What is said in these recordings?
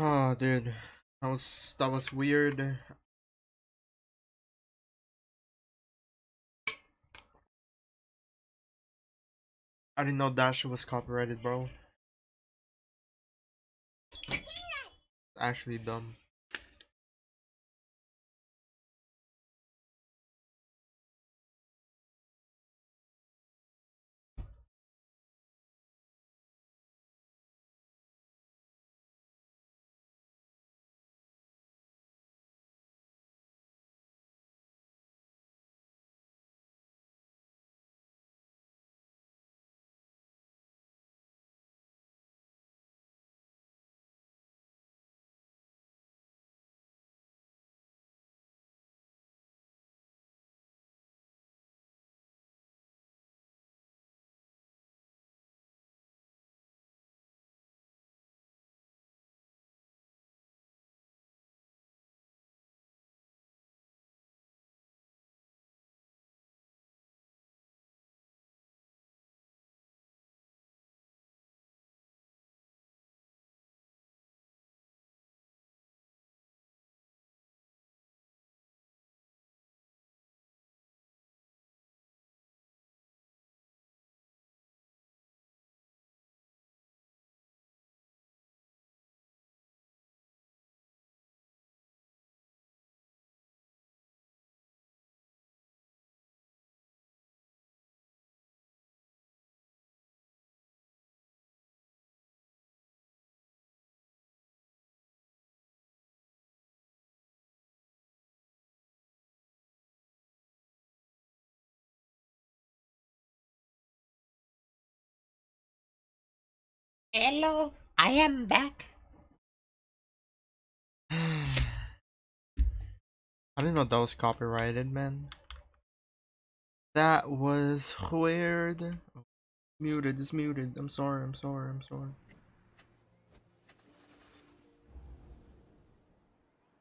Oh, dude, that was weird. I didn't know that shit was copyrighted, bro. Actually dumb. Hello, I am back. I didn't know that was copyrighted, man. That was weird. Muted, it's muted. I'm sorry, I'm sorry, I'm sorry.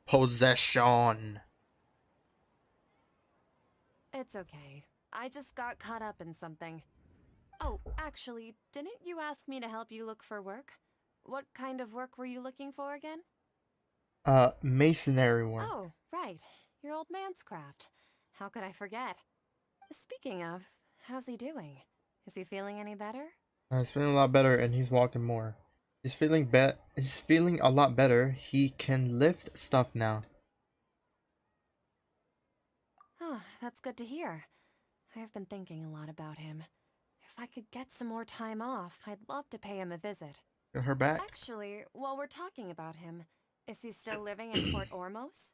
Possession. It's okay. I just got caught up in something. Oh, actually, didn't you ask me to help you look for work? What kind of work were you looking for again? Masonry work. Oh, right. Your old man's craft. How could I forget? Speaking of, how's he doing? Is he feeling any better? He's feeling a lot better and he's walking more. He's feeling a lot better. He can lift stuff now. Oh, that's good to hear. I've been thinking a lot about him. If I could get some more time off, I'd love to pay him a visit. Her back? Actually, while we're talking about him, is he still living in Port Ormos?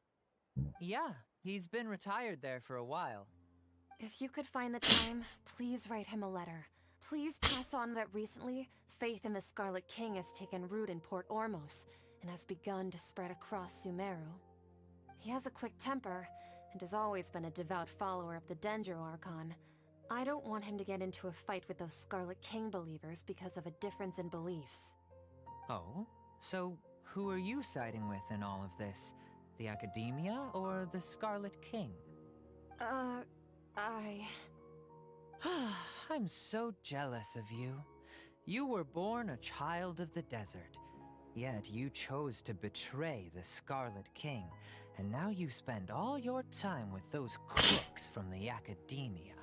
Yeah, he's been retired there for a while. If you could find the time, please write him a letter. Please pass on that recently, faith in the Scarlet King has taken root in Port Ormos and has begun to spread across Sumeru. He has a quick temper and has always been a devout follower of the Dendro Archon. I don't want him to get into a fight with those Scarlet King believers because of a difference in beliefs. Oh? So, who are you siding with in all of this? The Academia or the Scarlet King? I'm so jealous of you. You were born a child of the desert, yet you chose to betray the Scarlet King, and now you spend all your time with those crooks from the Academia.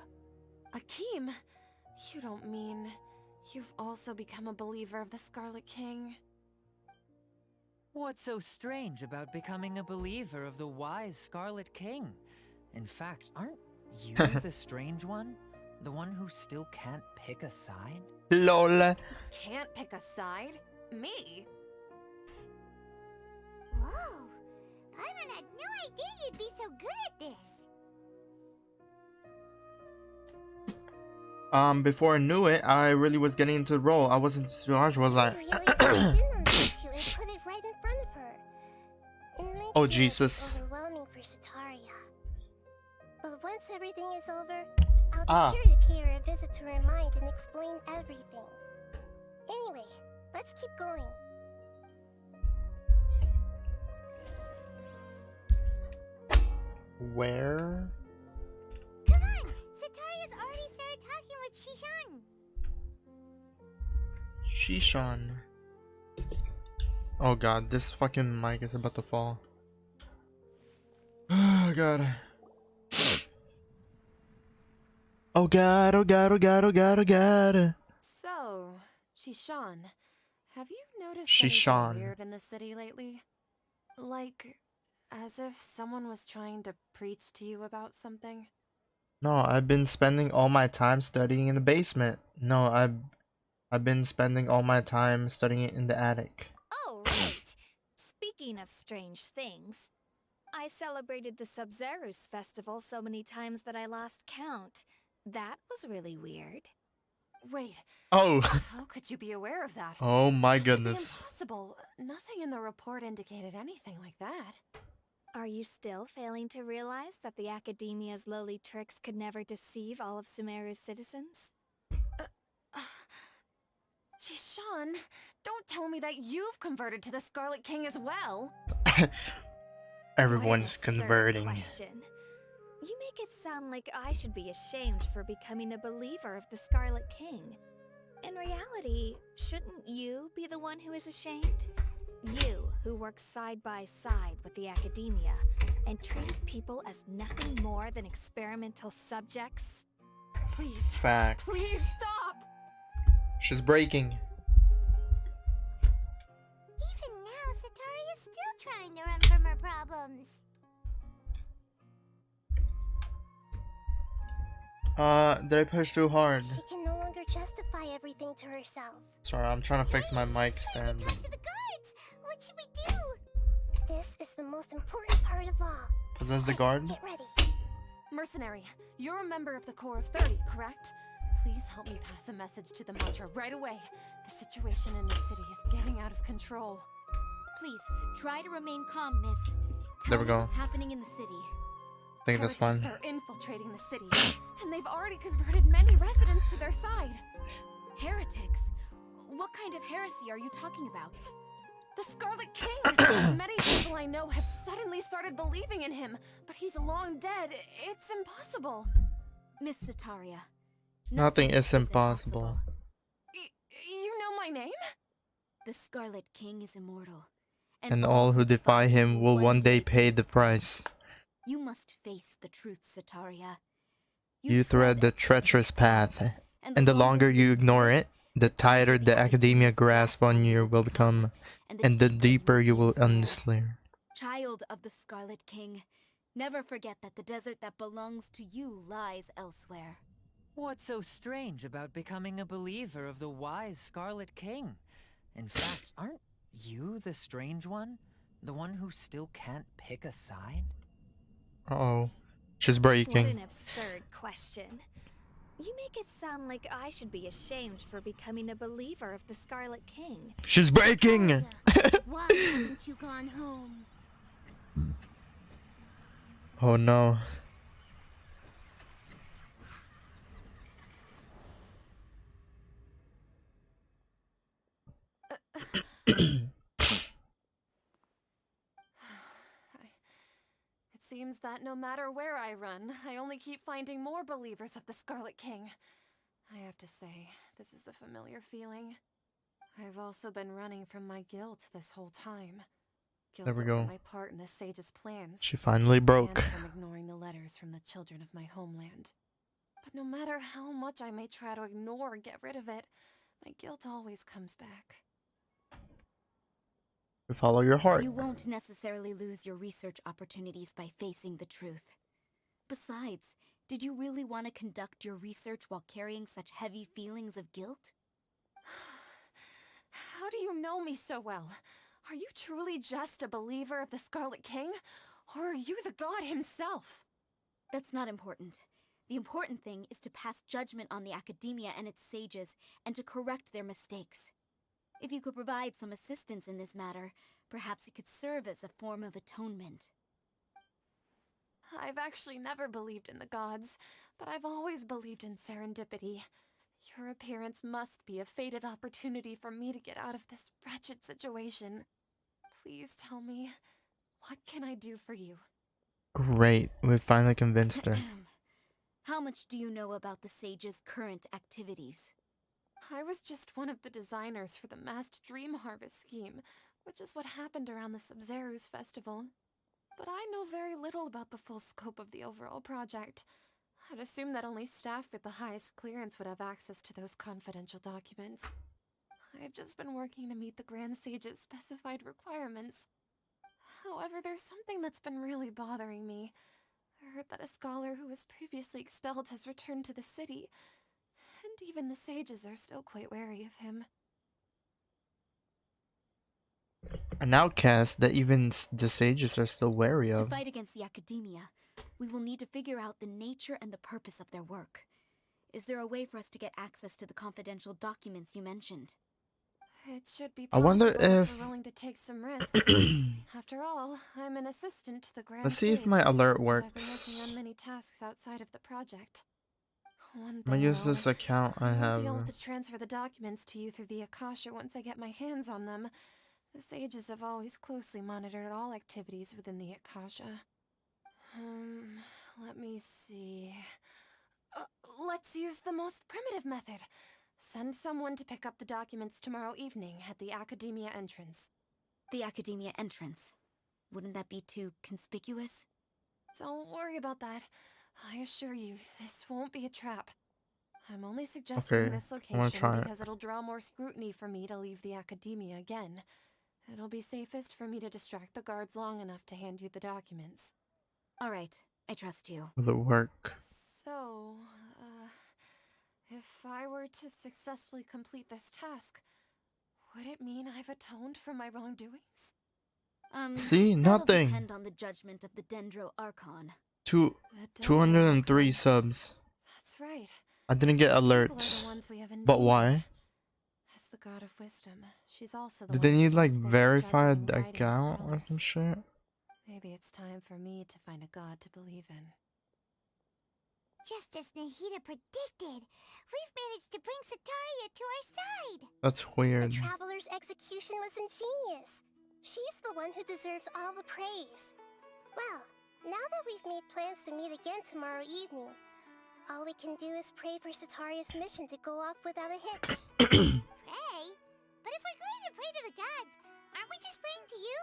Akeem, you don't mean you've also become a believer of the Scarlet King? What's so strange about becoming a believer of the wise Scarlet King? In fact, aren't you the strange one? The one who still can't pick a side? LOL. Can't pick a side? Me? Whoa! Paimon had no idea you'd be so good at this! Before I knew it, I really was getting into the role. I wasn't Suraj was like She really zoomed in on the issue and put it right in front of her. It might Oh feel a bit Jesus. overwhelming for Sataria. But once everything is over, I'll be Ah. sure to pay her a visit to her mind and explain everything. Anyway, let's keep going. Where? Come on! Sataria's already started talking with Shishan! Shishan. Oh god, this fucking mic is about to fall. Oh god. Oh god, oh god, oh god, oh god, oh god. So, Shishan, have you noticed anything Shishan. weird in the city lately? Like, as if someone was trying to preach to you about something? No, I've been spending all my time studying in the basement. No, I've been spending all my time studying in the attic. Oh, right. Speaking of strange things, I celebrated the Sub-Zerus festival so many times that I lost count. That was really weird. Wait, Oh, how could you be aware of that? oh my That should be goodness. impossible. Nothing in the report indicated anything like that. Are you still failing to realize that the Academia's lowly tricks could never deceive all of Sumeru's citizens? Shishan, don't tell me that you've converted to the Scarlet King as well. Everyone's What an absurd converting. question. You make it sound like I should be ashamed for becoming a believer of the Scarlet King. In reality, shouldn't you be the one who is ashamed? You, who works side by side with the Academia and treated people as nothing more than experimental subjects. Please, Facts. please stop. She's breaking. Even now, Satari is still trying to run from her problems. Did I push too hard? She can no longer justify everything to herself. Sorry, I'm trying to fix my Hey, mic she's stand. starting to talk to the guards. What should we do? This is the most important part of all. Possess the Quick, guard? Get ready. Mercenary, you're a member of the Corps of 30, correct? Please help me pass a message to the Mantra right away. The situation in the city is getting out of control. Please, try to remain calm, miss. There we Tell me go. what's happening in the city. I think that's fine. Heretics are infiltrating the city, and they've already converted many residents to their side. Heretics? What kind of heresy are you talking about? The Scarlet King! Many people I know have suddenly started believing in him, but he's long dead. It's impossible. Miss Sataria. Nothing is impossible. You know my name? The Scarlet King is immortal. And all who defy him will one day pay the price. You must face the truth, Sataria. You thread the treacherous path, and the longer you ignore it, the tighter the Academia grasp on you will become, and the deeper you will ensnare. Child of the Scarlet King, never forget that the desert that belongs to you lies elsewhere. What's so strange about becoming a believer of the wise Scarlet King? In fact, aren't you the strange one? The one who still can't pick a side? Uh-oh. She's What breaking. an absurd question. You make it sound like I should be ashamed for becoming a believer of the Scarlet King. She's breaking! Why haven't you gone home? Oh no. It seems that no matter where I run, I only keep finding more believers of the Scarlet King. I have to say, this is a familiar feeling. I've also been running from my guilt this whole time. Guilt There we over go. my part in the sage's plans. She finally broke. And from ignoring the letters from the children of my homeland. But no matter how much I may try to ignore or get rid of it, my guilt always comes back. You follow your heart. You won't necessarily lose your research opportunities by facing the truth. Besides, did you really want to conduct your research while carrying such heavy feelings of guilt? How do you know me so well? Are you truly just a believer of the Scarlet King? Or are you the god himself? That's not important. The important thing is to pass judgment on the Academia and its sages, and to correct their mistakes. If you could provide some assistance in this matter, perhaps it could serve as a form of atonement. I've actually never believed in the gods, but I've always believed in serendipity. Your appearance must be a fated opportunity for me to get out of this wretched situation. Please tell me, what can I do for you? Great. We finally convinced her. How much do you know about the sage's current activities? I was just one of the designers for the massed dream harvest scheme, which is what happened around the Sumeru's festival. But I know very little about the full scope of the overall project. I'd assume that only staff with the highest clearance would have access to those confidential documents. I've just been working to meet the Grand Sage's specified requirements. However, there's something that's been really bothering me. I heard that a scholar who was previously expelled has returned to the city, and even the sages are still quite wary of him. An outcast that even the sages are still wary To of. fight against the academia, we will need to figure out the nature and the purpose of their work. Is there a way for us to get access to the confidential documents you mentioned? It should be I possible wonder if if we're willing to take some risks. After all, I'm an assistant to the Grand let's see if Sage, my alert and I've been working works. on many tasks outside of the project. One I'm gonna thing, use though, this account I I have. won't be able to transfer the documents to you through the Akasha once I get my hands on them. The sages have always closely monitored all activities within the Akasha. Let me see. Let's use the most primitive method. Send someone to pick up the documents tomorrow evening at the Academia entrance. The academia entrance. Wouldn't that be too conspicuous? Don't worry about that. I assure you, this won't be a trap. I'm only suggesting Okay, this I'm gonna location try it. because it'll draw more scrutiny for me to leave the Academia again. It'll be safest for me to distract the guards long enough to hand you the documents. Alright, I trust you. Will it work? So, if I were to successfully complete this task, would it mean I've atoned for my wrongdoings? See, That'll nothing. depend on the judgment of the Dendro Archon. Two, The 203 Dendro subs. That's right. I didn't get People are alerts. the ones we have in But danger. why? As the god of wisdom, she's also the Did one they need like responsible for verified judging and guiding the account or scholars. some shit? Maybe it's time for me to find a god to believe in. Just as Nahida predicted, we've managed to bring Sataria to our side. That's The weird. Traveler's execution was ingenious. She's the one who deserves all the praise. Well, now that we've made plans to meet again tomorrow evening, all we can do is pray for Sataria's mission to go off without a hitch. Pray? But if we're going to pray to the gods, aren't we just praying to you?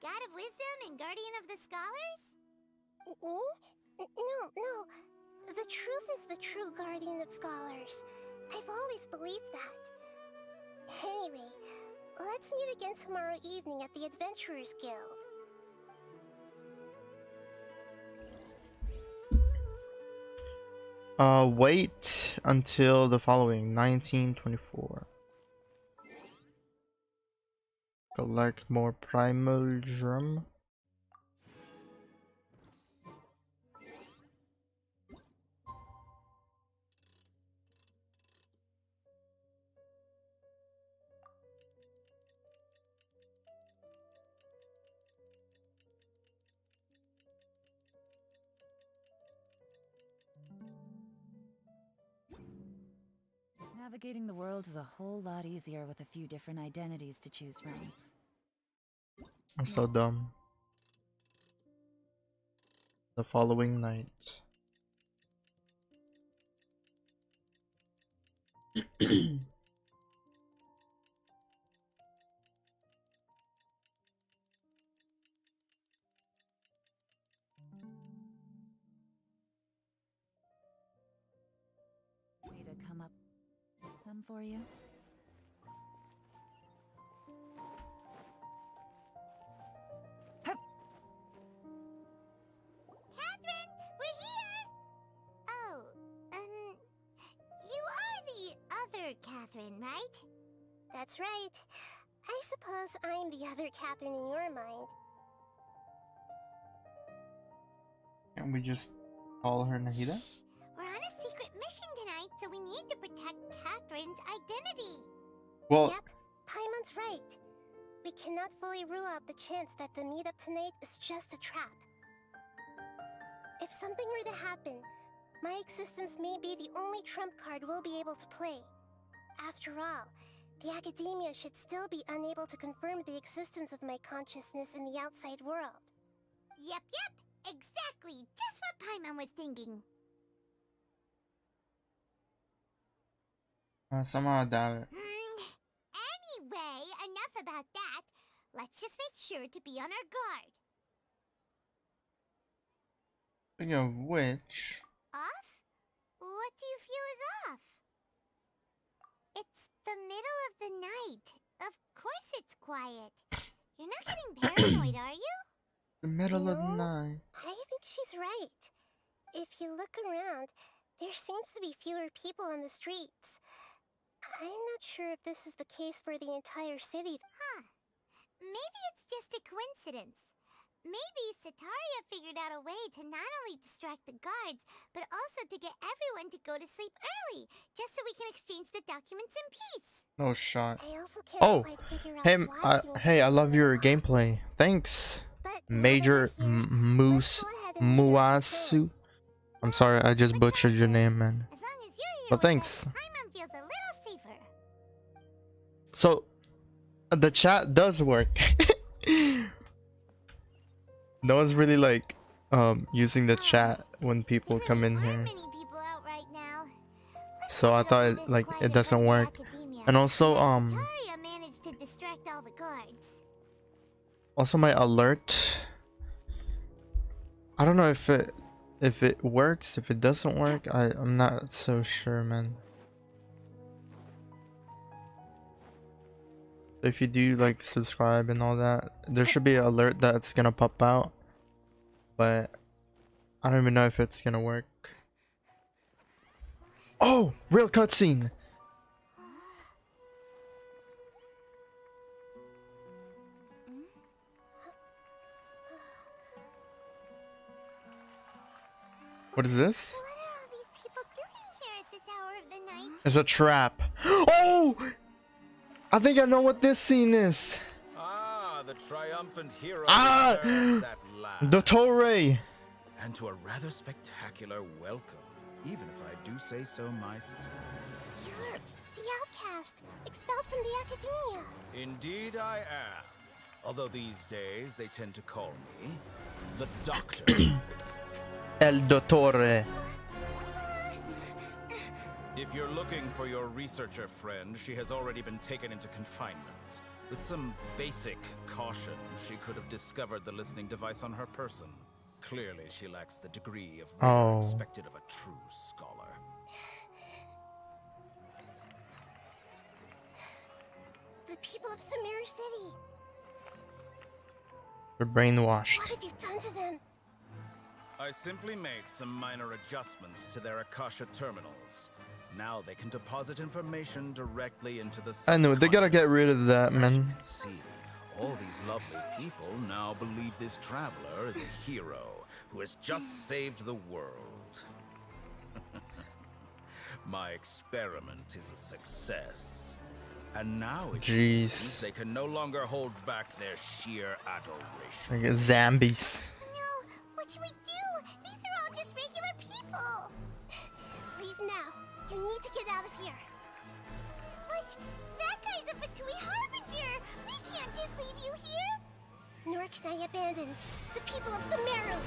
God of wisdom and guardian of the scholars? No. The truth is the true guardian of scholars. I've always believed that. Anyway, let's meet again tomorrow evening at the Adventurers Guild. Wait until the following 1924. Collect more primal drum. Navigating the world is a whole lot easier with a few different identities to choose from. I'm so dumb. The following night. Me to come up some for you? Catherine, we're here! Oh, you are the other Catherine, right? That's right. I suppose I'm the other Catherine in your mind. Can we just call her Nahida? Shh. We're on a secret mission tonight, so we need to protect Catherine's identity. Well, Yep, Paimon's right. We cannot fully rule out the chance that the meetup tonight is just a trap. If something were to happen, my existence may be the only trump card we'll be able to play. After all, the academia should still be unable to confirm the existence of my consciousness in the outside world. Yep, exactly. Just what Paimon was thinking. somehow I doubt it. Anyway, enough about that. Let's just make sure to be on our guard. Speaking of which, Off? What do you feel is off? It's the middle of the night. Of course it's quiet. You're not getting paranoid, are you? the middle of the No, night. I think she's right. If you look around, there seems to be fewer people on the streets. I'm not sure if this is the case for the entire city. Huh. Maybe it's just a coincidence. Maybe Sataria figured out a way to not only distract the guards, but also to get everyone to go to sleep early, just so we can exchange the documents in peace. No shot. I also can't Oh, quite figure out hey, why things hey, I are love your going on. gameplay. Thanks, But Major now that we're here, Moose let's go ahead and meet our Muasu. I'm sorry, I just butchered your name, man. As long as you're here But with us, thanks. Paimon feels a little safer. So, the chat does work. No one's really like using the chat when people There come really in aren't here. many people out right now. Let's So hope I it'll thought be it, this like quiet it doesn't around the work. academia, And also that Sataria managed to distract all the guards. also my alert. I don't know if it works, if it doesn't work. I'm not so sure, man. If you do like subscribe and all that, there should be an alert that's gonna pop out, but I don't even know if it's gonna work. Oh, real cutscene. What is this? What are all these people doing here at this hour of the night? It's a trap. Oh! I think I know what this scene is. Ah, the triumphant hero Ah! returns at last. The Torre. And to a rather spectacular welcome, even if I do say so myself. You're the outcast, expelled from the academia. Indeed I am. Although these days they tend to call me the Doctor. El Dottore. If you're looking for your researcher friend, she has already been taken into confinement. With some basic caution, she could have discovered the listening device on her person. Clearly, she lacks the degree of rigor expected of a true scholar. The people of Sumeru City. They're brainwashed. What have you done to them? I simply made some minor adjustments to their Akasha terminals. Now they can deposit information directly into the I know, they gotta get rid of that, As you man. can see, all these lovely people now believe this traveler is a hero who has just saved the world. My experiment is a success. And now it seems they can no longer hold back their sheer adoration. Like zombies. No, what should we do? These are all just regular people. Leave now. You need to get out of here. What? That guy's a Fatui Harbinger. We can't just leave you here. Nor can I abandon the people of Sumeru.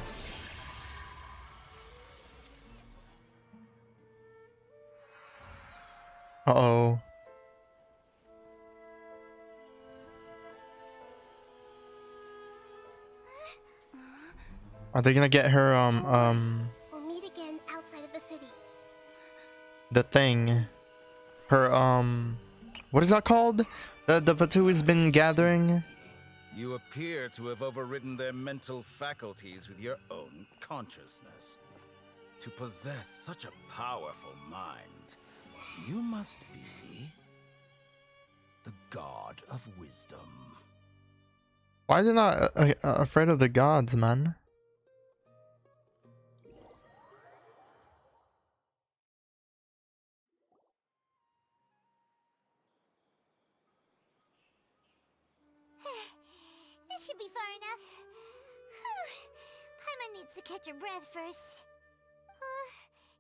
Uh-oh. Are they gonna get her We'll meet again outside of the city. the thing? Her what is that called? The Fatui's been gathering? You appear to have overridden their mental faculties with your own consciousness. To possess such a powerful mind, you must be the god of wisdom. Why are they not afraid of the gods, man? This should be far enough. Paimon needs to catch her breath first.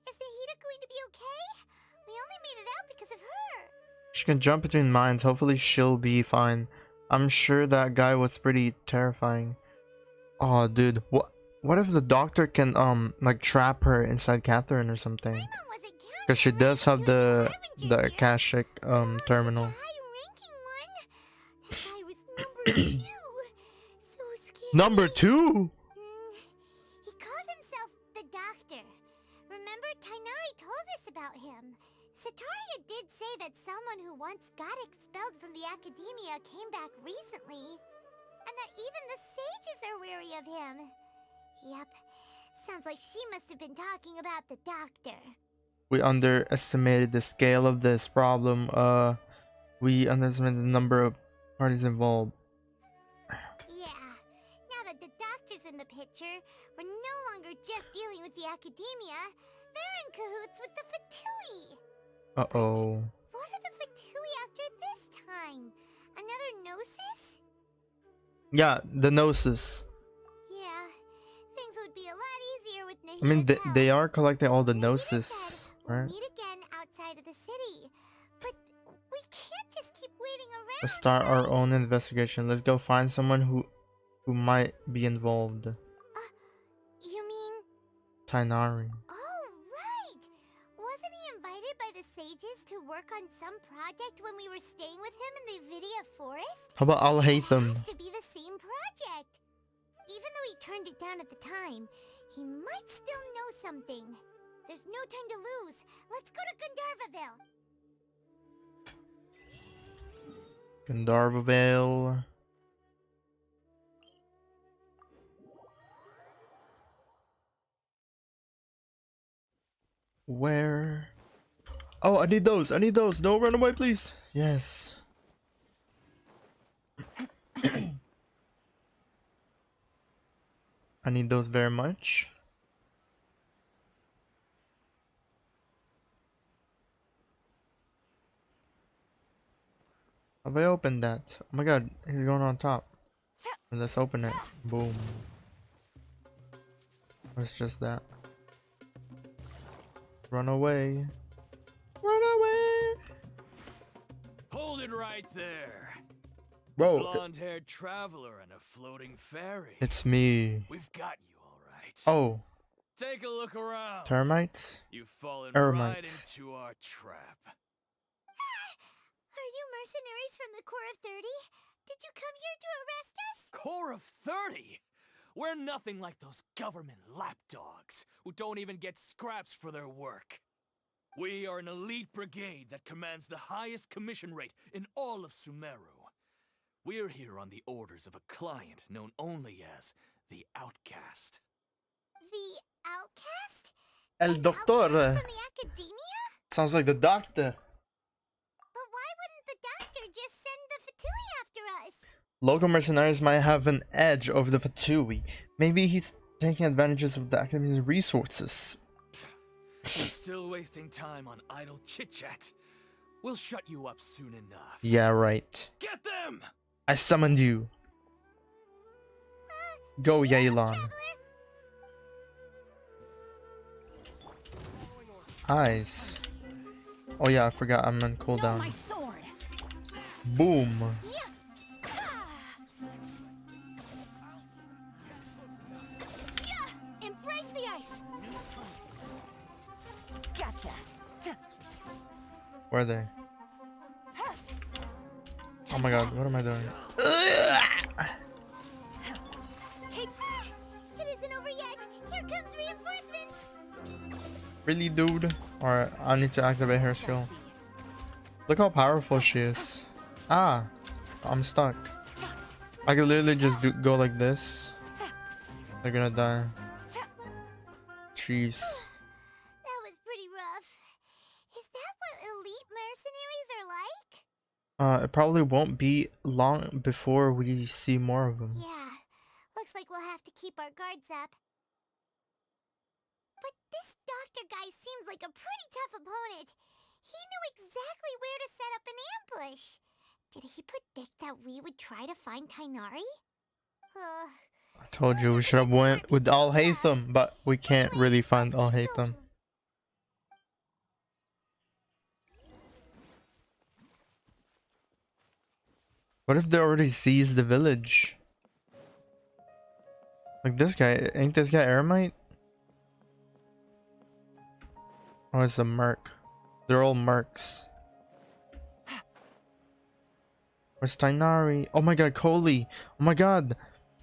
Is the Hida going to be okay? We only made it out because of her. She can jump between minds. Hopefully she'll be fine. I'm sure that guy was pretty terrifying. Oh, dude. What if the doctor can, like, trap her inside Catherine or something? Because she does have the Akashic, terminal. High-ranking one. That guy was number 2. Number 2? He called himself the Doctor. Remember, Tainari told us about him. Sataria did say that someone who once got expelled from the academia came back recently. And that even the sages are weary of him. Yep. Sounds like she must have been talking about the Doctor. We underestimated the scale of this problem. We underestimated the number of parties involved. Yeah. Now that the Doctor's in the picture, we're no longer just dealing with the academia. They're in cahoots with the Fatui. Uh-oh. What are the Fatui after this time? Another Gnosis? Yeah, the Gnosis. Yeah. Things would be a lot easier with Nahina's I mean, they help. are collecting all the Nahina Gnosis, said we'll right? meet again outside of the city. But we can't just keep waiting around. Let's start our right? own investigation. Let's go find someone who might be involved. You mean... Tainari. Oh, right! Wasn't he invited by the sages to work on some project when we were staying with him in the Vidia forest? How about Al It Haytham? has to be the same project. Even though he turned it down at the time, he might still know something. There's no time to lose. Let's go to Gandharvaville. Gandharvaville. Where? Oh, I need those. I need those. Don't run away, please. Yes. I need those very much. Have I opened that? Oh my god, he's going on top. Let's open it. Boom. It's just that. Run away. Run away. Hold it right there. Bro, Blonde-haired traveler and a floating fairy. it's me. We've got you all right. Oh, Take a look around. termites? You've fallen right Ermites. into our trap. Are you mercenaries from the Corps of 30? Did you come here to arrest us? Corps of 30? We're nothing like those government lapdogs who don't even get scraps for their work. We are an elite brigade that commands the highest commission rate in all of Sumeru. We're here on the orders of a client known only as the Outcast. The Outcast? El An Doctor. outcast from the academia? Sounds like the doctor. But why wouldn't the Doctor just send the Fatui after us? Local mercenaries might have an edge over the Fatui. Maybe he's taking advantages of the Academy's resources. Still wasting time on idle chit-chat. We'll shut you up soon enough. Yeah, right. Get them! I summoned you. Go, Yaelon. Traveler? Eyes. Oh yeah, I forgot I'm on cooldown. My sword. Boom. Embrace the ice. Gotcha. Where are they? Oh my god, what am I doing? Take... It isn't over yet. Here comes reinforcements. Really, dude? Alright, I need to activate her skill. Look how powerful she is. Ah, I'm stuck. I could literally just go like this. They're gonna die. Jeez. That was pretty rough. Is that what elite mercenaries are like? It probably won't be long before we see more of them. Yeah. Looks like we'll have to keep our guards up. But this doctor guy seems like a pretty tough opponent. He knew exactly where to set up an ambush. Did he predict that we would try to find Tainari? I told you we should have went with Al Haytham, but we can't really find Al Haytham. What if they already seized the village? Like this guy, ain't this guy Eremite? Oh, it's a merc. They're all mercs. Where's Tainari? Oh my god, Coley! Oh my god!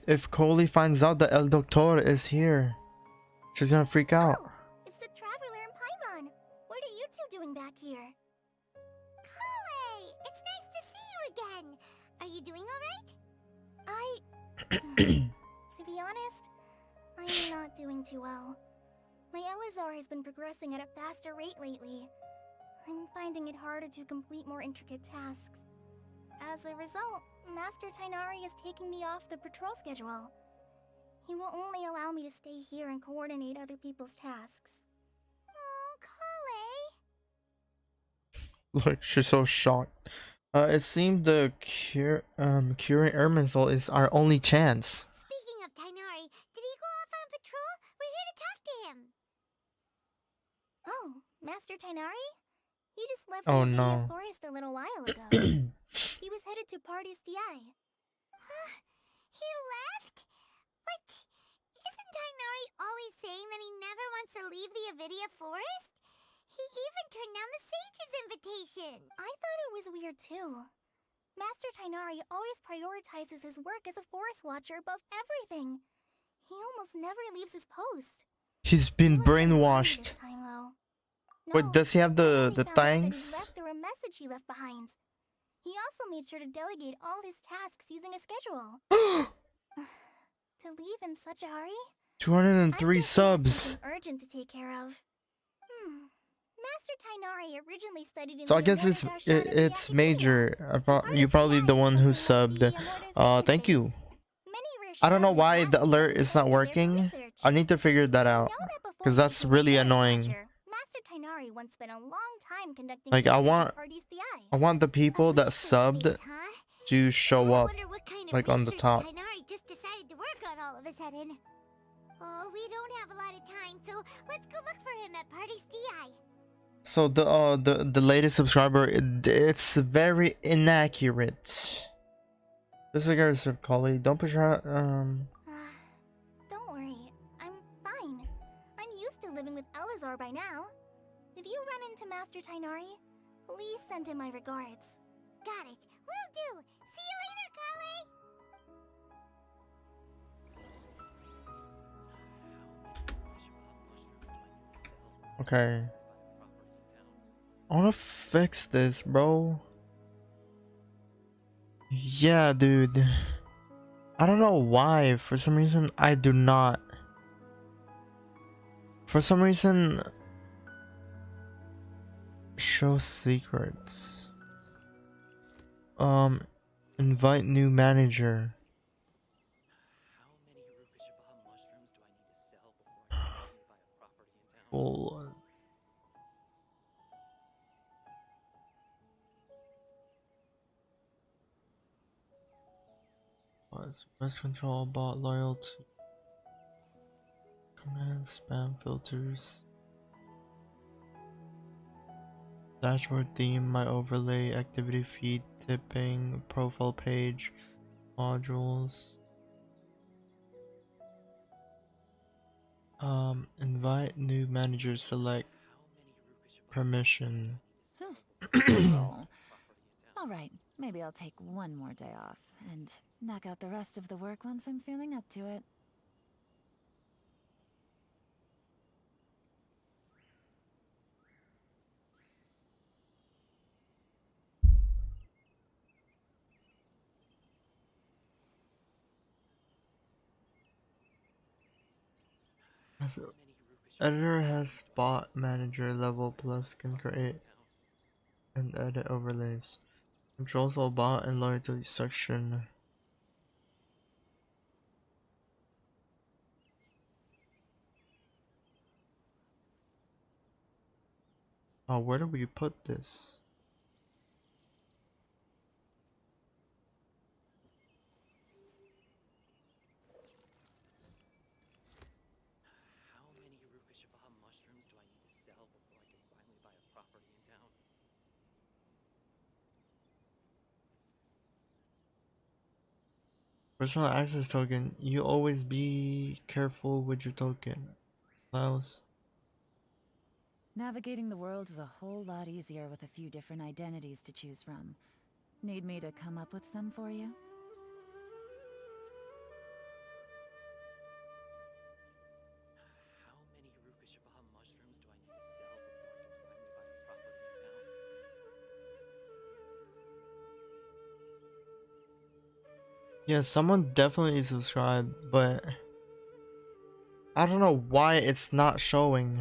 If Coley finds out that El Doctor is here, she's gonna freak out. Oh, it's the Traveler and Paimon. What are you two doing back here? Kale, it's nice to see you again. Are you doing alright? To be honest, I am not doing too well. My Elazar has been progressing at a faster rate lately. I'm finding it harder to complete more intricate tasks. As a result, Master Tainari is taking me off the patrol schedule. He will only allow me to stay here and coordinate other people's tasks. Oh, Kale. Look, she's so shocked. It seems the curing Erminsul is our only chance. Speaking of Tainari, did he go off on patrol? We're here to talk to him. Oh, Master Tainari? He just left Oh, the Infinite no. Forest a little while ago. He was headed to Party's DI. He left? But isn't Tainari always saying that he never wants to leave the Avidia Forest? He even turned down the Sage's invitation. I thought it was weird too. Master Tainari always prioritizes his work as a forest watcher above everything. He almost never leaves his post. He's been brainwashed. This time, though. Wait, does he have the He thanks? left through a message he left behind. He also made sure to delegate all his tasks using a schedule. To leave in such a hurry? 203 subs. Urgent to take care of. Master Tainari originally studied in So the I guess it's Immortal Darshan of the it's Academia. major. You probably the one who subbed. Thank you. I don't know why the alert is not working. I need to figure that out, because that's really annoying. Master Tainari once spent a long time conducting Like, I research at Party's DI. want the people that subbed to show up, Wonder what kind of like, on the research top. Tainari just decided to work on all of a sudden. Oh, we don't have a lot of time, so let's go look for him at Party's DI. So the latest subscriber, it's very inaccurate. Disregard sub colleague. Don't push her. Don't worry, I'm fine. I'm used to living with Elazar by now. If you run into Master Tainari, please send him my regards. Got it. Will do. See you later, Kale. Okay. I wanna fix this, bro. Yeah, dude. I don't know why. For some reason, I do not. For some reason, show secrets. Invite new manager. Full. Rest control, bot loyalty, command spam filters, dashboard theme, my overlay, activity feed, tipping, profile page, modules. Invite new manager, select permission. Alright, maybe I'll take one more day off and knock out the rest of the work once I'm feeling up to it. Editor has bot manager level plus, can create and edit overlays. Controls all bot and loyalty section. Oh, where do we put this? Personal access token. You always be careful with your token. Allows. Navigating the world is a whole lot easier with a few different identities to choose from. Need me to come up with some for you? Yeah, someone definitely subscribed, but I don't know why it's not showing.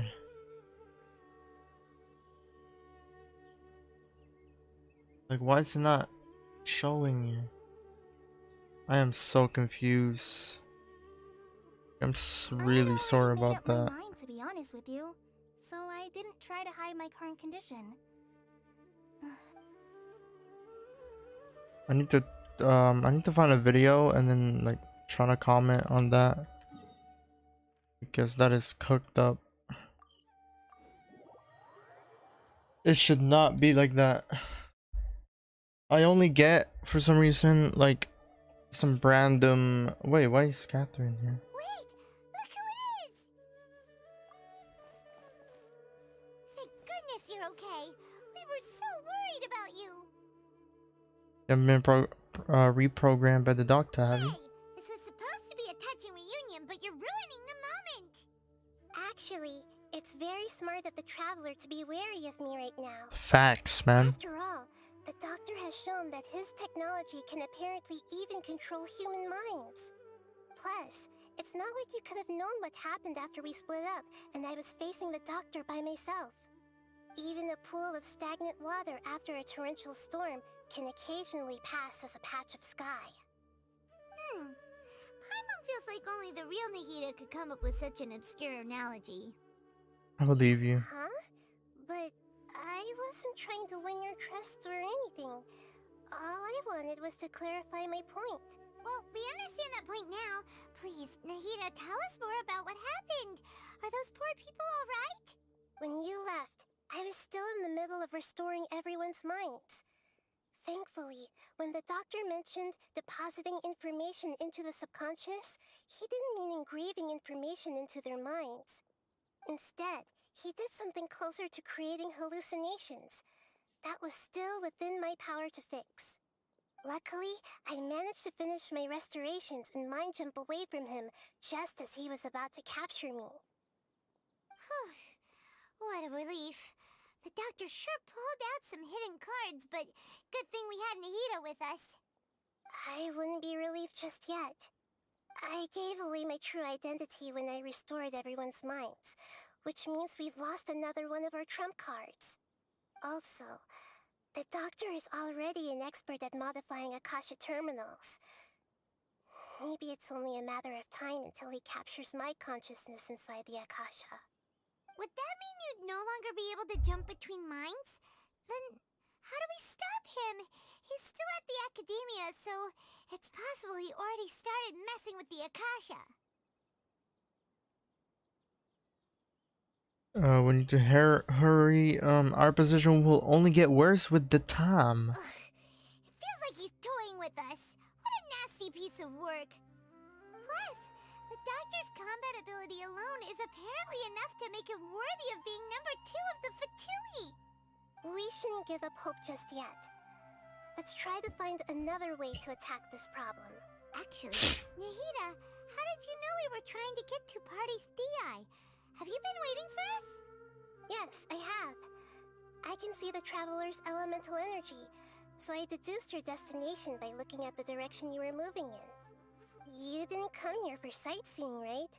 Like, why is it not showing? I am so confused. Really sorry Made about up my that. mind, to be honest with you. So I didn't try to hide my current condition. I need to find a video and then like trying to comment on that because that is cooked up. It should not be like that. I only get for some reason like some random. Wait, why is Catherine here? Wait! Look who it is! Thank goodness you're okay. We were so worried about you. You haven't been reprogrammed by the doctor, have you? Hey, this was supposed to be a touching reunion, but you're ruining the moment. Actually, it's very smart of the traveler to be wary of me right now. Facts, man. After all, the doctor has shown that his technology can apparently even control human minds. Plus, it's not like you could have known what happened after we split up and I was facing the doctor by myself. Even a pool of stagnant water after a torrential storm can occasionally pass as a patch of sky. Paimon feels like only the real Nahida could come up with such an obscure analogy. I believe you. Huh? But I wasn't trying to win your trust or anything. All I wanted was to clarify my point. Well, we understand that point now. Please, Nahida, tell us more about what happened. Are those poor people all right? When you left, I was still in the middle of restoring everyone's minds. Thankfully, when the doctor mentioned depositing information into the subconscious, he didn't mean engraving information into their minds. Instead, he did something closer to creating hallucinations. That was still within my power to fix. Luckily, I managed to finish my restorations and mind jump away from him just as he was about to capture me. Whew. What a relief. The doctor sure pulled out some hidden cards, but good thing we had Nahida with us. I wouldn't be relieved just yet. I gave away my true identity when I restored everyone's minds, which means we've lost another one of our trump cards. Also, the doctor is already an expert at modifying Akasha terminals. Maybe it's only a matter of time until he captures my consciousness inside the Akasha. Would that mean you'd no longer be able to jump between minds? Then how do we stop him? He's still at the academia, so it's possible he already started messing with the Akasha. We need to hurry. Our position will only get worse with the time. Ugh. It feels like he's toying with us. What a nasty piece of work. Plus, the doctor's combat ability alone is apparently enough to make him worthy of being number 2 of the Fatui. We shouldn't give up hope just yet. Let's try to find another way to attack this problem. Actually, Nahida, how did you know we were trying to get to Party's DI? Have you been waiting for us? Yes, I have. I can see the traveler's elemental energy, so I deduced your destination by looking at the direction you were moving in. You didn't come here for sightseeing, right?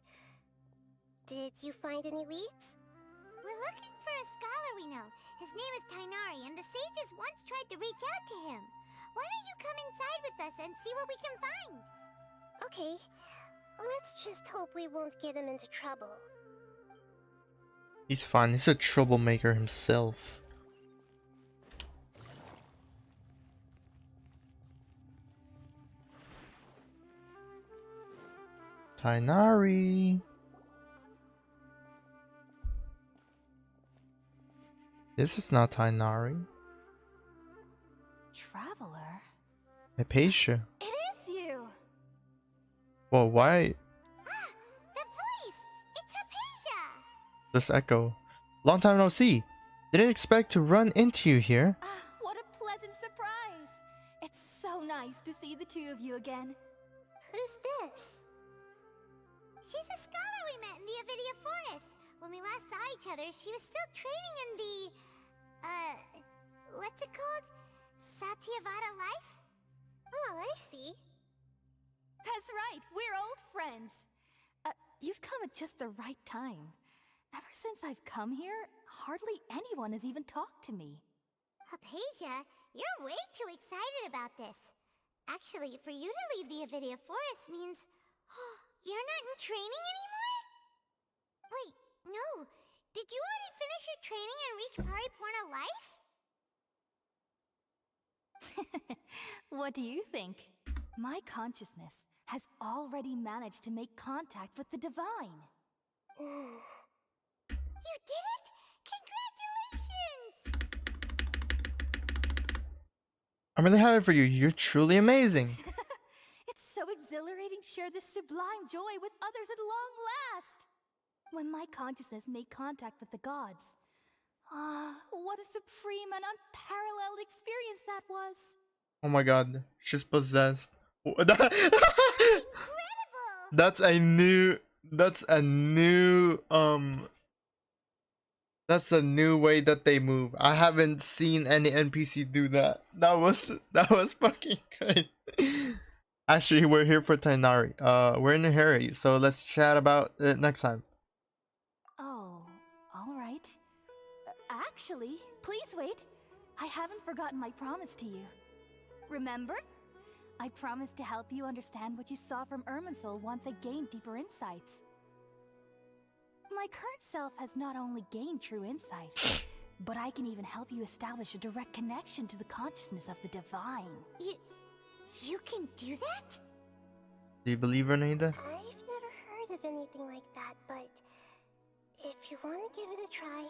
Did you find any leads? We're looking for a scholar we know. His name is Tainari, and the sages once tried to reach out to him. Why don't you come inside with us and see what we can find? Okay. Let's just hope we won't get him into trouble. He's fine. He's a troublemaker himself. Tainari. This is not Tainari. Traveler? Hypatia. It is you! Well, why? Ah! The voice! It's Hypatia! This echo. Long time no see. Didn't expect to run into you here. Ah, what a pleasant surprise! It's so nice to see the two of you again. Who's this? She's a scholar we met in the Avidia Forest. When we last saw each other, she was still training in the... what's it called? Satyavada life? Oh, I see. That's right, we're old friends. You've come at just the right time. Ever since I've come here, hardly anyone has even talked to me. Hypatia, you're way too excited about this. Actually, for you to leave the Avidia Forest means... you're not in training anymore? Wait, no. Did you already finish your training and reach Pariporna life? What do you think? My consciousness has already managed to make contact with the divine. You did it! Congratulations! I'm really happy for you. You're truly amazing. It's so exhilarating to share this sublime joy with others at long last. When my consciousness made contact with the gods. What a supreme and unparalleled experience that was. Oh my god, she's possessed. Incredible! That's a new that's a new way that they move. I haven't seen any NPC do that. That was fucking good. Actually, we're here for Tainari. We're in a hurry, so let's chat about it next time. Oh, all right. Actually, please wait. I haven't forgotten my promise to you. Remember? I promised to help you understand what you saw from Irminsul once I gained deeper insights. My current self has not only gained true insight, but I can even help you establish a direct connection to the consciousness of the divine. You can do that? Do you believe her, Nada? I've never heard of anything like that, but if you want to give it a try,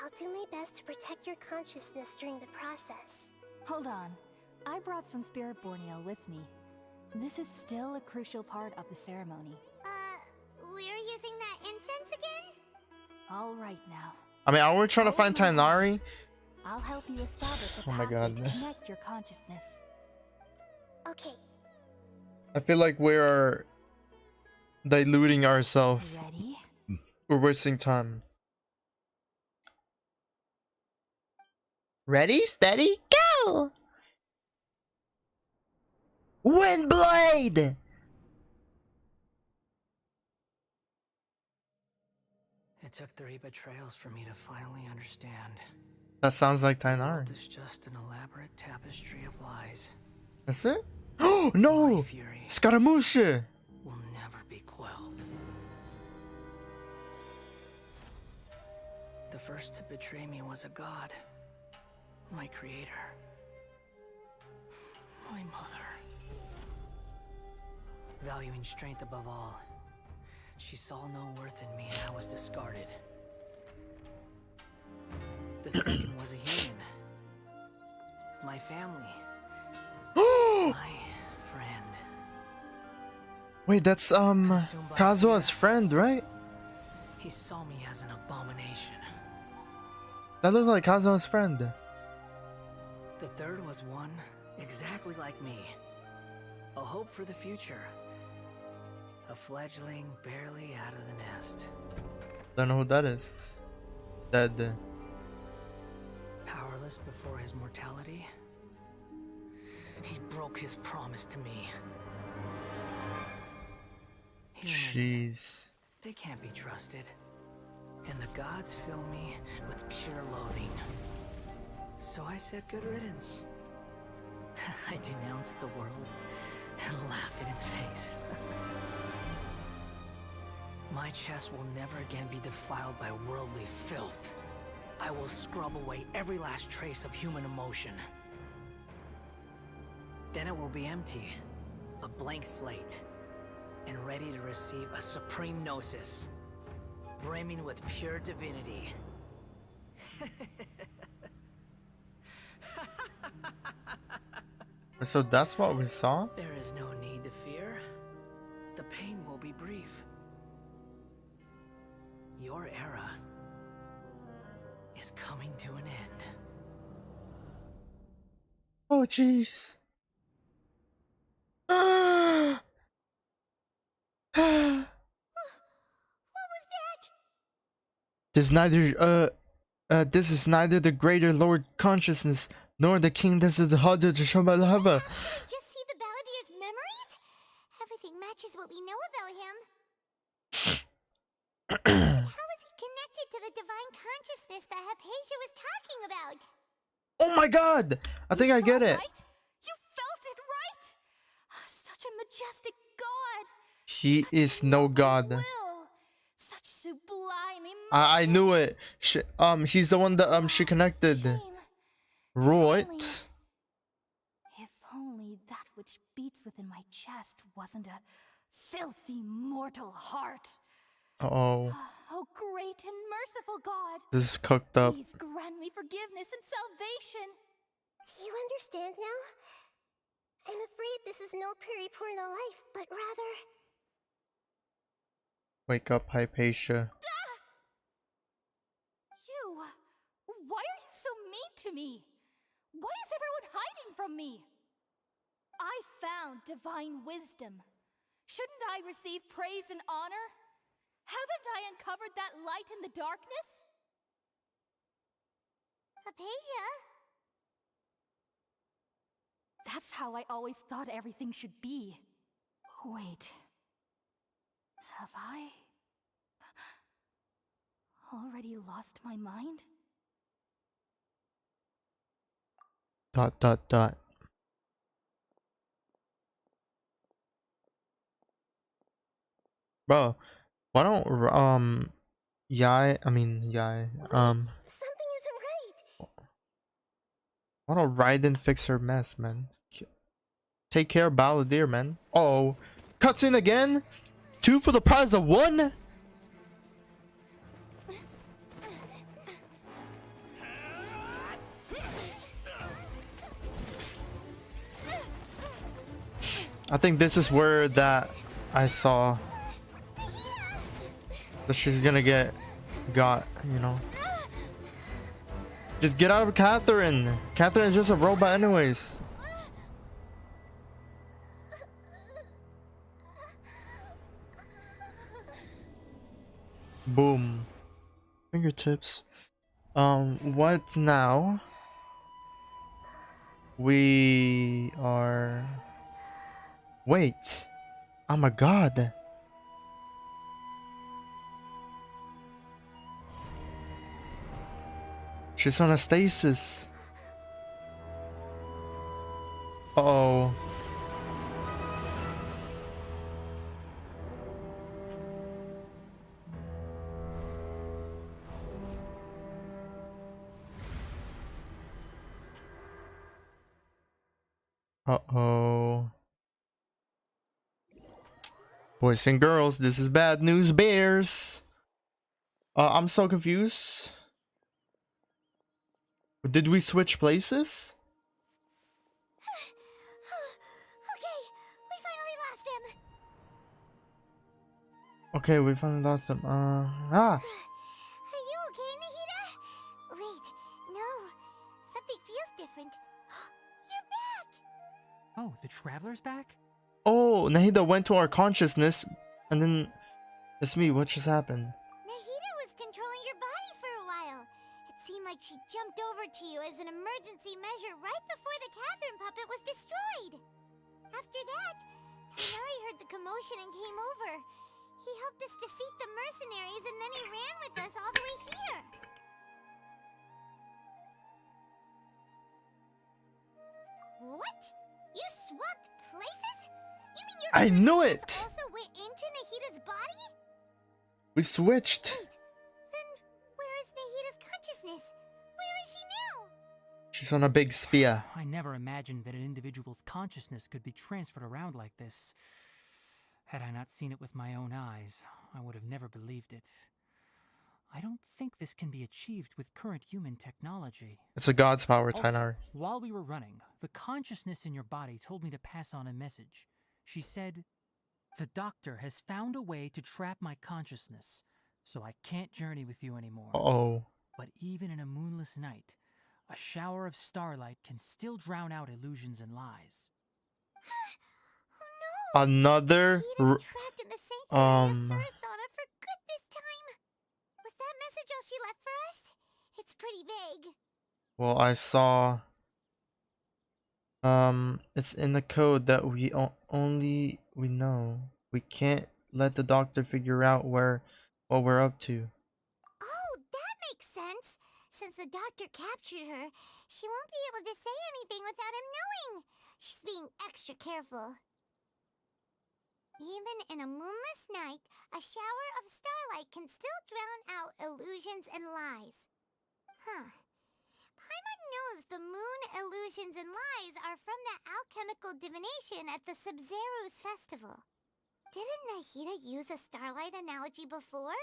I'll do my best to protect your consciousness during the process. Hold on. I brought some spirit borneo with me. This is still a crucial part of the ceremony. We're using that incense again? All right now. I mean, are we trying to find Tainari? I'll help you establish a Oh my pathway god. to connect your consciousness. Okay. I feel like we're diluting ourselves. Ready? We're wasting time. Ready, steady, go! Windblade! It took 3 betrayals for me to finally understand. That sounds like The Tainari. world is just an elaborate tapestry of lies. That's it? Oh no! My fury Scaramouche! will never be quelled. The first to betray me was a god. My creator. My mother. Valuing strength above all, she saw no worth in me and I was discarded. The second was a human. My family. My friend. Wait, that's Kazua's friend, right? He saw me as an abomination. That looks like Kazua's friend. The third was one exactly like me. A hope for the future. A fledgling barely out of the nest. Don't know who that is. Dead. Powerless before his mortality, he broke his promise to me. Humans, Jeez. they can't be trusted. And the gods fill me with pure loathing. So I said good riddance. I denounced the world and laughed in its face. My chest will never again be defiled by worldly filth. I will scrub away every last trace of human emotion. Then it will be empty, a blank slate, and ready to receive a supreme gnosis, brimming with pure divinity. So that's what we saw? There is no need to fear. The pain will be brief. Your era is coming to an end. Oh jeez. What was that? This is neither the greater Lord Consciousness nor the King. This is the Hadja Jashamalava. Just see the Balladeer's memories? Everything matches what we know about him. How is he connected to the divine consciousness that Hypatia was talking about? Oh my god! I think I get it. Right? You felt it, right? Such a majestic god. He Such is no noble god. will. Such sublime emotion. I knew it. He's the one that she connected. Shame. Right? If only that which beats within my chest wasn't a filthy mortal heart. Uh-oh. Oh, great and merciful God. This is cooked up. Please grant me forgiveness and salvation. Do you understand now? I'm afraid this is no Periporno life, but rather... Wake up, Hypatia. You! Why are you so mean to me? Why is everyone hiding from me? I found divine wisdom. Shouldn't I receive praise and honor? Haven't I uncovered that light in the darkness? Hypatia? That's how I always thought everything should be. Wait. Have I already lost my mind? Dot dot dot. Bro, why don't Yai Something isn't right. why don't Raiden fix her mess, man? Take care of Balladeer, man. Oh, cutscene again? 2 for the prize of 1? I think this is where that I saw that she's gonna got, you know. Just get out of Catherine. Catherine is just a robot anyways. Boom. Fingertips. What now? We are... Wait. Oh my god. She's on a stasis. Uh-oh. Uh-oh. Boys and girls, this is bad news bears. I'm so confused. Did we switch places? Okay, we finally lost him. Okay, we finally lost him. Are you okay, Nahida? Wait, no. Something feels different. You're back! Oh, the traveler's back? Oh, Nahida went to our consciousness, and then it's me. What just happened? Nahida was controlling your body for a while. It seemed like she jumped over to you as an emergency measure right before the Catherine puppet was destroyed. After that, Tanari heard the commotion and came over. He helped us defeat the mercenaries and then he ran with us all the way here. What? You swapped places? You mean your I knew consciousness it! also went into Nahida's body? We switched. Wait, then where is Nahida's consciousness? Where is she now? She's on a big sphere. I never imagined that an individual's consciousness could be transferred around like this. Had I not seen it with my own eyes, I would have never believed it. I don't think this can be achieved with current human technology. It's a god's power, Also, Tainari. while we were running, the consciousness in your body told me to pass on a message. She said, "The doctor has found a way to trap my consciousness, so I can't journey with you anymore." Uh-oh. But even in a moonless night, a shower of starlight can still drown out illusions and lies. Oh no! Another Nahida's trapped in the sanctuary of Surasthana for good this time. Was that message all she left for us? It's pretty vague. well, I saw it's in the code that we only we know. We can't let the doctor figure out what we're up to. Oh, that makes sense. Since the doctor captured her, she won't be able to say anything without him knowing. She's being extra careful. Even in a moonless night, a shower of starlight can still drown out illusions and lies. Huh. Paimon knows the moon illusions and lies are from the alchemical divination at the Sub-Zero's festival. Didn't Nahida use a starlight analogy before?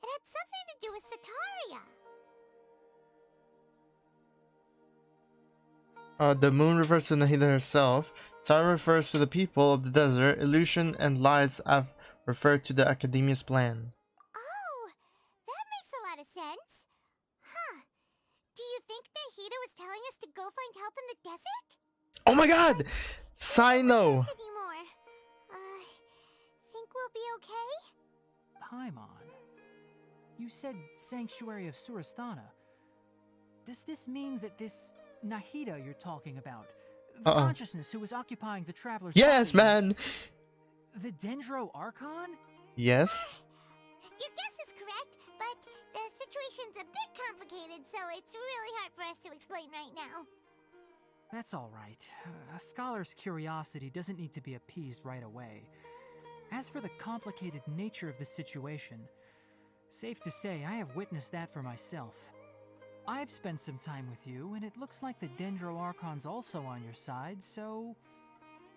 It had something to do with Sataria. The moon refers to Nahida herself. Tara refers to the people of the desert. Illusion and lies refer to the Academia's plan. Oh, that makes a lot of sense. Huh. Do you think Nahida was telling us to go find help in the desert? Oh my god! Sino! Anymore. Think we'll be okay? Paimon, you said Sanctuary of Surasthana. Does this mean that this Nahida you're talking about, the consciousness who was occupying the traveler's Yes, body, man! the Dendro Archon? Yes? Your guess is correct, but the situation's a bit complicated, so it's really hard for us to explain right now. That's all right. A scholar's curiosity doesn't need to be appeased right away. As for the complicated nature of the situation, safe to say I have witnessed that for myself. I've spent some time with you, and it looks like the Dendro Archon's also on your side, so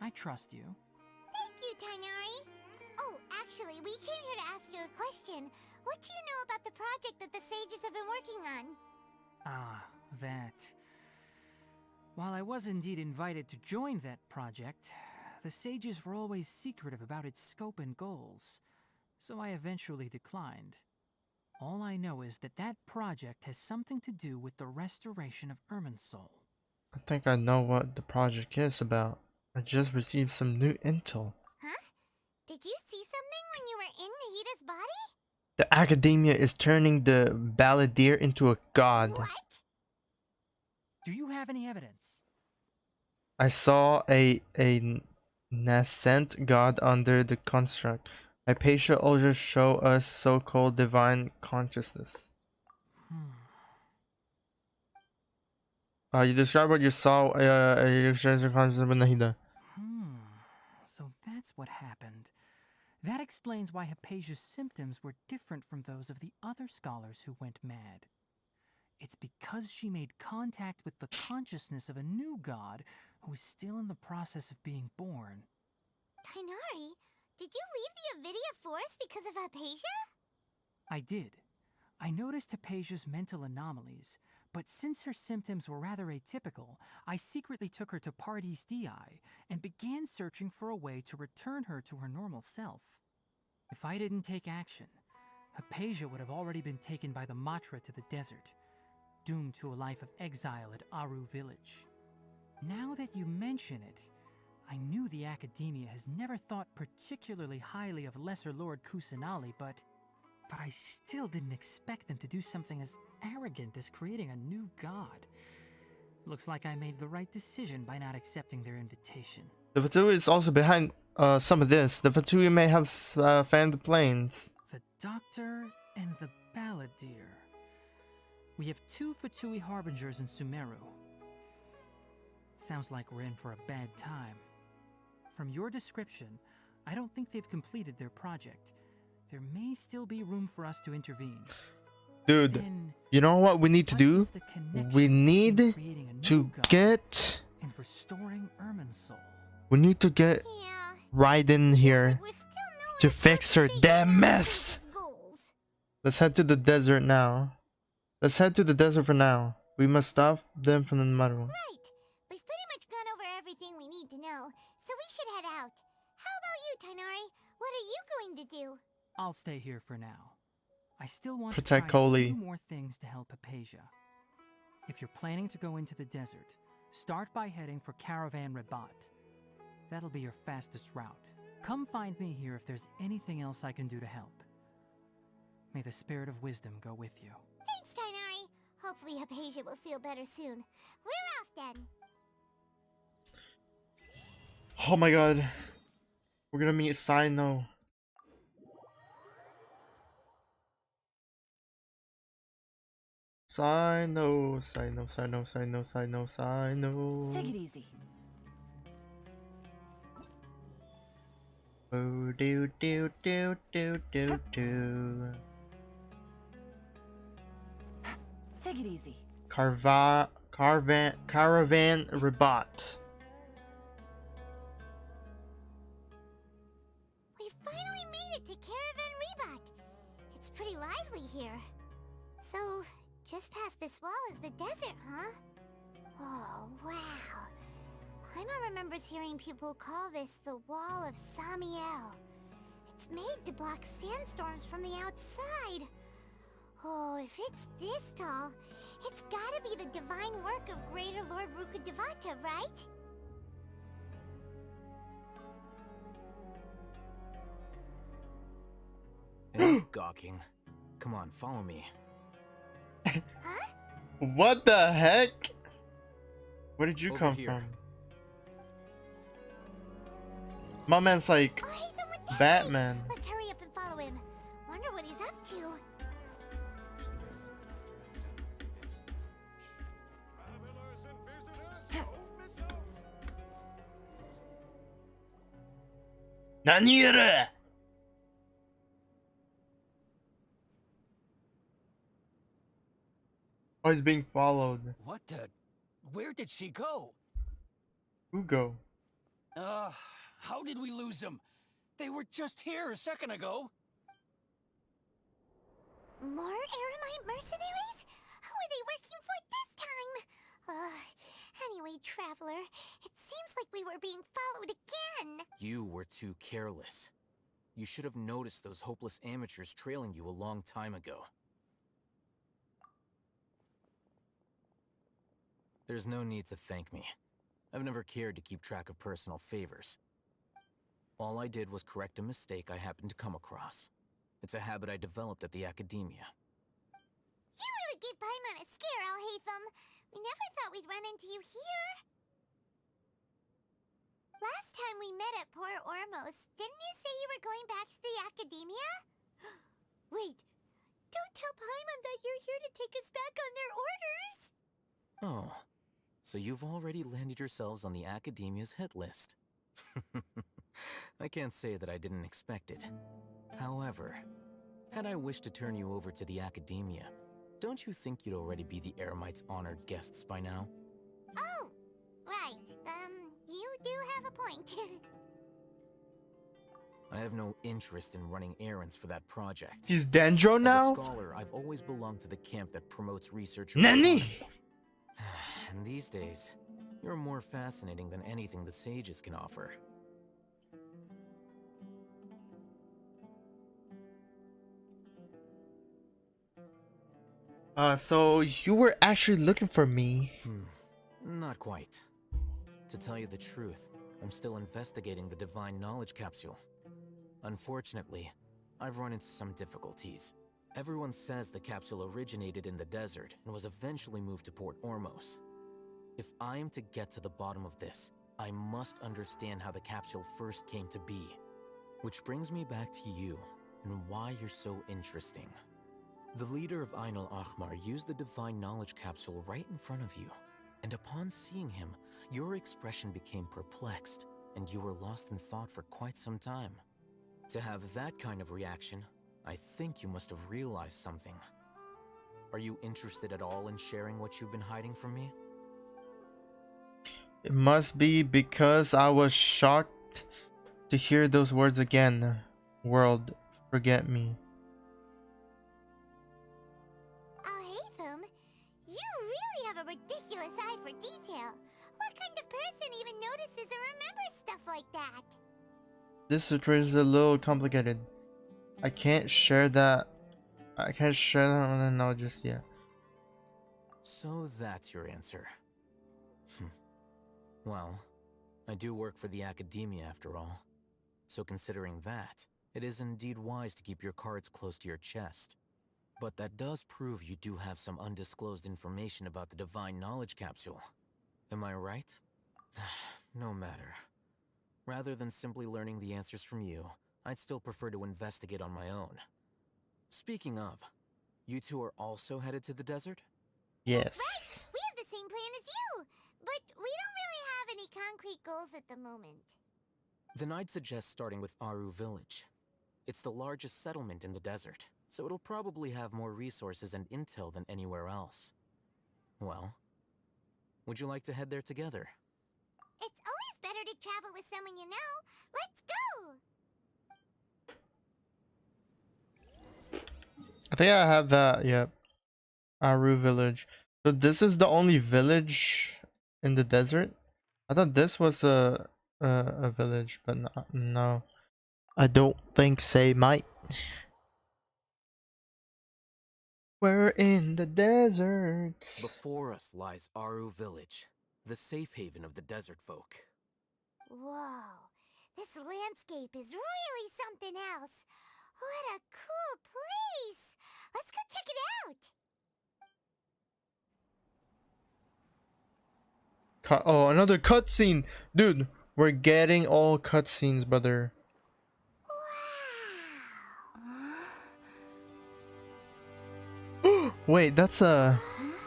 I trust you. Thank you, Tainari. Oh, actually, we came here to ask you a question. What do you know about the project that the sages have been working on? Ah, that. While I was indeed invited to join that project, the sages were always secretive about its scope and goals, so I eventually declined. All I know is that that project has something to do with the restoration of Irminsul. I think I know what the project is about. I just received some new intel. Huh? Did you see something when you were in Nahida's body? The Academia is turning the Balladeer into a god. What? Do you have any evidence? I saw a nascent god under the construct. Hypatia also show us so-called divine consciousness. You describe what you saw. You exchange consciousness with Nahida. So that's what happened. That explains why Hypatia's symptoms were different from those of the other scholars who went mad. It's because she made contact with the consciousness of a new god who is still in the process of being born. Tainari, did you leave the Avidia Forest because of Hypatia? I did. I noticed Hypatia's mental anomalies, but since her symptoms were rather atypical, I secretly took her to Pardis Dii and began searching for a way to return her to her normal self. If I didn't take action, Hypatia would have already been taken by the Matra to the desert, doomed to a life of exile at Aru village. Now that you mention it, I knew the Academia has never thought particularly highly of Lesser Lord Kusanali, but I still didn't expect them to do something as arrogant as creating a new god. Looks like I made the right decision by not accepting their invitation. The Fatui is also behind some of this. The Fatui may have fanned the planes. The Doctor and the Balladeer. We have 2 Fatui Harbingers in Sumeru. Sounds like we're in for a bad time. From your description, I don't think they've completed their project. There may still be room for us to intervene. Dude, Then, you know what we need to do? We need to get... and restoring Irminsul. We need to get Raiden here to fix her damn mess. Let's head to the desert now. Let's head to the desert for now. We must stop them from the matter. Right. We've pretty much gone over everything we need to know, so we should head out. How about you, Tainari? What are you going to do? I'll stay here for now. I still want Protect to try a Coley. few more things to help Hypatia. If you're planning to go into the desert, start by heading for Caravan Rabat. That'll be your fastest route. Come find me here if there's anything else I can do to help. May the spirit of wisdom go with you. Thanks, Tainari. Hopefully Hypatia will feel better soon. We're off then. Oh my god. We're gonna meet Sino. Sino, Sino, Sino, Sino, Sino, Sino. Take it easy. Oh, do, do, do, do, do, do. Take it easy. Caravan Rabat. We finally made it to Caravan Rebot. It's pretty lively here. So, just past this wall is the desert, huh? Oh, wow. Paimon remembers hearing people call this the Wall of Samiel. It's made to block sandstorms from the outside. Oh, if it's this tall, it's gotta be the divine work of Greater Lord Rukkhadevata, right? Enough gawking. Come on, follow me. Huh? What the heck? Where did you Over come here. from? My man's like Oh, hey, the one Batman. Let's hurry up and follow him. Wonder what he's up to. Nanira! Oh, he's being followed. What the? Where did she go? Ugo. How did we lose them? They were just here a second ago. More Eremite mercenaries? Who are they working for this time? Anyway, Traveler, it seems like we were being followed again. You were too careless. You should have noticed those hopeless amateurs trailing you a long time ago. There's no need to thank me. I've never cared to keep track of personal favors. All I did was correct a mistake I happened to come across. It's a habit I developed at the academia. You really gave Paimon a scare, Alhaitham. We never thought we'd run into you here. Last time we met at Port Ormos, didn't you say you were going back to the academia? Wait, don't tell Paimon that you're here to take us back on their orders. Oh, so you've already landed yourselves on the academia's hit list. I can't say that I didn't expect it. However, had I wished to turn you over to the academia, don't you think you'd already be the Eremites' honored guests by now? Oh, right. You do have a point. I have no interest in running errands for that project. He's Dendro now? As a scholar, I've always belonged to the camp that promotes research. Nani? And these days, you're more fascinating than anything the sages can offer. So you were actually looking for me. Not quite. To tell you the truth, I'm still investigating the Divine Knowledge Capsule. Unfortunately, I've run into some difficulties. Everyone says the capsule originated in the desert and was eventually moved to Port Ormos. If I am to get to the bottom of this, I must understand how the capsule first came to be. Which brings me back to you, and why you're so interesting. The leader of Ainul Ahmar used the Divine Knowledge Capsule right in front of you, and upon seeing him, your expression became perplexed, and you were lost in thought for quite some time. To have that kind of reaction, I think you must have realized something. Are you interested at all in sharing what you've been hiding from me? It must be because I was shocked to hear those words again. World, forget me. Alhaitham, you really have a ridiculous eye for detail. What kind of person even notices or remembers stuff like that? This situation is a little complicated. I can't share that. I can't share that on the note just yet. So that's your answer. Well, I do work for the academia after all. So considering that, it is indeed wise to keep your cards close to your chest. But that does prove you do have some undisclosed information about the Divine Knowledge Capsule. Am I right? No matter. Rather than simply learning the answers from you, I'd still prefer to investigate on my own. Speaking of, you two are also headed to the desert? That's right! Yes. We have the same plan as you! But we don't really have any concrete goals at the moment. Then I'd suggest starting with Aru Village. It's the largest settlement in the desert, so it'll probably have more resources and intel than anywhere else. Well, would you like to head there together? It's always better to travel with someone you know. Let's go! I think I have that. Yep. Aru village. So this is the only village in the desert? I thought this was a village, but no. I don't think so, mate. We're in the desert. Before us lies Aru Village, the safe haven of the desert folk. Whoa, this landscape is really something else. What a cool place! Let's go check it out! Oh, another cutscene! Dude, we're getting all cutscenes, brother. Wait, that's a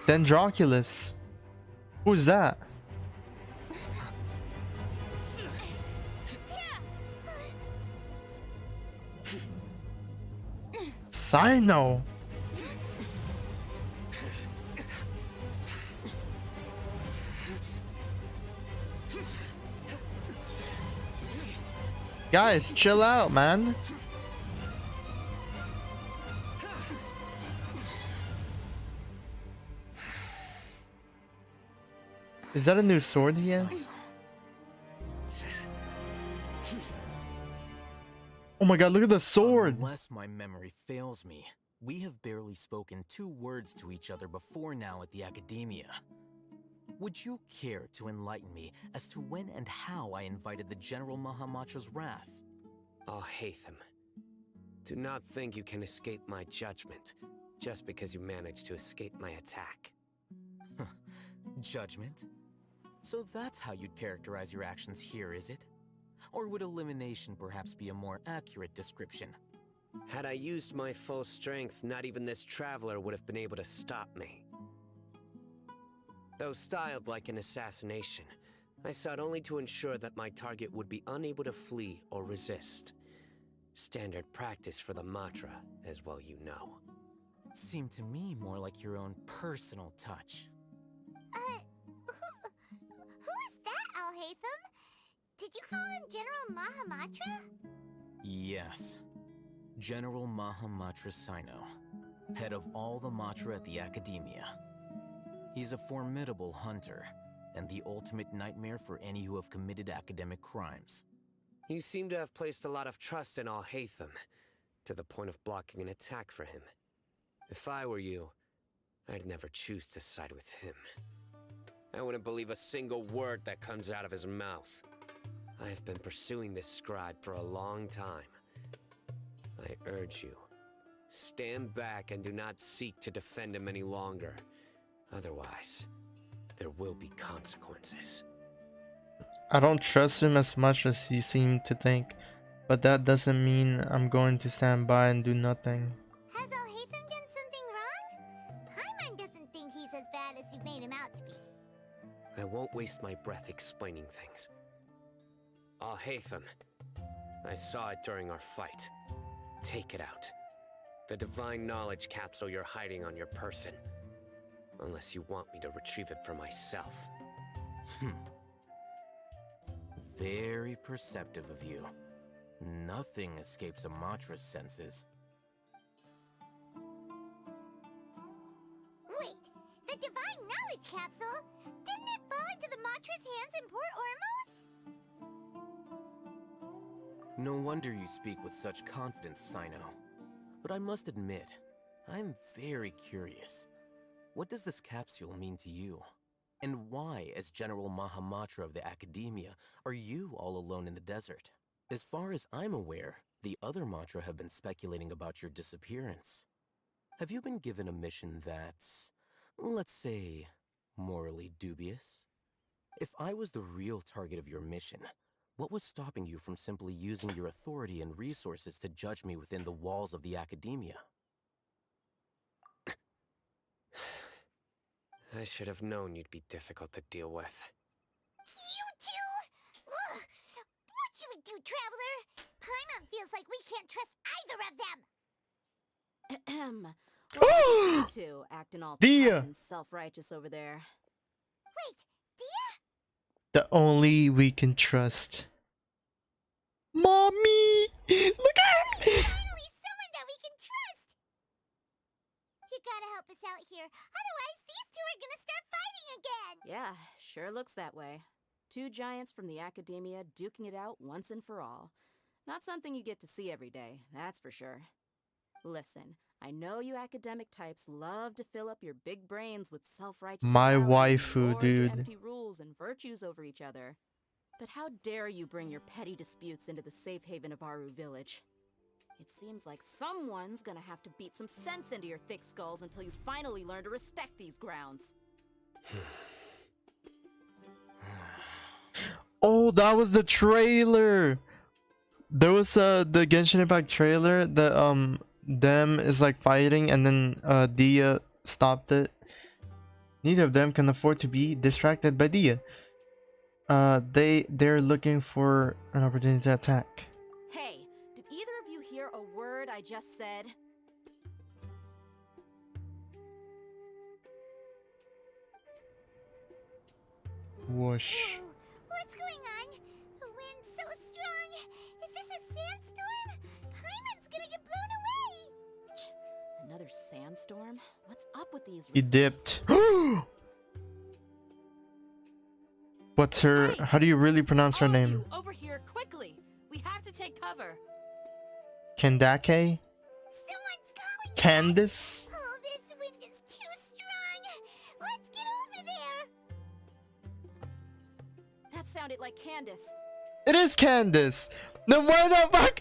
Dendroculus. Who's that? Sino. Guys, chill out, man. Is that a new sword he has? Oh my god, look at the sword! Unless my memory fails me, we have barely spoken 2 words to each other before now at the Academia. Would you care to enlighten me as to when and how I invited the General Mahamatra's wrath? Oh, Hatham. Do not think you can escape my judgment, just because you managed to escape my attack. Judgment? So that's how you'd characterize your actions here, is it? Or would elimination perhaps be a more accurate description? Had I used my full strength, not even this traveler would have been able to stop me. Though styled like an assassination, I sought only to ensure that my target would be unable to flee or resist. Standard practice for the Matra, as well you know. Seemed to me more like your own personal touch. Who is that, Alhaitham? Did you call him General Mahamatra? Yes. General Mahamatra Sino, head of all the Matra at the Academia. He's a formidable hunter, and the ultimate nightmare for any who have committed academic crimes. You seem to have placed a lot of trust in Alhaitham, to the point of blocking an attack for him. If I were you, I'd never choose to side with him. I wouldn't believe a single word that comes out of his mouth. I have been pursuing this scribe for a long time. I urge you, stand back and do not seek to defend him any longer. Otherwise, there will be consequences. I don't trust him as much as he seemed to think, but that doesn't mean I'm going to stand by and do nothing. Has Alhaitham done something wrong? Hyman doesn't think he's as bad as you made him out to be. I won't waste my breath explaining things. Alhaitham, I saw it during our fight. Take it out. The divine knowledge capsule you're hiding on your person. Unless you want me to retrieve it for myself. Very perceptive of you. Nothing escapes a Matra's senses. Wait, the divine knowledge capsule? Didn't it fall into the Matra's hands in Port Ormos? No wonder you speak with such confidence, Sino. But I must admit, I'm very curious. What does this capsule mean to you? And why, as General Mahamatra of the Academia, are you all alone in the desert? As far as I'm aware, the other Matra have been speculating about your disappearance. Have you been given a mission that's, let's say, morally dubious? If I was the real target of your mission, What was stopping you from simply using your authority and resources to judge me within the walls of the academia? I should have known you'd be difficult to deal with. You two? Ugh! What you would do, Traveler? Paimon feels like we can't trust either of them. Well, you two acting all tough Dia! and self-righteous over there. Wait, Dia? The only we can trust. Mommy! Look at her! Finally, someone that we can trust! You gotta help us out here, otherwise these two are gonna start fighting again! Yeah, sure looks that way. Two giants from the academia duking it out once and for all. Not something you get to see every day, that's for sure. Listen, I know you academic types love to fill up your big brains with self-righteous My morality and waifu, lord your dude. empty rules and virtues over each other. But how dare you bring your petty disputes into the safe haven of Aru Village? It seems like someone's gonna have to beat some sense into your thick skulls until you finally learn to respect these grounds. Oh, that was the trailer! There was the Genshin Impact trailer that them is like fighting and then Dia stopped it. Neither of them can afford to be distracted by Dia. They're looking for an opportunity to attack. Hey, did either of you hear a word I just said? Whoosh. Whoa, what's going on? The wind's so strong! Is this a sandstorm? Paimon's gonna get blown away! Another sandstorm? What's up with these? He dipped. What's her? How do you really pronounce her name? Over here, quickly! We have to take cover. Kendake? Someone's calling! Candace? Oh, this wind is too strong! Let's get over there! That sounded like Candace. It is Candace! Then why the fuck?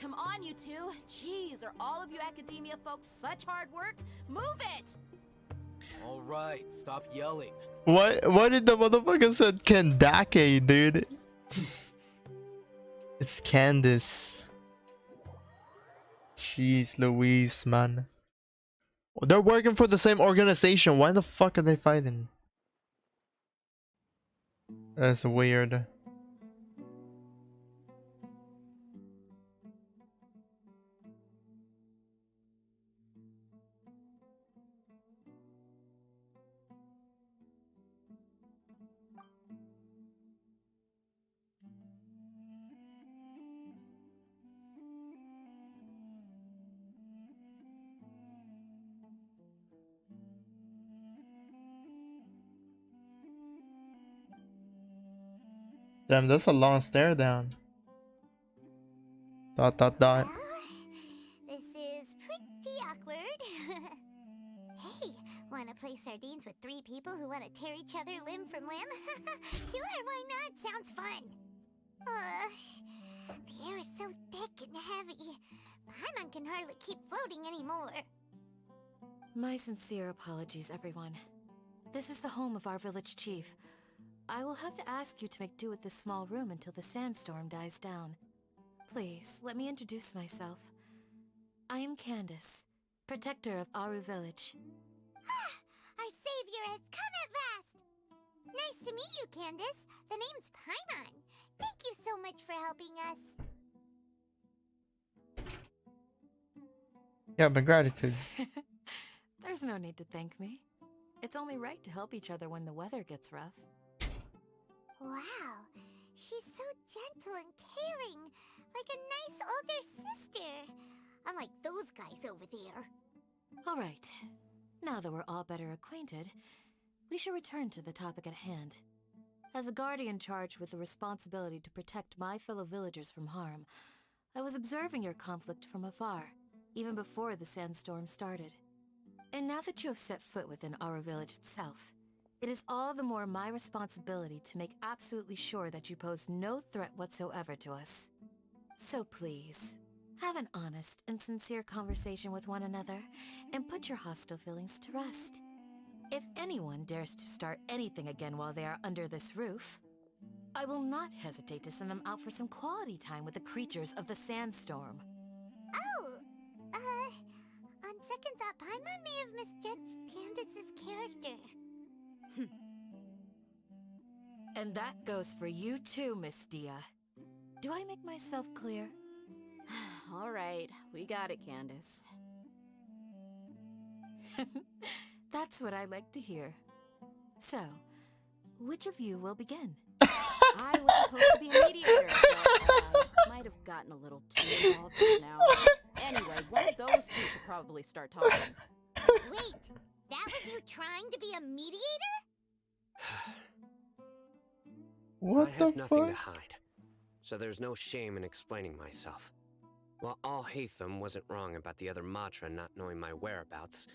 Come on, you two. Jeez, are all of you academia folks such hard work? Move it! All right, stop yelling. Why did the motherfucker said Kendake, dude? It's Candace. Jeez Louise, man. They're working for the same organization. Why the fuck are they fighting? That's weird. Damn, that's a long stare down. Dot dot dot. Well, this is pretty awkward. Hey, wanna play sardines with three people who wanna tear each other limb from limb? Sure, why not? Sounds fun. The air is so thick and heavy. Paimon can hardly keep floating anymore. My sincere apologies, everyone. This is the home of our village chief. I will have to ask you to make do with this small room until the sandstorm dies down. Please, let me introduce myself. I am Candace, protector of Aru Village. Our savior has come at last! Nice to meet you, Candace. The name's Paimon. Thank you so much for helping us. Yeah, but gratitude. There's no need to thank me. It's only right to help each other when the weather gets rough. Wow, she's so gentle and caring, like a nice older sister. Unlike those guys over there. All right. Now that we're all better acquainted, we should return to the topic at hand. As a guardian charged with the responsibility to protect my fellow villagers from harm, I was observing your conflict from afar, even before the sandstorm started. And now that you have set foot within our village itself, it is all the more my responsibility to make absolutely sure that you pose no threat whatsoever to us. So please, have an honest and sincere conversation with one another, and put your hostile feelings to rest. If anyone dares to start anything again while they are under this roof, I will not hesitate to send them out for some quality time with the creatures of the sandstorm. Oh, on second thought, Paimon may have misjudged Candace's character. And that goes for you too, Miss Dia. Do I make myself clear? All right, we got it, Candace. That's what I like to hear. So, which of you will begin? I was supposed to be a mediator, but might have gotten a little too involved just now. Anyway, one of those two should probably start talking. Wait, that was you trying to be a mediator? What I the have nothing to fuck? hide, so there's no shame in explaining myself. While Al-Haytham wasn't wrong about the other Matra not knowing my whereabouts,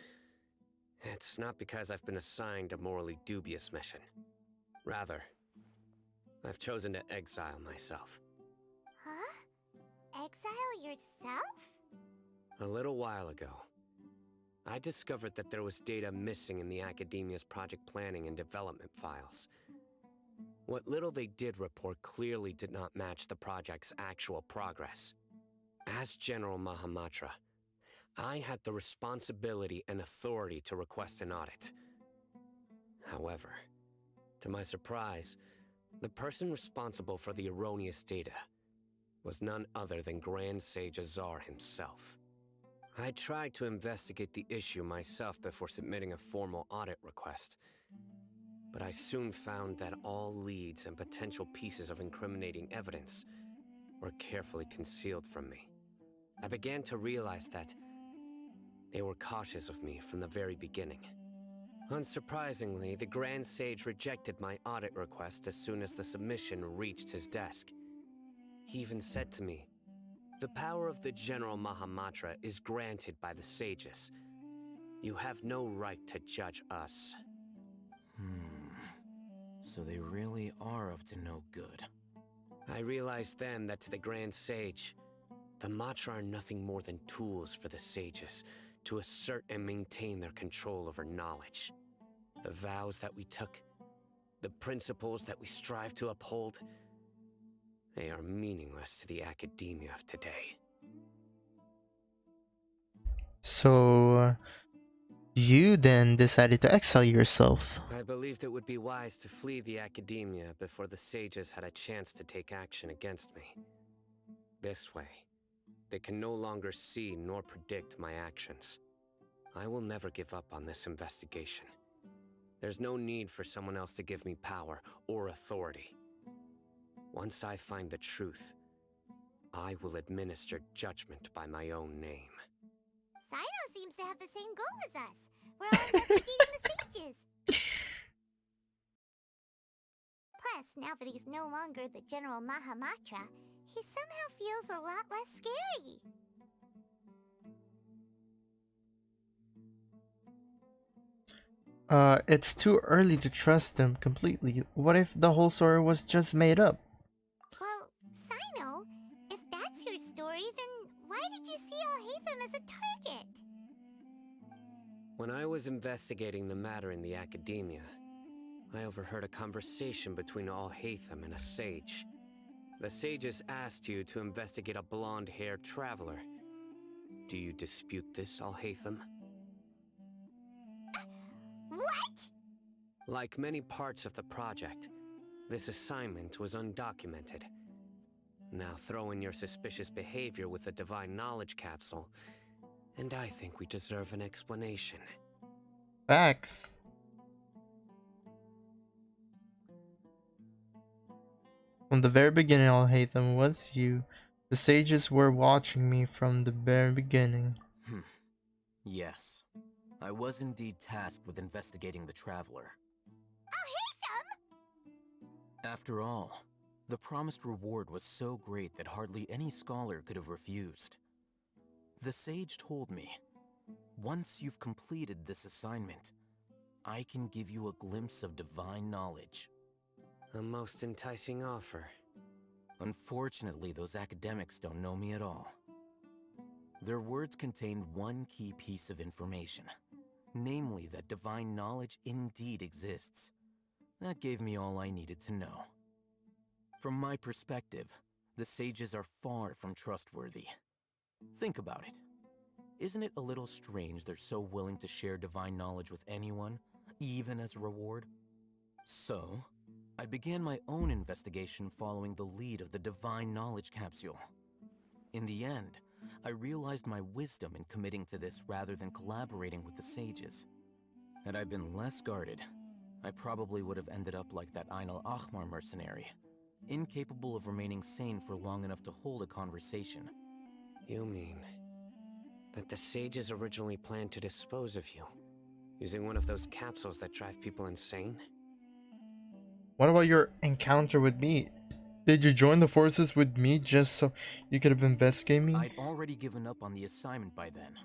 it's not because I've been assigned a morally dubious mission. Rather, I've chosen to exile myself. Huh? Exile yourself? A little while ago, I discovered that there was data missing in the Academia's project planning and development files. What little they did report clearly did not match the project's actual progress. As General Mahamatra, I had the responsibility and authority to request an audit. However, to my surprise, the person responsible for the erroneous data was none other than Grand Sage Azar himself. I tried to investigate the issue myself before submitting a formal audit request, but I soon found that all leads and potential pieces of incriminating evidence were carefully concealed from me. I began to realize that they were cautious of me from the very beginning. Unsurprisingly, the Grand Sage rejected my audit request as soon as the submission reached his desk. He even said to me, "The power of the General Mahamatra is granted by the sages. You have no right to judge us." So they really are up to no good. I realized then that to the Grand Sage, the Matra are nothing more than tools for the sages to assert and maintain their control over knowledge. The vows that we took, the principles that we strive to uphold, they are meaningless to the academia of today. So, you then decided to exile yourself. I believed it would be wise to flee the academia before the sages had a chance to take action against me. This way, they can no longer see nor predict my actions. I will never give up on this investigation. There's no need for someone else to give me power or authority. Once I find the truth, I will administer judgment by my own name. Sino seems to have the same goal as us. We're all investigating the sages. Plus, now that he's no longer the General Mahamatra, he somehow feels a lot less scary. It's too early to trust them completely. What if the whole story was just made up? Well, Sino, if that's your story, then why did you see Al-Haytham as a target? When I was investigating the matter in the academia, I overheard a conversation between Al-Haytham and a sage. The sages asked you to investigate a blonde-haired traveler. Do you dispute this, Al-Haytham? What? Like many parts of the project, this assignment was undocumented. Now throw in your suspicious behavior with the Divine Knowledge Capsule, and I think we deserve an explanation. Facts. From the very beginning, I'll hate them. Was you. The sages were watching me from the very beginning. Yes. I was indeed tasked with investigating the Traveler. After all, the promised reward was so great that hardly any scholar could have refused. The sage told me, once you've completed this assignment, I can give you a glimpse of divine knowledge. A most enticing offer. Unfortunately, those academics don't know me at all. Their words contained one key piece of information, namely that divine knowledge indeed exists. That gave me all I needed to know. From my perspective, the sages are far from trustworthy. Think about it. Isn't it a little strange they're so willing to share divine knowledge with anyone, even as a reward? So, I began my own investigation following the lead of the divine knowledge capsule. In the end, I realized my wisdom in committing to this rather than collaborating with the sages. Had I been less guarded, I probably would have ended up like that Ain al-Ahmar mercenary, incapable of remaining sane for long enough to hold a conversation. You mean that the sages originally planned to dispose of you, using one of those capsules that drive people insane? What about your encounter with me? Did you join the forces with me just so you could have investigated me? I'd already given up on the assignment by then.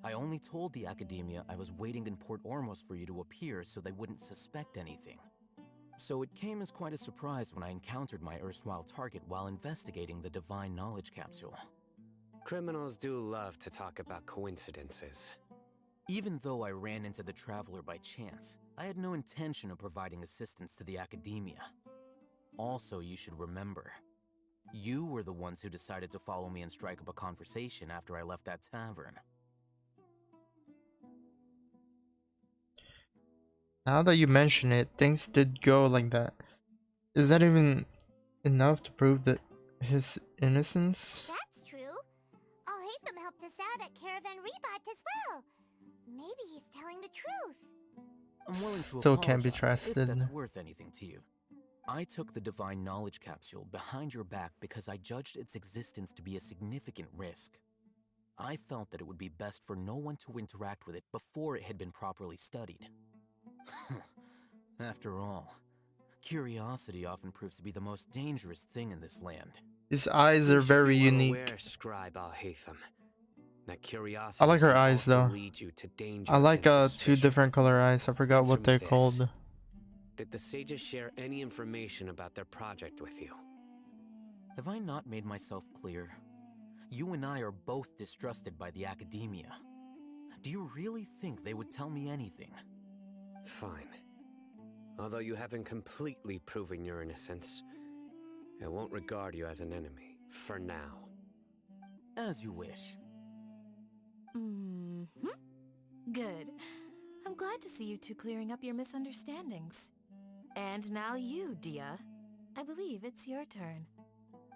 I only told the Academia I was waiting in Port Ormos for you to appear so they wouldn't suspect anything. So it came as quite a surprise when I encountered my erstwhile target while investigating the Divine Knowledge Capsule. Criminals do love to talk about coincidences. Even though I ran into the Traveler by chance, I had no intention of providing assistance to the Academia. Also, you should remember, you were the ones who decided to follow me and strike up a conversation after I left that tavern. Now that you mention it, things did go like that. Is that even enough to prove that his innocence? That's true. Alhaitham helped us out at Caravan Rebot as well. Maybe he's telling the truth. I'm willing to Still can't be apologize if trusted. that's worth anything to you. I took the Divine Knowledge Capsule behind your back because I judged its existence to be a significant risk. I felt that it would be best for no one to interact with it before it had been properly studied. After all, curiosity often proves to be the most dangerous thing in this land. His eyes You are should very be well unique. aware, Scribe Alhaitham, that curiosity I like her can eyes also though. lead you to danger I like and two suspicion. different color eyes. I forgot Answer what me they're this. called. Did the sages share any information about their project with you? Have I not made myself clear? You and I are both distrusted by the Academia. Do you really think they would tell me anything? Fine. Although you haven't completely proven your innocence, I won't regard you as an enemy, for now. As you wish. Good. I'm glad to see you two clearing up your misunderstandings. And now you, Dia. I believe it's your turn.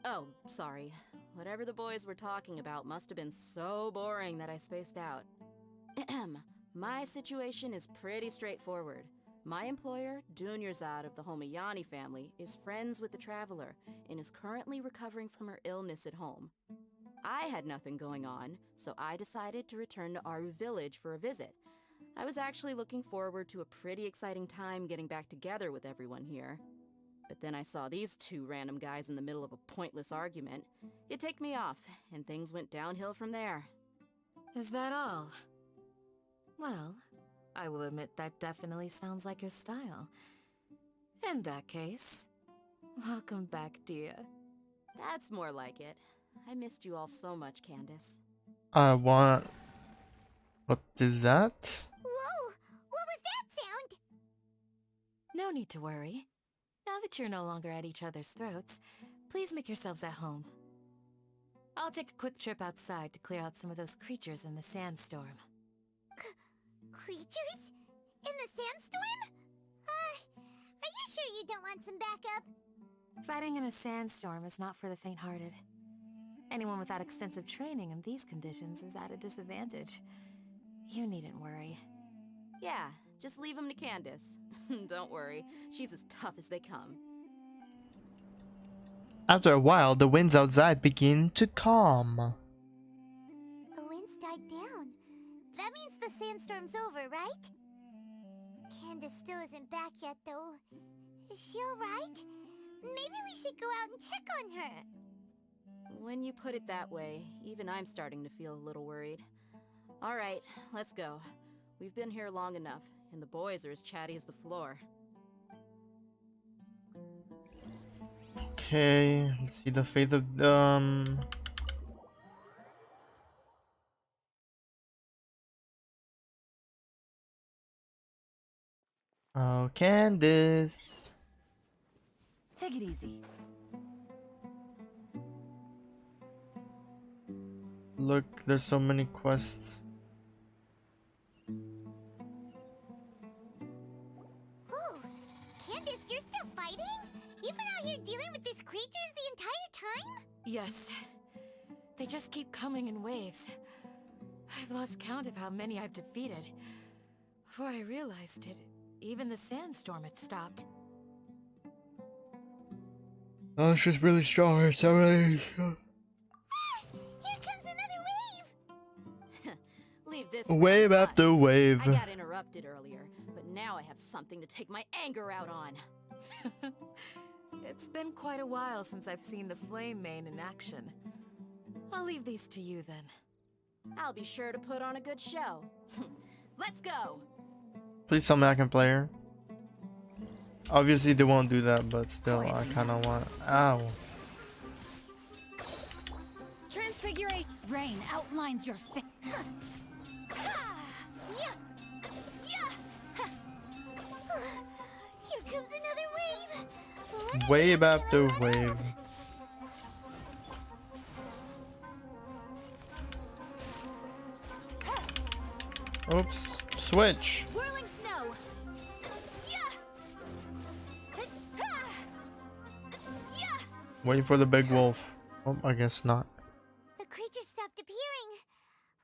Oh, sorry. Whatever the boys were talking about must have been so boring that I spaced out. My situation is pretty straightforward. My employer, Dunyarzad of the Homayani family, is friends with the Traveler and is currently recovering from her illness at home. I had nothing going on, so I decided to return to Aru village for a visit. I was actually looking forward to a pretty exciting time getting back together with everyone here. But then I saw these two random guys in the middle of a pointless argument. It ticked me off, and things went downhill from there. Is that all? Well, I will admit that definitely sounds like your style. In that case, welcome back, Dia. That's more like it. I missed you all so much, Candace. I want... What is that? Whoa! What was that sound? No need to worry. Now that you're no longer at each other's throats, please make yourselves at home. I'll take a quick trip outside to clear out some of those creatures in the sandstorm. Creatures? In the sandstorm? Are you sure you don't want some backup? Fighting in a sandstorm is not for the faint-hearted. Anyone without extensive training in these conditions is at a disadvantage. You needn't worry. Yeah, just leave them to Candace. Don't worry, she's as tough as they come. After a while, the winds outside begin to calm. The winds died down. That means the sandstorm's over, right? Candace still isn't back yet, though. Is she alright? Maybe we should go out and check on her. When you put it that way, even I'm starting to feel a little worried. Alright, let's go. We've been here long enough, and the boys are as chatty as the floor. Okay, let's see the fate of Oh, Candace. Take it easy. Look, there's so many quests. Whoa, Candace, you're still fighting? You've been out here dealing with these creatures the entire time? Yes. They just keep coming in waves. I've lost count of how many I've defeated. Before I realized it, even the sandstorm had stopped. Oh, she's really strong. It's so really strong. Here comes another wave! Leave this Wave one to after us. wave. I got interrupted earlier, but now I have something to take my anger out on. It's been quite a while since I've seen the Flame Mane in action. I'll leave these to you then. I'll be sure to put on a good show. Let's go! Please tell me I can play her. Obviously they won't do that, but still, I kind of want. Ow. Transfigurate. Rain outlines your face. Here comes another wave! Wave after wave. Oops. Switch. Whirling snow. Waiting for the big wolf. Oh, I guess not. The creatures stopped appearing.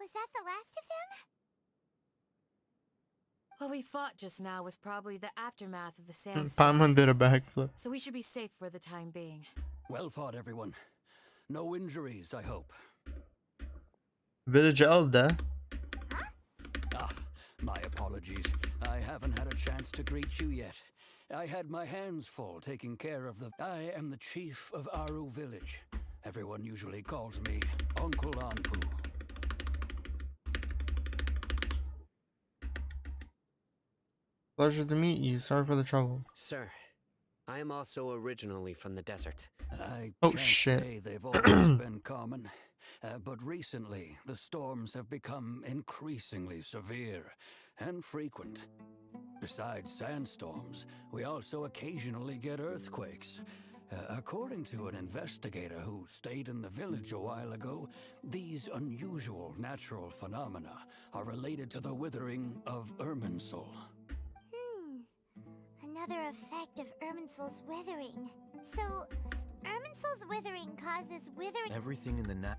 Was that the last of them? What we fought just now was probably the aftermath of the sandstorm. Paimon did a backflip. So we should be safe for the time being. Well fought, everyone. No injuries, I hope. Village Elder. Ah, my apologies. I haven't had a chance to greet you yet. I had my hands full taking care of the... I am the chief of Aru village. Everyone usually calls me Uncle Anpu. Pleasure to meet you. Sorry for the trouble. Sir, I am also originally from the desert. I Oh, can't shit. say they've always been common, but recently the storms have become increasingly severe and frequent. Besides sandstorms, we also occasionally get earthquakes. According to an investigator who stayed in the village a while ago, these unusual natural phenomena are related to the withering of Irminsul. Another effect of Irminsul's withering. So, Irminsul's withering causes withering. Everything in the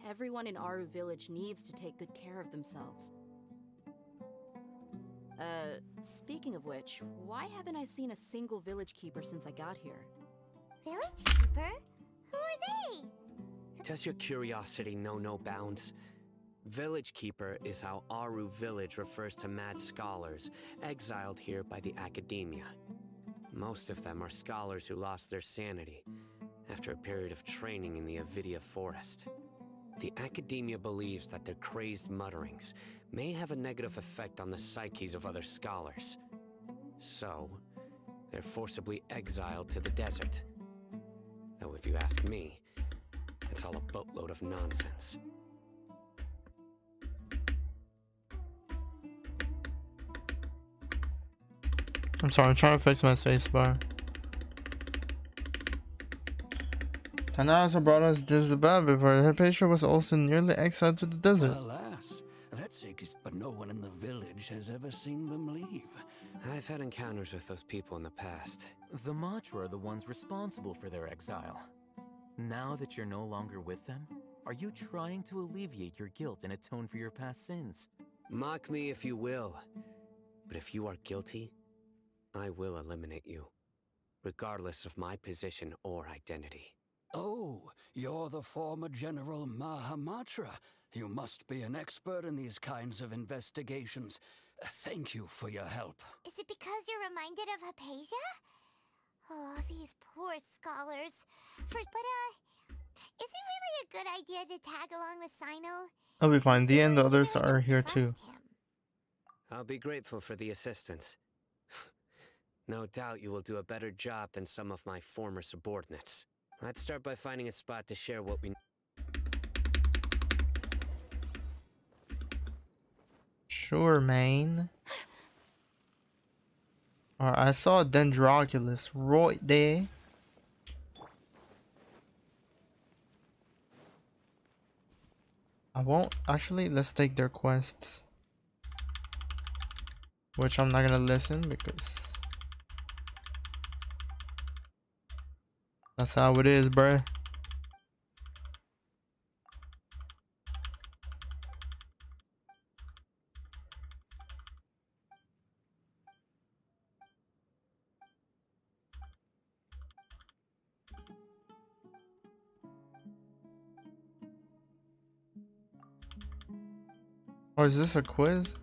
Everyone in Aru village needs to take good care of themselves. Speaking of which, why haven't I seen a single village keeper since I got here? Village keeper? Who are they? Does your curiosity know no bounds? Village Keeper is how Aru village refers to mad scholars exiled here by the academia. Most of them are scholars who lost their sanity after a period of training in the Avidia forest. The academia believes that their crazed mutterings may have a negative effect on the psyches of other scholars. So, they're forcibly exiled to the desert. Though if you ask me, it's all a boatload of nonsense. I'm sorry, I'm trying to fix my spacebar. Tana also brought us this about before. Her patient was also nearly exiled to the desert. Alas, that's but no one in the village has ever seen them leave. I've had encounters with those people in the past. The Matra are the ones responsible for their exile. Now that you're no longer with them, are you trying to alleviate your guilt and atone for your past sins? Mock me if you will, but if you are guilty, I will eliminate you, regardless of my position or identity. Oh, you're the former General Mahamatra. You must be an expert in these kinds of investigations. Thank you for your help. Is it because you're reminded of Hypatia? Oh, these poor scholars. Is it really a good idea to tag along with Sino? I'll be fine. Dee and the others are here too. I'll be grateful for the assistance. No doubt you will do a better job than some of my former subordinates. Let's start by finding a spot to share what we... Sure, man. Alright, I saw a Dendroculus right there. I won't actually. Let's take their quests, which I'm not gonna listen because that's how it is, bruh. Or is this a quiz?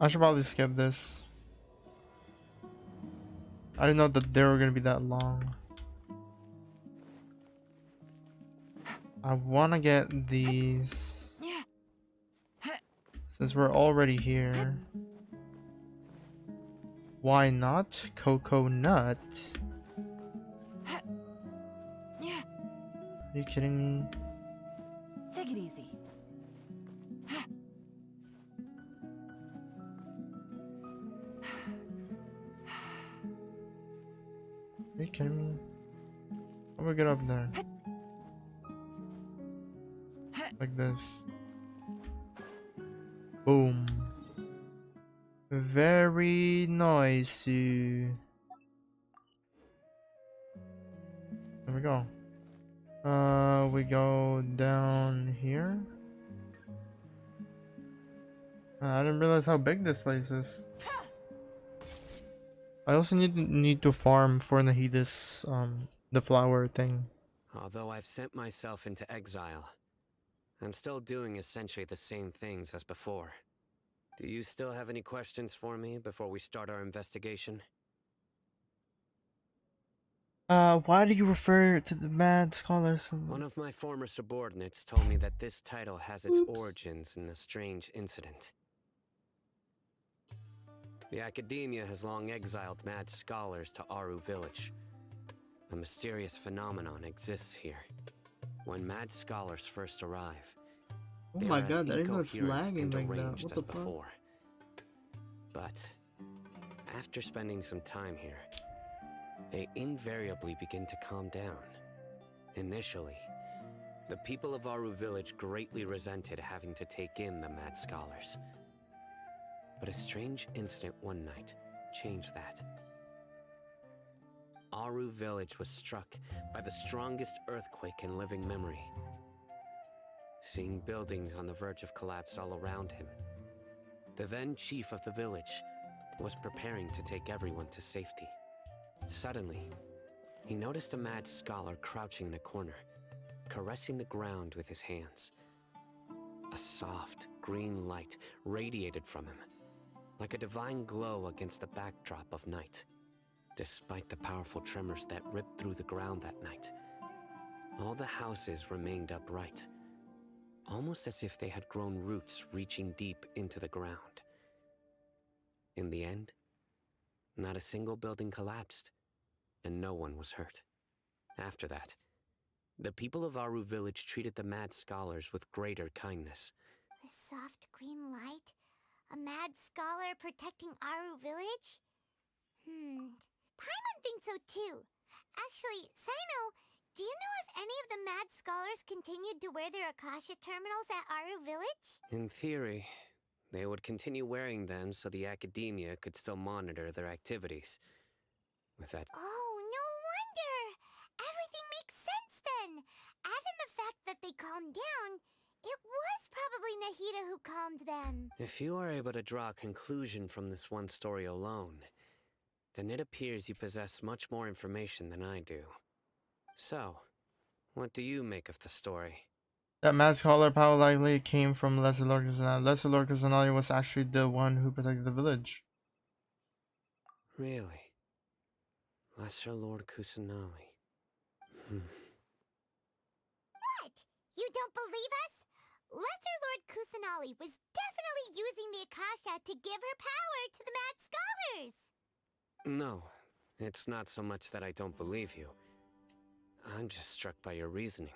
I should probably skip this. I didn't know that they were gonna be that long. I wanna get these since we're already here. Why not? Cocoa nut? Are you kidding me? Take it easy. Are you kidding me? How do we get up there? Like this. Boom. Very noisy. There we go. We go down here. I didn't realize how big this place is. I also need to farm for Nahida's the flower thing. Although I've sent myself into exile, I'm still doing essentially the same things as before. Do you still have any questions for me before we start our investigation? Why do you refer to the mad scholars? One of my former subordinates told me that this title has its origins in a strange incident. The Academia has long exiled mad scholars to Aru Village. A mysterious phenomenon exists here. When mad scholars first arrive, Oh they my are as god, I didn't know it's incoherent lagging and like that. deranged What as the fuck? before. But after spending some time here, they invariably begin to calm down. Initially, the people of Aru Village greatly resented having to take in the mad scholars. But a strange incident one night changed that. Aru Village was struck by the strongest earthquake in living memory. Seeing buildings on the verge of collapse all around him, the then chief of the village was preparing to take everyone to safety. Suddenly, he noticed a mad scholar crouching in a corner, caressing the ground with his hands. A soft, green light radiated from him, like a divine glow against the backdrop of night. Despite the powerful tremors that ripped through the ground that night, all the houses remained upright, almost as if they had grown roots reaching deep into the ground. In the end, not a single building collapsed, and no one was hurt. After that, the people of Aru Village treated the mad scholars with greater kindness. The soft green light? A mad scholar protecting Aru Village? Paimon thinks so too. Actually, Sino, do you know if any of the mad scholars continued to wear their Akasha terminals at Aru Village? In theory, they would continue wearing them so the Academia could still monitor their activities. With that... Oh, no wonder! Everything makes sense then! Add in the fact that they calmed down, it was probably Nahida who calmed them. If you are able to draw a conclusion from this one story alone, then it appears you possess much more information than I do. So, what do you make of the story? That mad scholar power likely came from Lesser Lord Kusanali. Lesser Lord Kusanali was actually the one who protected the village. Really? Lesser Lord Kusanali. What? You don't believe us? Lesser Lord Kusanali was definitely using the Akasha to give her power to the Mad Scholars! No, it's not so much that I don't believe you. I'm just struck by your reasoning.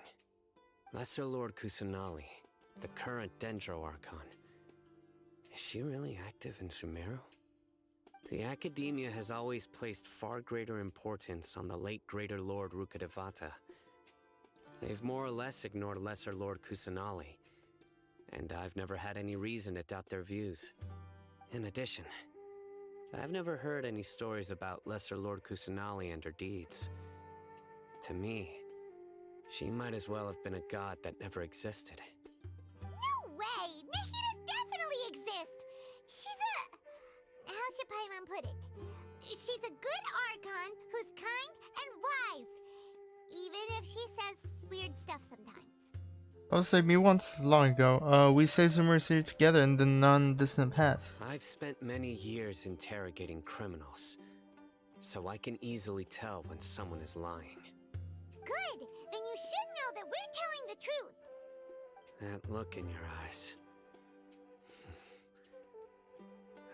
Lesser Lord Kusanali, the current Dendro Archon. Is she really active in Sumeru? The Academia has always placed far greater importance on the late Greater Lord Rukkhadevata. They've more or less ignored Lesser Lord Kusanali, and I've never had any reason to doubt their views. In addition, I've never heard any stories about Lesser Lord Kusanali and her deeds. To me, she might as well have been a god that never existed. No way! Nahida definitely exists! She's a... how should Paimon put it? She's a good Archon who's kind and wise. Even if she says weird stuff sometimes. I was like me once long ago. We saved some mercy together in the non-distant past. I've spent many years interrogating criminals, so I can easily tell when someone is lying. Good! Then you should know that we're telling the truth! That look in your eyes.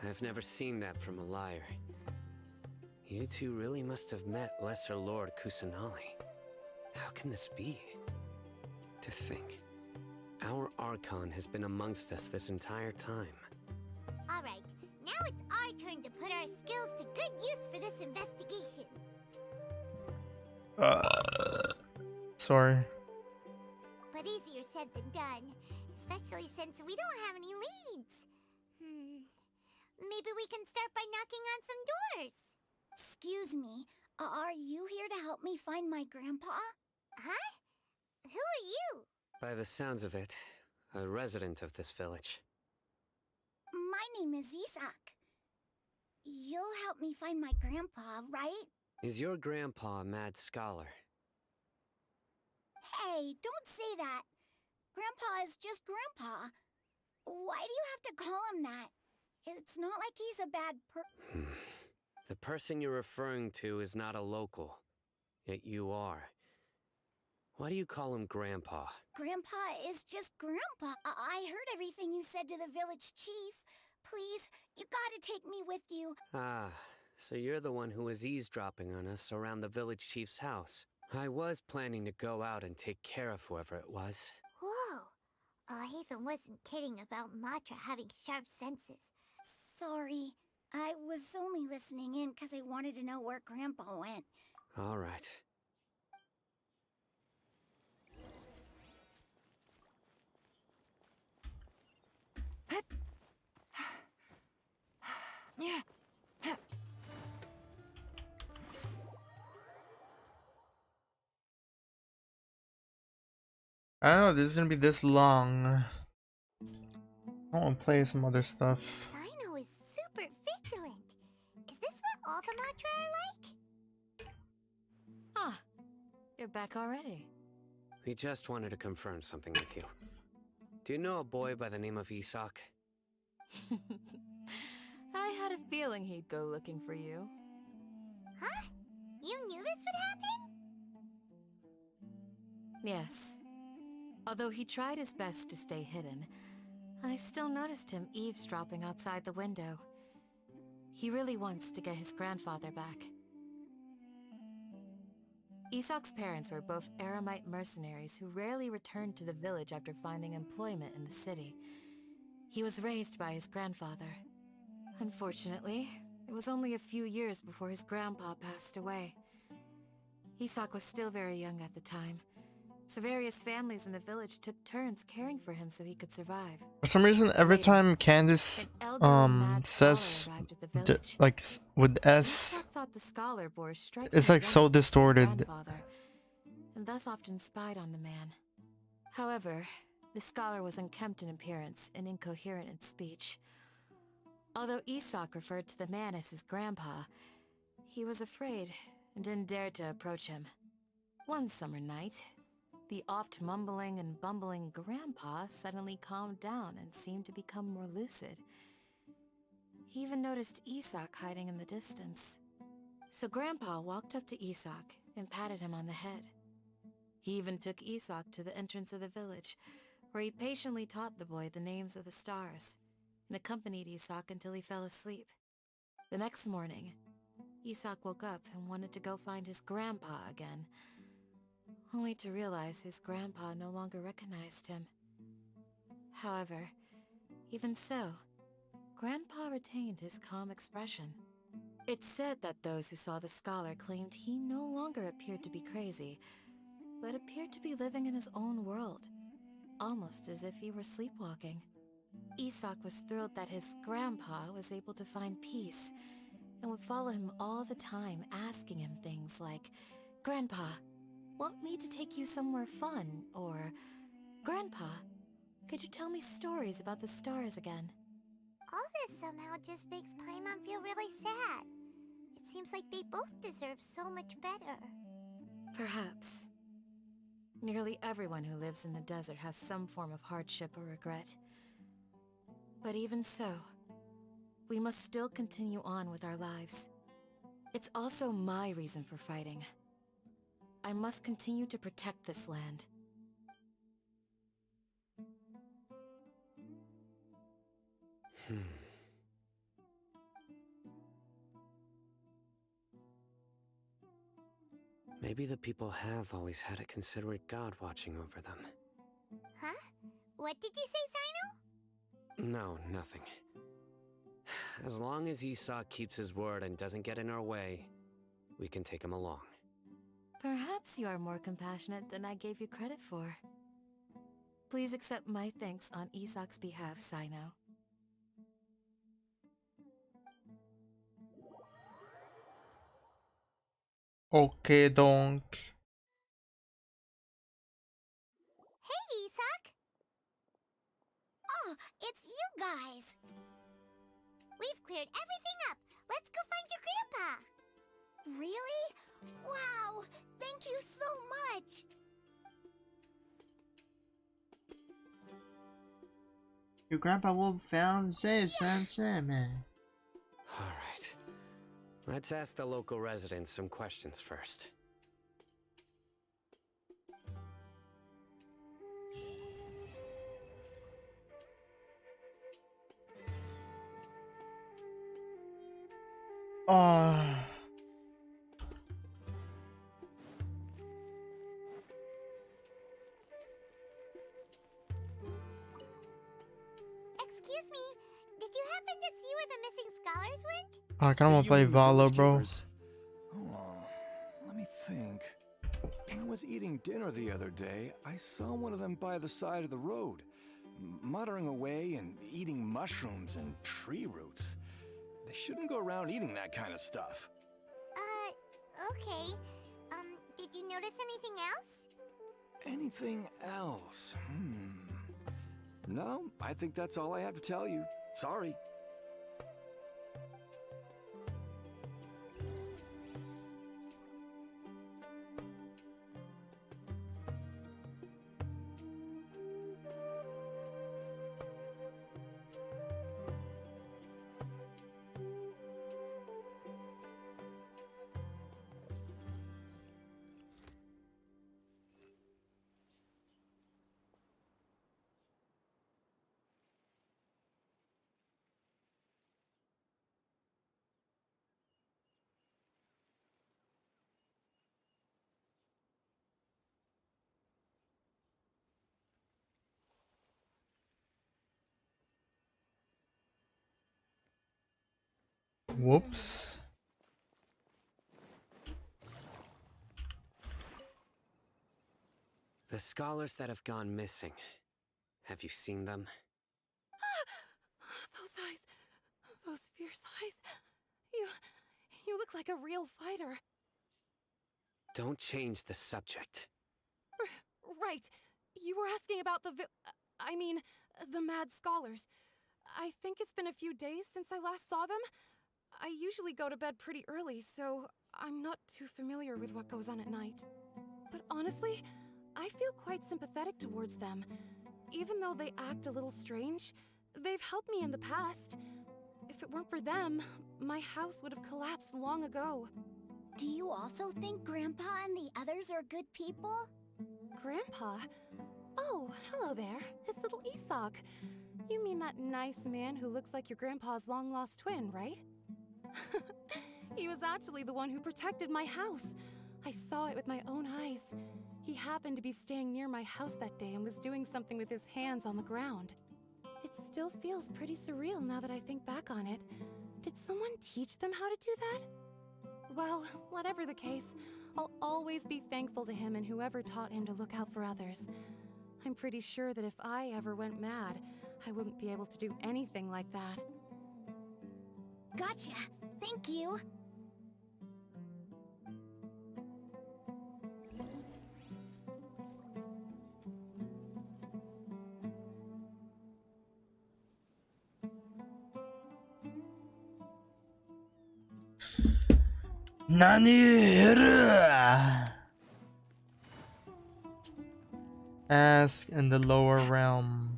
I've never seen that from a liar. You two really must have met Lesser Lord Kusanali. How can this be? To think, our Archon has been amongst us this entire time. Alright, now it's our turn to put our skills to good use for this investigation. Sorry. But easier said than done, especially since we don't have any leads. Maybe we can start by knocking on some doors. Excuse me, are you here to help me find my grandpa? Huh? Who are you? By the sounds of it, a resident of this village. My name is Isak. You'll help me find my grandpa, right? Is your grandpa a mad scholar? Hey, don't say that. Grandpa is just Grandpa. Why do you have to call him that? It's not like he's a bad The person you're referring to is not a local, yet you are. Why do you call him Grandpa? Grandpa is just Grandpa. I heard everything you said to the village chief. Please, you gotta take me with you. Ah, so you're the one who was eavesdropping on us around the village chief's house. I was planning to go out and take care of whoever it was. Whoa. Hatham wasn't kidding about Matra having sharp senses. Sorry. I was only listening in because I wanted to know where Grandpa went. All right. I don't know, this is gonna be this long. I want to play some other stuff. Sino is super vigilant. Is this what all the Matra are like? Ah, you're back already. We just wanted to confirm something with you. Do you know a boy by the name of Isak? I had a feeling he'd go looking for you. Huh? You knew this would happen? Yes. Although he tried his best to stay hidden, I still noticed him eavesdropping outside the window. He really wants to get his grandfather back. Isak's parents were both Aramite mercenaries who rarely returned to the village after finding employment in the city. He was raised by his grandfather. Unfortunately, it was only a few years before his grandpa passed away. Isak was still very young at the time, so various families in the village took turns caring for him so he could survive. For some reason, every time Candace says like with S, Thought the scholar bore a striking it's like so resemblance to his distorted. grandfather, and thus often spied on the man. However, the scholar was unkempt in appearance and incoherent in speech. Although Isak referred to the man as his grandpa, he was afraid and didn't dare to approach him. One summer night, the oft mumbling and bumbling grandpa suddenly calmed down and seemed to become more lucid. He even noticed Isak hiding in the distance. So Grandpa walked up to Isak and patted him on the head. He even took Isak to the entrance of the village, where he patiently taught the boy the names of the stars and accompanied Isak until he fell asleep. The next morning, Isak woke up and wanted to go find his grandpa again, only to realize his grandpa no longer recognized him. However, even so, Grandpa retained his calm expression. It's said that those who saw the scholar claimed he no longer appeared to be crazy, but appeared to be living in his own world, almost as if he were sleepwalking. Isak was thrilled that his grandpa was able to find peace and would follow him all the time, asking him things like, "Grandpa, want me to take you somewhere fun?" Or, "Grandpa, could you tell me stories about the stars again?" All this somehow just makes Paimon feel really sad. It seems like they both deserve so much better. Perhaps. Nearly everyone who lives in the desert has some form of hardship or regret. But even so, we must still continue on with our lives. It's also my reason for fighting. I must continue to protect this land. Maybe the people have always had a considerate god watching over them. Huh? What did you say, Sino? No, nothing. As long as Esau keeps his word and doesn't get in our way, we can take him along. Perhaps you are more compassionate than I gave you credit for. Please accept my thanks on Isak's behalf, Sino. Okay, donk. Hey, Isak! Oh, it's you guys! We've cleared everything up. Let's go find your grandpa. Really? Wow! Thank you so much! Your grandpa will be found safe, Sensei, man. Alright. Let's ask the local residents some questions first. Excuse me, did you happen to see where the missing scholars went? I kinda wanna play Valo, bro. Oh, let me think. When I was eating dinner the other day, I saw one of them by the side of the road, muttering away and eating mushrooms and tree roots. They shouldn't go around eating that kind of stuff. Okay. Did you notice anything else? Anything else? No, I think that's all I have to tell you. Sorry. Whoops. The scholars that have gone missing. Have you seen them? Those eyes. Those fierce eyes. You look like a real fighter. Don't change the subject. Right. You were asking about the the mad scholars. I think it's been a few days since I last saw them. I usually go to bed pretty early, so I'm not too familiar with what goes on at night. But honestly, I feel quite sympathetic towards them. Even though they act a little strange, they've helped me in the past. If it weren't for them, my house would have collapsed long ago. Do you also think Grandpa and the others are good people? Grandpa? Oh, hello there. It's little Isak. You mean that nice man who looks like your grandpa's long-lost twin, right? He was actually the one who protected my house. I saw it with my own eyes. He happened to be staying near my house that day and was doing something with his hands on the ground. It still feels pretty surreal now that I think back on it. Did someone teach them how to do that? Well, whatever the case, I'll always be thankful to him and whoever taught him to look out for others. I'm pretty sure that if I ever went mad, I wouldn't be able to do anything like that. Gotcha. Thank you. Nani? Ask in the lower realm.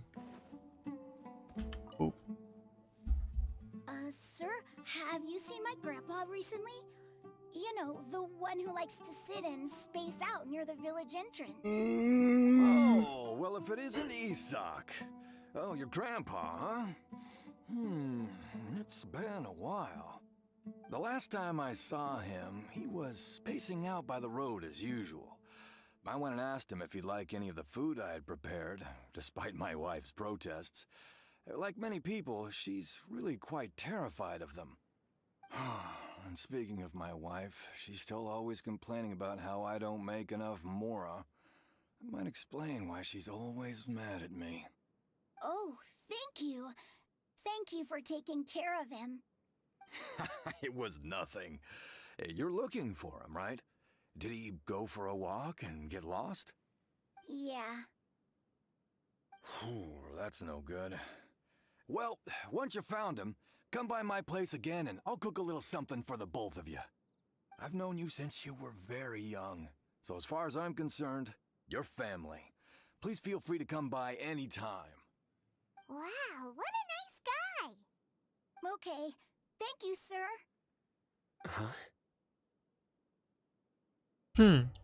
Oh. Sir, have you seen my grandpa recently? You know, the one who likes to sit and space out near the village entrance. Oh, well, if it isn't Isak. Oh, your grandpa, huh? It's been a while. The last time I saw him, he was spacing out by the road as usual. I went and asked him if he'd like any of the food I had prepared, despite my wife's protests. Like many people, she's really quite terrified of them. And speaking of my wife, she's still always complaining about how I don't make enough mora. That might explain why she's always mad at me. Oh, thank you. Thank you for taking care of him. It was nothing. You're looking for him, right? Did he go for a walk and get lost? Yeah. That's no good. Well, once you found him, come by my place again and I'll cook a little something for the both of you. I've known you since you were very young, so as far as I'm concerned, you're family. Please feel free to come by anytime. Wow, what a nice guy! Okay, thank you, sir. Huh?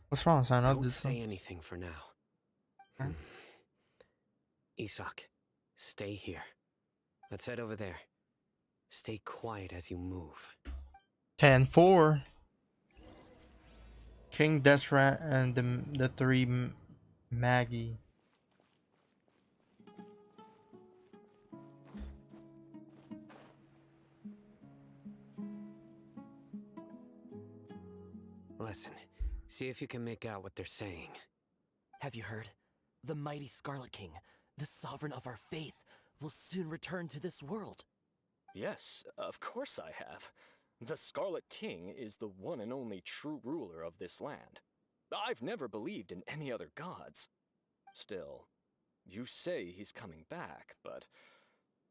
What's wrong, son? Don't say anything for now. Huh? Isak, stay here. Let's head over there. Stay quiet as you move. 10-4. King Desrat and the three Maggie. Listen, see if you can make out what they're saying. Have you heard? The mighty Scarlet King, the sovereign of our faith, will soon return to this world. Yes, of course I have. The Scarlet King is the one and only true ruler of this land. I've never believed in any other gods. Still, you say he's coming back, but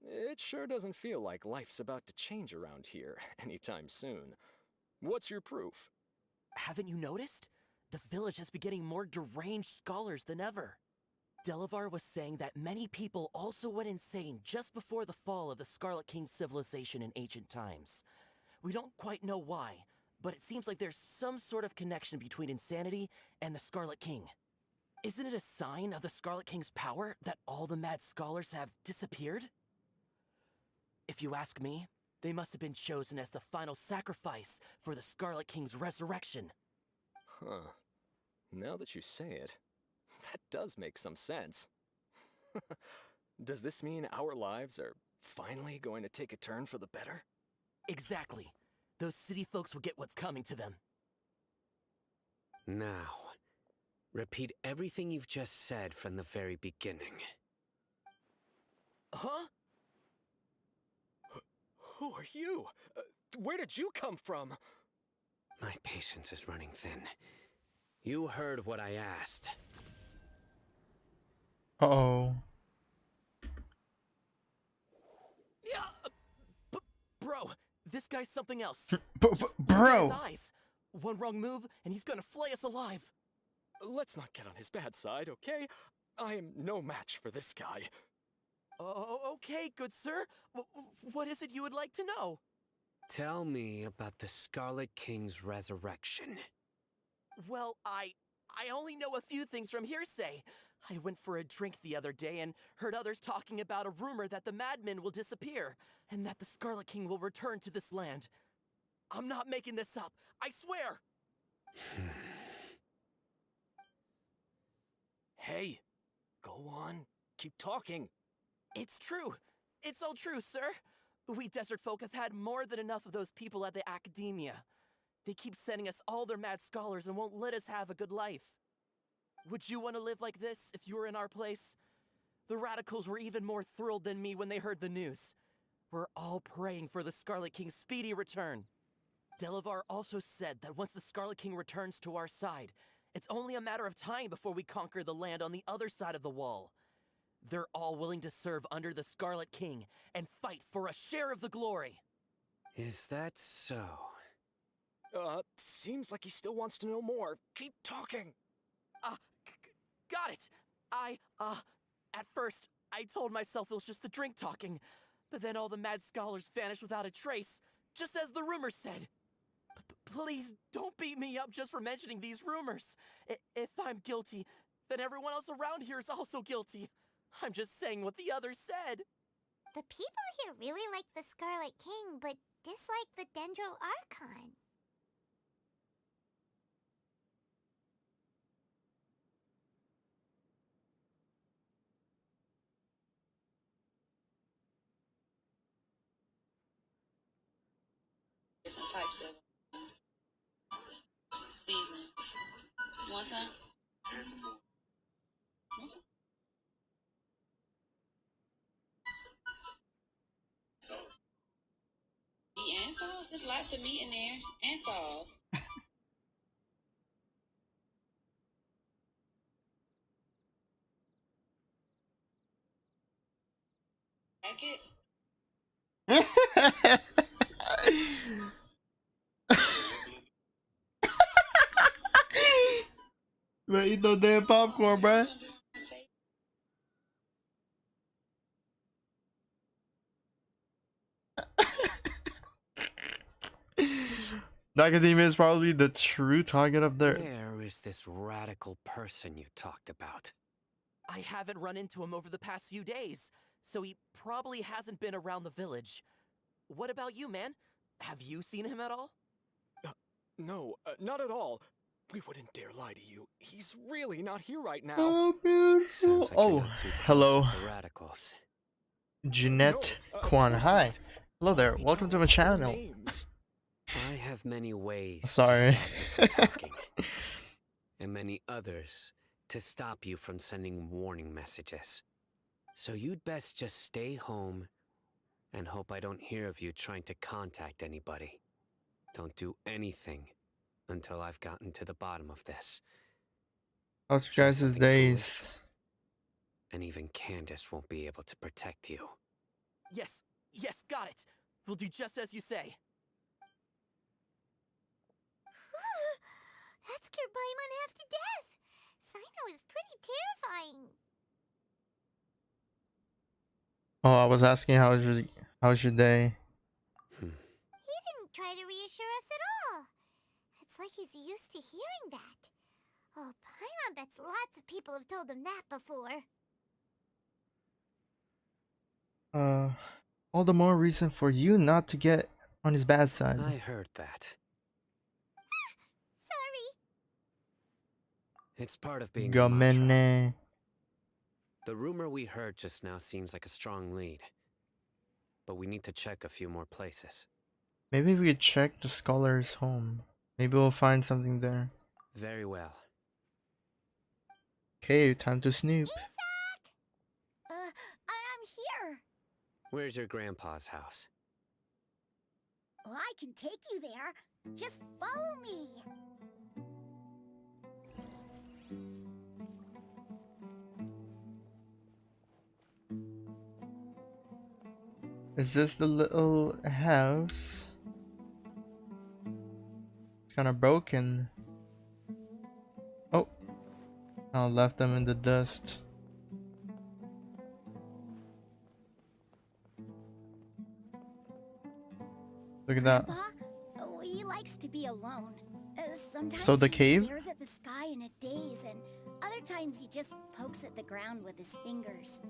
it sure doesn't feel like life's about to change around here anytime soon. What's your proof? Haven't you noticed? The village has been getting more deranged scholars than ever. Delavar was saying that many people also went insane just before the fall of the Scarlet King's civilization in ancient times. We don't quite know why, but it seems like there's some sort of connection between insanity and the Scarlet King. Isn't it a sign of the Scarlet King's power that all the mad scholars have disappeared? If you ask me, they must have been chosen as the final sacrifice for the Scarlet King's resurrection. Huh. Now that you say it, that does make some sense. Does this mean our lives are finally going to take a turn for the better? Exactly. Those city folks will get what's coming to them. Now, repeat everything you've just said from the very beginning. Huh? Who are you? Where did you come from? My patience is running thin. You heard what I asked. Uh-oh. Yeah, bro, this guy's something else. Bro! Look at his eyes. One wrong move, and he's gonna flay us alive. Let's not get on his bad side, okay? I am no match for this guy. Oh, okay, good sir. What is it you would like to know? Tell me about the Scarlet King's resurrection. Well, I only know a few things from hearsay. I went for a drink the other day and heard others talking about a rumor that the madmen will disappear and that the Scarlet King will return to this land. I'm not making this up, I swear! Hey, go on. Keep talking. It's true. It's all true, sir. We desert folk have had more than enough of those people at the academia. They keep sending us all their mad scholars and won't let us have a good life. Would you want to live like this if you were in our place? The radicals were even more thrilled than me when they heard the news. We're all praying for the Scarlet King's speedy return. Delavar also said that once the Scarlet King returns to our side, it's only a matter of time before we conquer the land on the other side of the wall. They're all willing to serve under the Scarlet King and fight for a share of the glory. Is that so? Seems like he still wants to know more. Keep talking. Got it. At first, I told myself it was just the drink talking, but then all the mad scholars vanished without a trace, just as the rumors said. Please don't beat me up just for mentioning these rumors. If I'm guilty, then everyone else around here is also guilty. I'm just saying what the others said. The people here really like the Scarlet King, but dislike the Dendro Archon. Different types of seasoning. You want some? Yes. Meat and sauce? There's lots of meat in there and sauce. Like it? Man, eat no damn popcorn, bruh. The academia is probably the true target of their. Where is this radical person you talked about? I haven't run into him over the past few days, so he probably hasn't been around the village. What about you, man? Have you seen him at all? No, not at all. We wouldn't dare lie to you. He's really not here right now. Oh, beautiful. Sounds like you're Oh, not too close hello. with the radicals. Jeanette No, Kwan. of course Hi. not. Hello there. Welcome to my channel. Names. I have many ways Sorry. to stop you from talking, and many others to stop you from sending warning messages. So you'd best just stay home and hope I don't hear of you trying to contact anybody. Don't do anything until I've gotten to the bottom of this. How's Try your guys' something days? And even Candace won't be able to protect you. Yes, got it. We'll do just as you say. That scared Paimon half to death. Sino is pretty terrifying. Oh, I was asking how's your day? He didn't try to reassure us at all. It's like he's used to hearing that. Oh, Paimon bets lots of people have told him that before. All the more reason for you not to get on his bad side. I heard that. Sorry. It's part of being a Matra. Gamene. The rumor we heard just now seems like a strong lead. But we need to check a few more places. Maybe we could check the scholar's home. Maybe we'll find something there. Very well. Okay, time to snoop. I'm here. Where's your grandpa's house? Well, I can take you there. Just follow me. Is this the little house? It's kind of broken. Oh, I left them in the dust. Look at that. Grandpa, he likes to be alone. Sometimes So the cave? he stares at the sky in a daze, and Other times he just pokes at the ground with his fingers.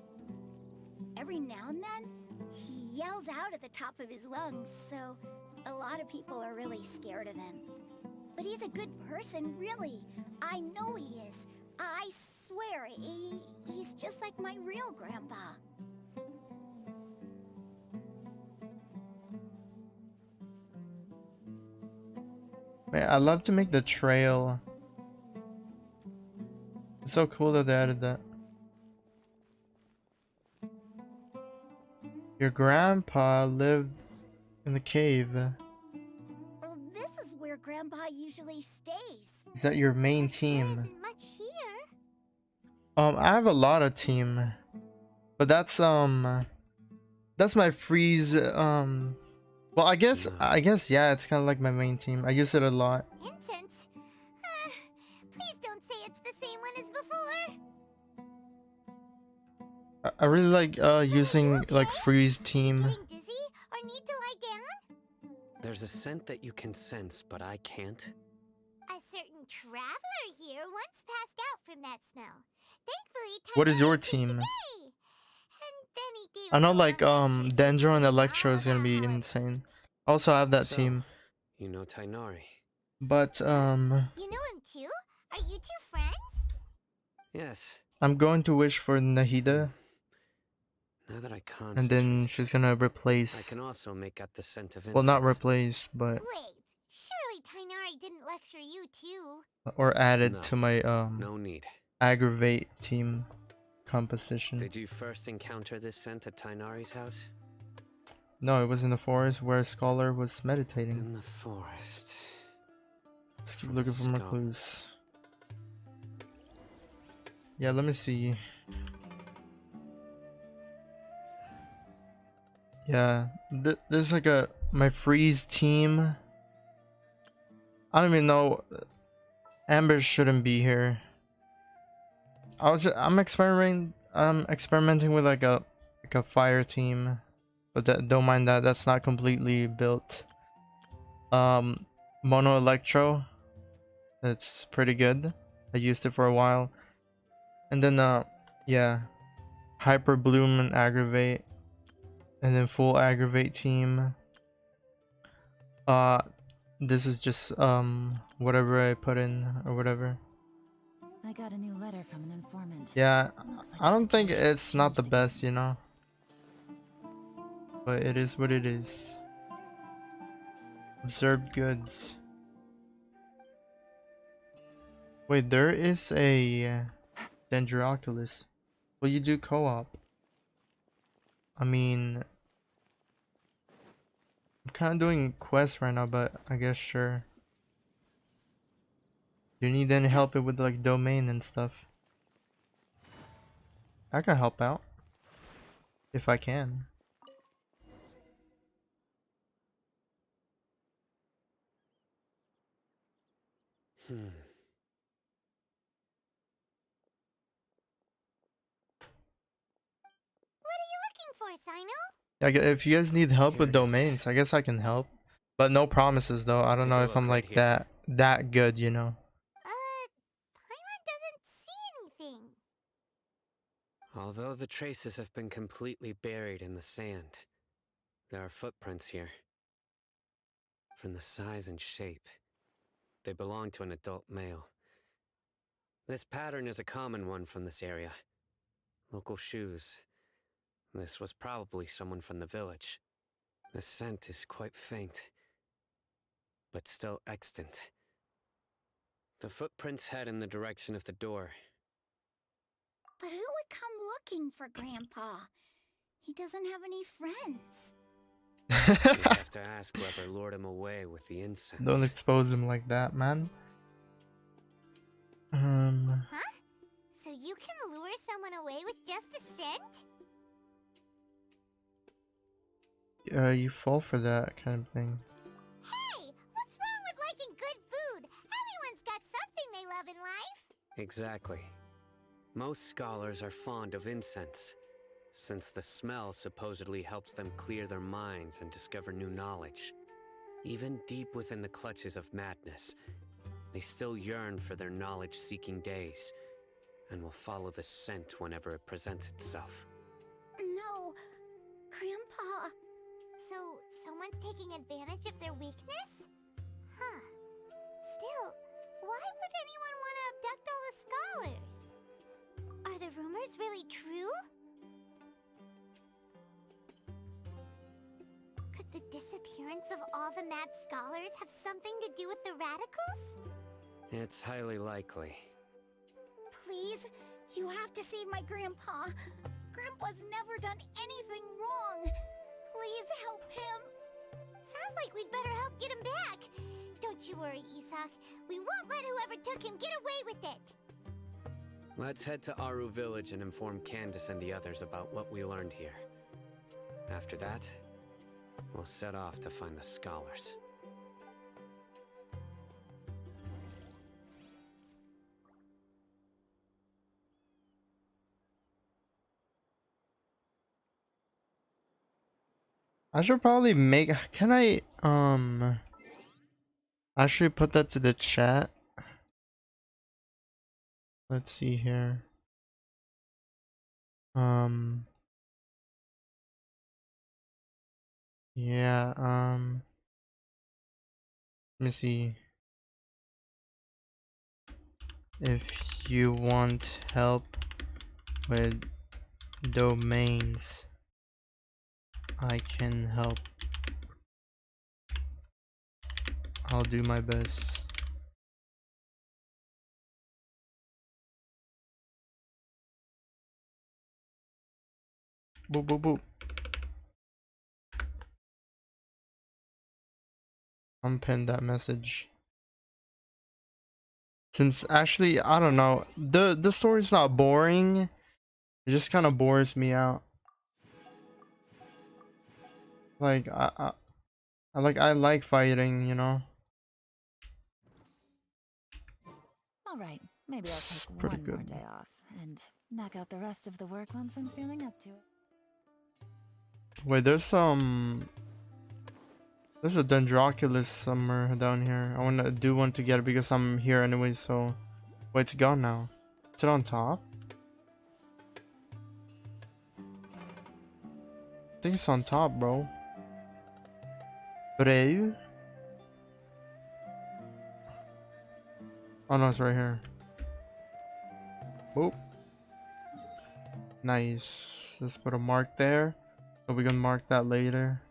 Every now and then, he yells out at the top of his lungs, so a lot of people are really scared of him. But he's a good person, really. I know he is. I swear, he's just like my real grandpa. Man, I love to make the trail. It's so cool that they added that. Your grandpa lived in the cave. Well, this is where Grandpa usually stays. Is that your main team? Isn't much here. I have a lot of team, but that's my freeze. Well, I guess yeah, it's kind of like my main team. I use it a lot. Incense? Please don't say it's the same one as before. I really like using like freeze team. Dizzy or need to lie down? There's a scent that you can sense, but I can't. A certain traveler here once passed out from that smell. Thankfully, What is your team? I know like Dendro and Electro is gonna be insane. Also I have that team. You know Tainari. But You know him too? Are you two friends? Yes. I'm going to wish for Nahida. Now that I concentrate, And then she's gonna I replace, can also make out the scent of incense. well, not replace, but Wait, surely Tainari didn't lecture you too. or added No, to my no need. aggravate team composition. Did you first encounter this scent at Tainari's house? No, it was in the forest where Scholar was meditating. In the forest. Let's keep looking for more clues. Yeah, let me see. Yeah, there's like my freeze team. I don't even know. Amber shouldn't be here. I'm experimenting with like a fire team, but don't mind that. That's not completely built. Mono Electro. It's pretty good. I used it for a while. And then yeah, Hyper Bloom and Aggravate. And then full aggravate team. This is just whatever I put in or whatever. I got a new letter from an informant. Yeah, Like I don't think it's not the best, you know. But it is what it is. Observed goods. Wait, there is a Dendroculus. Will you do co-op? I mean, I'm kind of doing quests right now, but I guess sure. Do you need any help with like domain and stuff? I can help out if I can. What are you looking for, Sino? If you guys need help with domains, I guess I can help. But no promises though. I don't know if I'm like that good, you know. Paimon doesn't see anything. Although the traces have been completely buried in the sand, there are footprints here. From the size and shape, they belong to an adult male. This pattern is a common one from this area. Local shoes. This was probably someone from the village. The scent is quite faint, but still extant. The footprints head in the direction of the door. But who would come looking for Grandpa? He doesn't have any friends. You have to ask whoever lured him away with the incense. Don't expose him like that, man. Huh? So you can lure someone away with just a scent? You fall for that kind of thing. Hey, what's wrong with liking good food? Everyone's got something they love in life. Exactly. Most scholars are fond of incense, since the smell supposedly helps them clear their minds and discover new knowledge. Even deep within the clutches of madness, they still yearn for their knowledge-seeking days, and will follow the scent whenever it presents itself. No, Grandpa. So, someone's taking advantage of their weakness? Huh. Still, why would anyone want to abduct all the scholars? Are the rumors really true? Could the disappearance of all the mad scholars have something to do with the radicals? It's highly likely. Please, you have to save my grandpa. Grandpa's never done anything wrong. Please help him. Sounds like we'd better help get him back. Don't you worry, Isak. We won't let whoever took him get away with it. Let's head to Aru Village and inform Candace and the others about what we learned here. After that, we'll set off to find the scholars. I should probably make. Can I actually put that to the chat? Let's see here. Yeah, let me see. If you want help with domains, I can help. I'll do my best. Boop, boop, boop. Unpin that message. Since actually, I don't know, the story's not boring. It just kind of bores me out. Like I like fighting, you know. All right, maybe I'll It's take pretty one more good. day off and knock out the rest of the work once I'm feeling up to it. Wait, there's a Dendroculus somewhere down here. I do want to get it because I'm here anyway. So, wait, it's gone now. Is it on top? I think it's on top, bro. Brave? Oh no, it's right here. Boop. Nice. Let's put a mark there. So we can mark that later.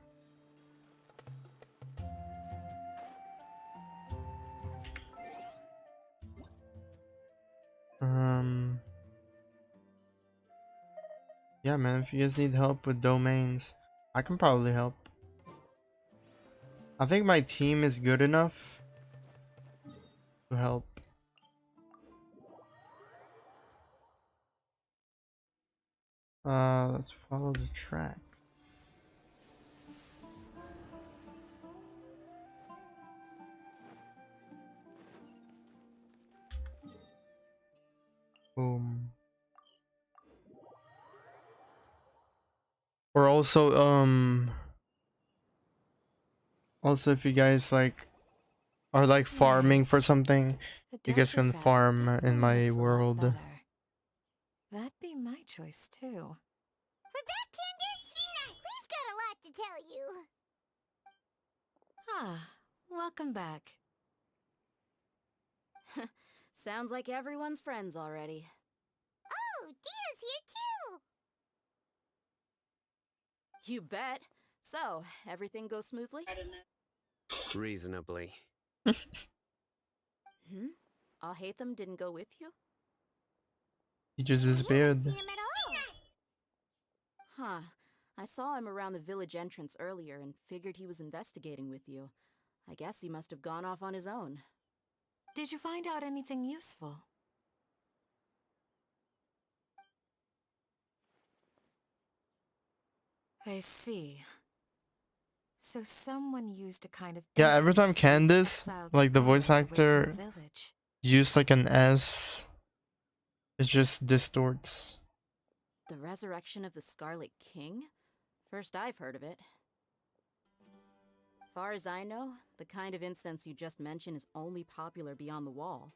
Yeah, man, if you guys need help with domains, I can probably help. I think my team is good enough to help. Let's follow the tracks. Boom. Or also if you guys like are like farming for something, you guys can farm in my world. That'd be my choice too. We're back, Candace! We've got a lot to tell you. Ah, welcome back. Sounds like everyone's friends already. Oh, Dia's here too! You bet. So, everything goes smoothly? Reasonably. Alhaitham didn't go with you? He just disappeared. Huh. I saw him around the village entrance earlier and figured he was investigating with you. I guess he must have gone off on his own. Did you find out anything useful? I see. So someone used a kind of Yeah, every time incense to Candace, exile like the voice scholars away from actor, the village. used like an S, it just distorts. The resurrection of the Scarlet King? First I've heard of it. Far as I know, the kind of incense you just mentioned is only popular beyond the wall.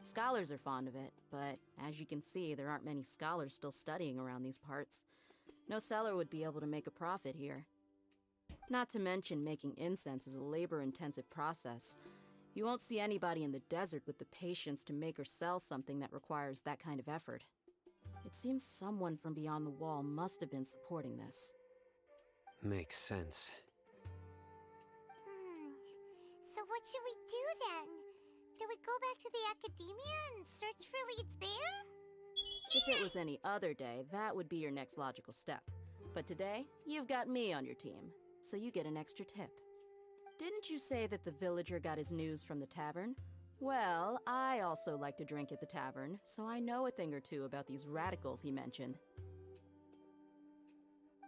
Scholars are fond of it, but as you can see, there aren't many scholars still studying around these parts. No seller would be able to make a profit here. Not to mention, making incense is a labor-intensive process. You won't see anybody in the desert with the patience to make or sell something that requires that kind of effort. It seems someone from beyond the wall must have been supporting this. Makes sense. So what should we do then? Do we go back to the academia and search for leads there? If it was any other day, that would be your next logical step. But today, you've got me on your team, so you get an extra tip. Didn't you say that the villager got his news from the tavern? Well, I also like to drink at the tavern, so I know a thing or two about these radicals he mentioned.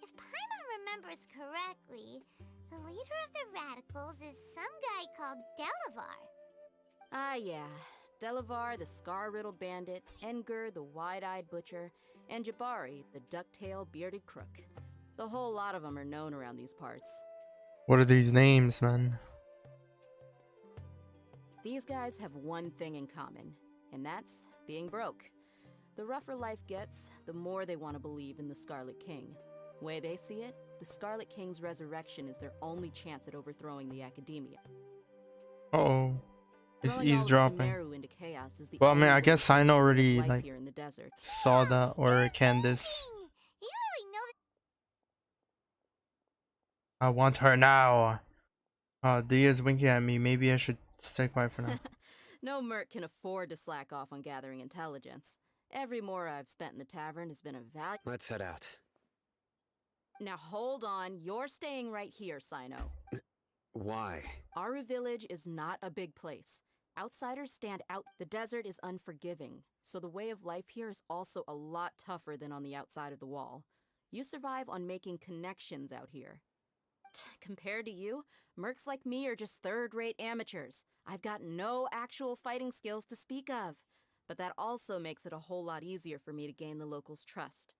If Paimon remembers correctly, the leader of the radicals is some guy called Delavar. Ah, yeah. Delavar, the scar-riddled bandit, Engur, the wide-eyed butcher, and Jabari, the duck-tailed bearded crook. The whole lot of them are known around these parts. What are these names, man? These guys have one thing in common, and that's being broke. The rougher life gets, the more they want to believe in the Scarlet King. Way they see it, the Scarlet King's resurrection is their only chance at overthrowing the Academia. Uh-oh. It's Throwing all of easydropping. Sumeru into chaos is the Well, I mean, only I way guess to Sino keep already, life like, here in the desert. saw that, or Candace. You really know I want her now. Dia's winking at me. Maybe I should stay quiet for now. No merc can afford to slack off on gathering intelligence. Every mora I've spent in the tavern has been a value. Let's head out. Now hold on, you're staying right here, Sino. Why? Aru Village is not a big place. Outsiders stand out. The desert is unforgiving, so the way of life here is also a lot tougher than on the outside of the wall. You survive on making connections out here. Compared to you, mercs like me are just third-rate amateurs. I've got no actual fighting skills to speak of. But that also makes it a whole lot easier for me to gain the locals' trust.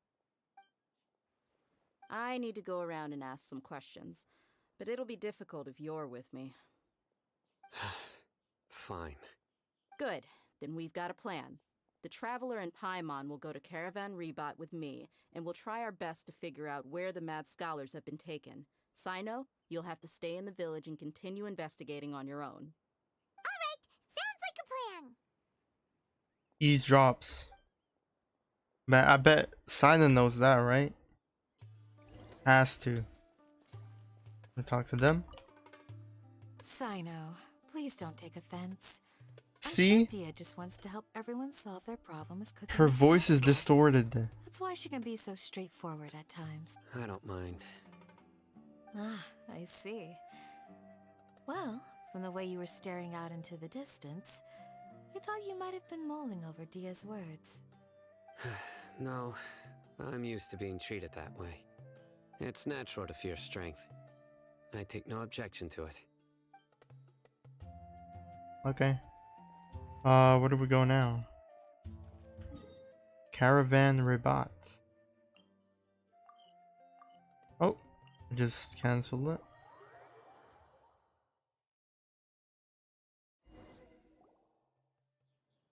I need to go around and ask some questions, but it'll be difficult if you're with me. Fine. Good, then we've got a plan. The Traveler and Paimon will go to Caravan Rebot with me, and we'll try our best to figure out where the mad scholars have been taken. Sino, you'll have to stay in the village and continue investigating on your own. Alright, sounds like a plan. Eavesdrops. Man, I bet Simon knows that, right? Has to. We talk to them. Sino, please don't take offense. See? Dia just wants to help everyone solve their problems cooking. Her voice is distorted. That's why she can be so straightforward at times. I don't mind. Ah, I see. Well, from the way you were staring out into the distance, I thought you might have been mulling over Dia's words. No, I'm used to being treated that way. It's natural to fear strength. I take no objection to it. Okay. Where do we go now? Caravan Rebot. Oh, I just canceled it.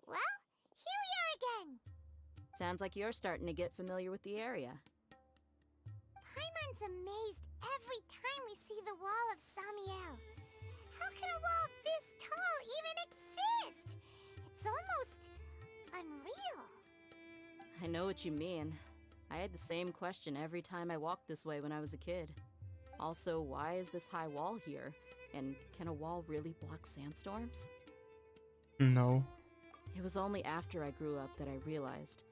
Well, here we are again. Sounds like you're starting to get familiar with the area. Paimon's amazed every time we see the wall of Samiel. How can a wall this tall even exist? It's almost unreal. I know what you mean. I had the same question every time I walked this way when I was a kid. Also, why is this high wall here? And can a wall really block sandstorms? No. It was only after I grew up that I realized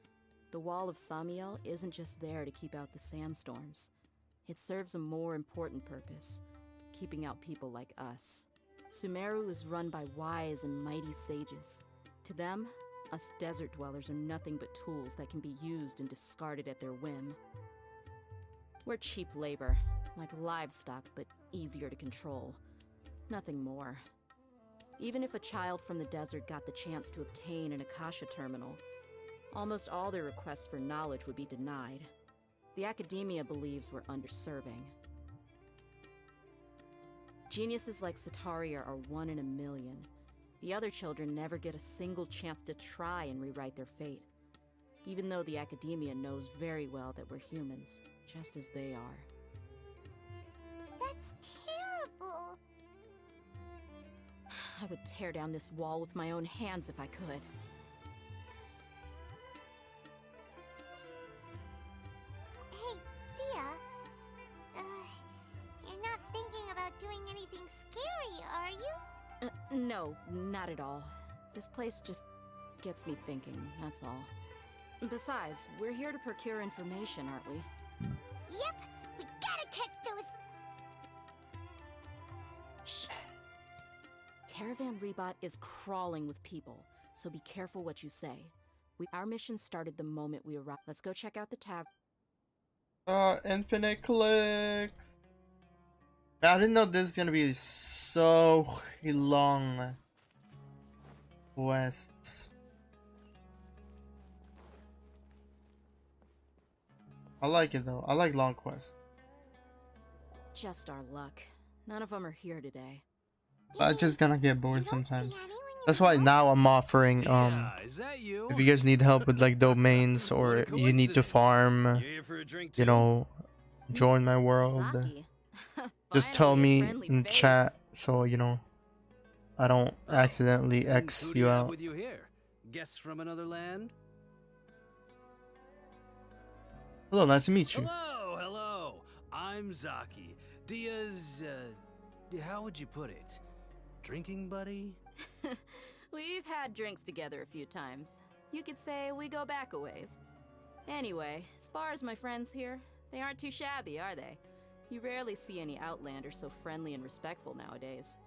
the wall of Samiel isn't just there to keep out the sandstorms. It serves a more important purpose, keeping out people like us. Sumeru is run by wise and mighty sages. To them, us desert dwellers are nothing but tools that can be used and discarded at their whim. We're cheap labor, like livestock, but easier to control. Nothing more. Even if a child from the desert got the chance to obtain an Akasha terminal, almost all their requests for knowledge would be denied. The Academia believes we're underserving. Geniuses like Sataria are one in a million. The other children never get a single chance to try and rewrite their fate. Even though the Academia knows very well that we're humans, just as they are. That's terrible. I would tear down this wall with my own hands if I could. Hey, Dia. You're not thinking about doing anything scary, are you? No, not at all. This place just gets me thinking, that's all. Besides, we're here to procure information, aren't we? Yep, we gotta catch those. Shh. Caravan Rebot is crawling with people, so be careful what you say. Our mission started the moment we arrived. Let's go check out the tavern. Infinite clicks. I didn't know this is gonna be so long quests. I like it though. I like long quests. Just our luck. None of them are here today. I'm just gonna get bored sometimes. That's why now I'm offering if you guys need help with like domains or you need to farm, you know, join my world. Just tell me in chat so you know I don't accidentally X you out. With you here? Guests from another land? Hello, nice to meet you. Hello, hello. I'm Zaki. Dia's, how would you put it? Drinking buddy? We've had drinks together a few times. You could say we go back a ways. Anyway, as far as my friends here, they aren't too shabby, are they? You rarely see any Outlanders so friendly and respectful nowadays.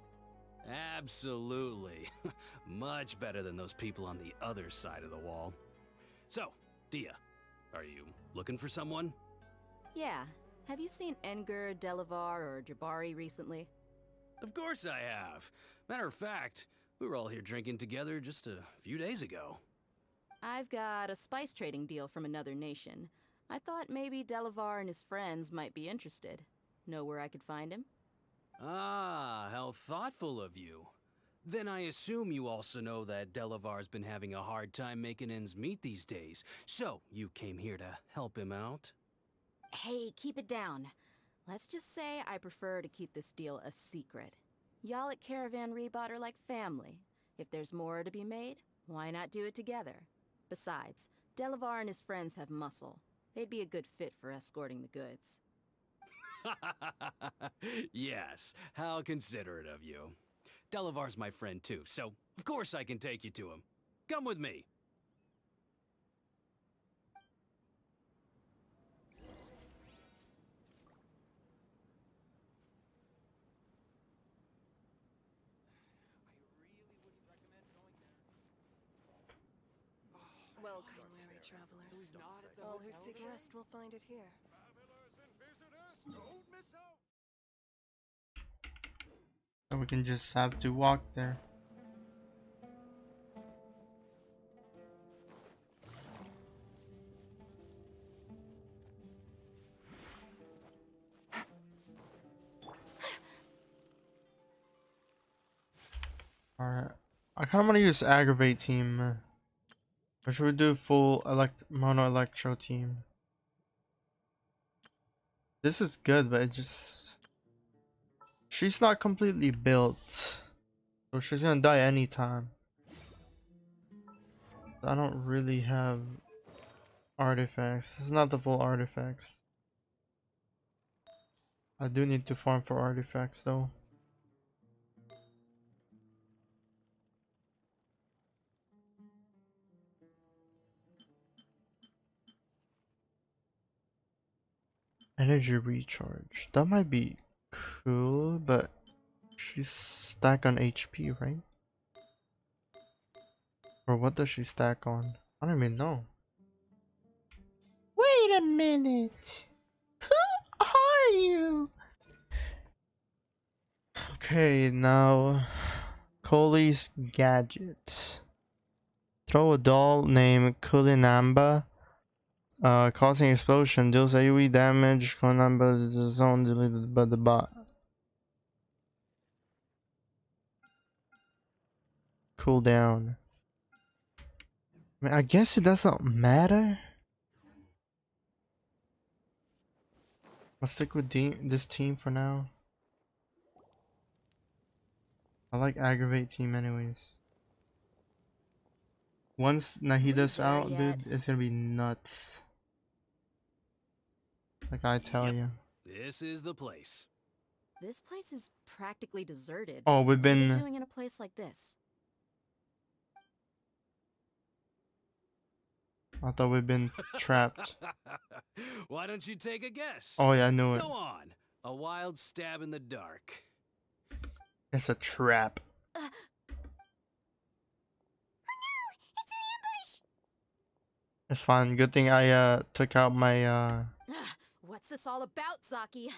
Absolutely. Much better than those people on the other side of the wall. So, Dia, are you looking for someone? Yeah. Have you seen Enger, Delavar, or Jabari recently? Of course I have. Matter of fact, we were all here drinking together just a few days ago. I've got a spice trading deal from another nation. I thought maybe Delavar and his friends might be interested. Know where I could find him? Ah, how thoughtful of you. Then I assume you also know that Delavar's been having a hard time making ends meet these days, so you came here to help him out? Hey, keep it down. Let's just say I prefer to keep this deal a secret. Y'all at Caravan Rebot are like family. If there's more to be made, why not do it together? Besides, Delavar and his friends have muscle. They'd be a good fit for escorting the goods. Yes, how considerate of you. Delavar's my friend too, so of course I can take you to him. Come with me. Welcome, weary travelers. All who seek rest will find it here. So we can just have to walk there. Alright. I kind of want to use aggravate team. Or should we do full mono electro team? This is good, but it just... She's not completely built. So she's gonna die anytime. I don't really have artifacts. This is not the full artifacts. I do need to farm for artifacts though. Energy recharge. That might be cool, but she's stacked on HP, right? Or what does she stack on? I don't even know. Wait a minute. Who are you? Okay, now Colley's gadgets. Throw a doll named Kulinamba. Causing explosion, deals AoE damage, Kulinamba the zone deleted by the bot. cooldown. I mean, I guess it doesn't matter. I'll stick with this team for now. I like aggravate team anyways. Once Nahida's there out, yet? dude, it's gonna be nuts. Like I tell you. This is the place. This place is practically deserted. Oh, we've What are they been. doing in a place like this? I thought we've been trapped. Why don't you take a guess? Oh yeah, I knew it. Go on. A wild stab in the dark. It's a trap. It's fine. Good thing I took out my What's this all about, Zaki?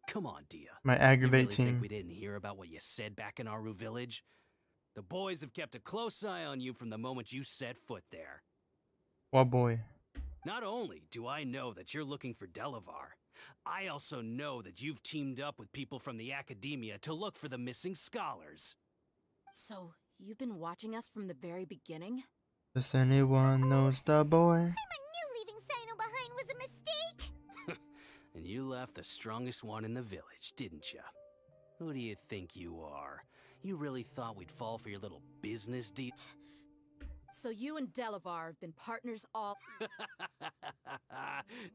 Come on, Dia. my You aggravate really think team. we didn't hear about what you said back in Aru village? The boys have kept a close eye on you from the moment you set foot there. What boy? Not only do I know that you're looking for Delavar, I also know that you've teamed up with people from the academia to look for the missing scholars. So, you've been watching us from the very beginning? Does anyone knows the boy? I knew leaving Sino behind was a mistake! And you left the strongest one in the village, didn't you? Who do you think you are? You really thought we'd fall for your little business deal? So you and Delavar have been partners all—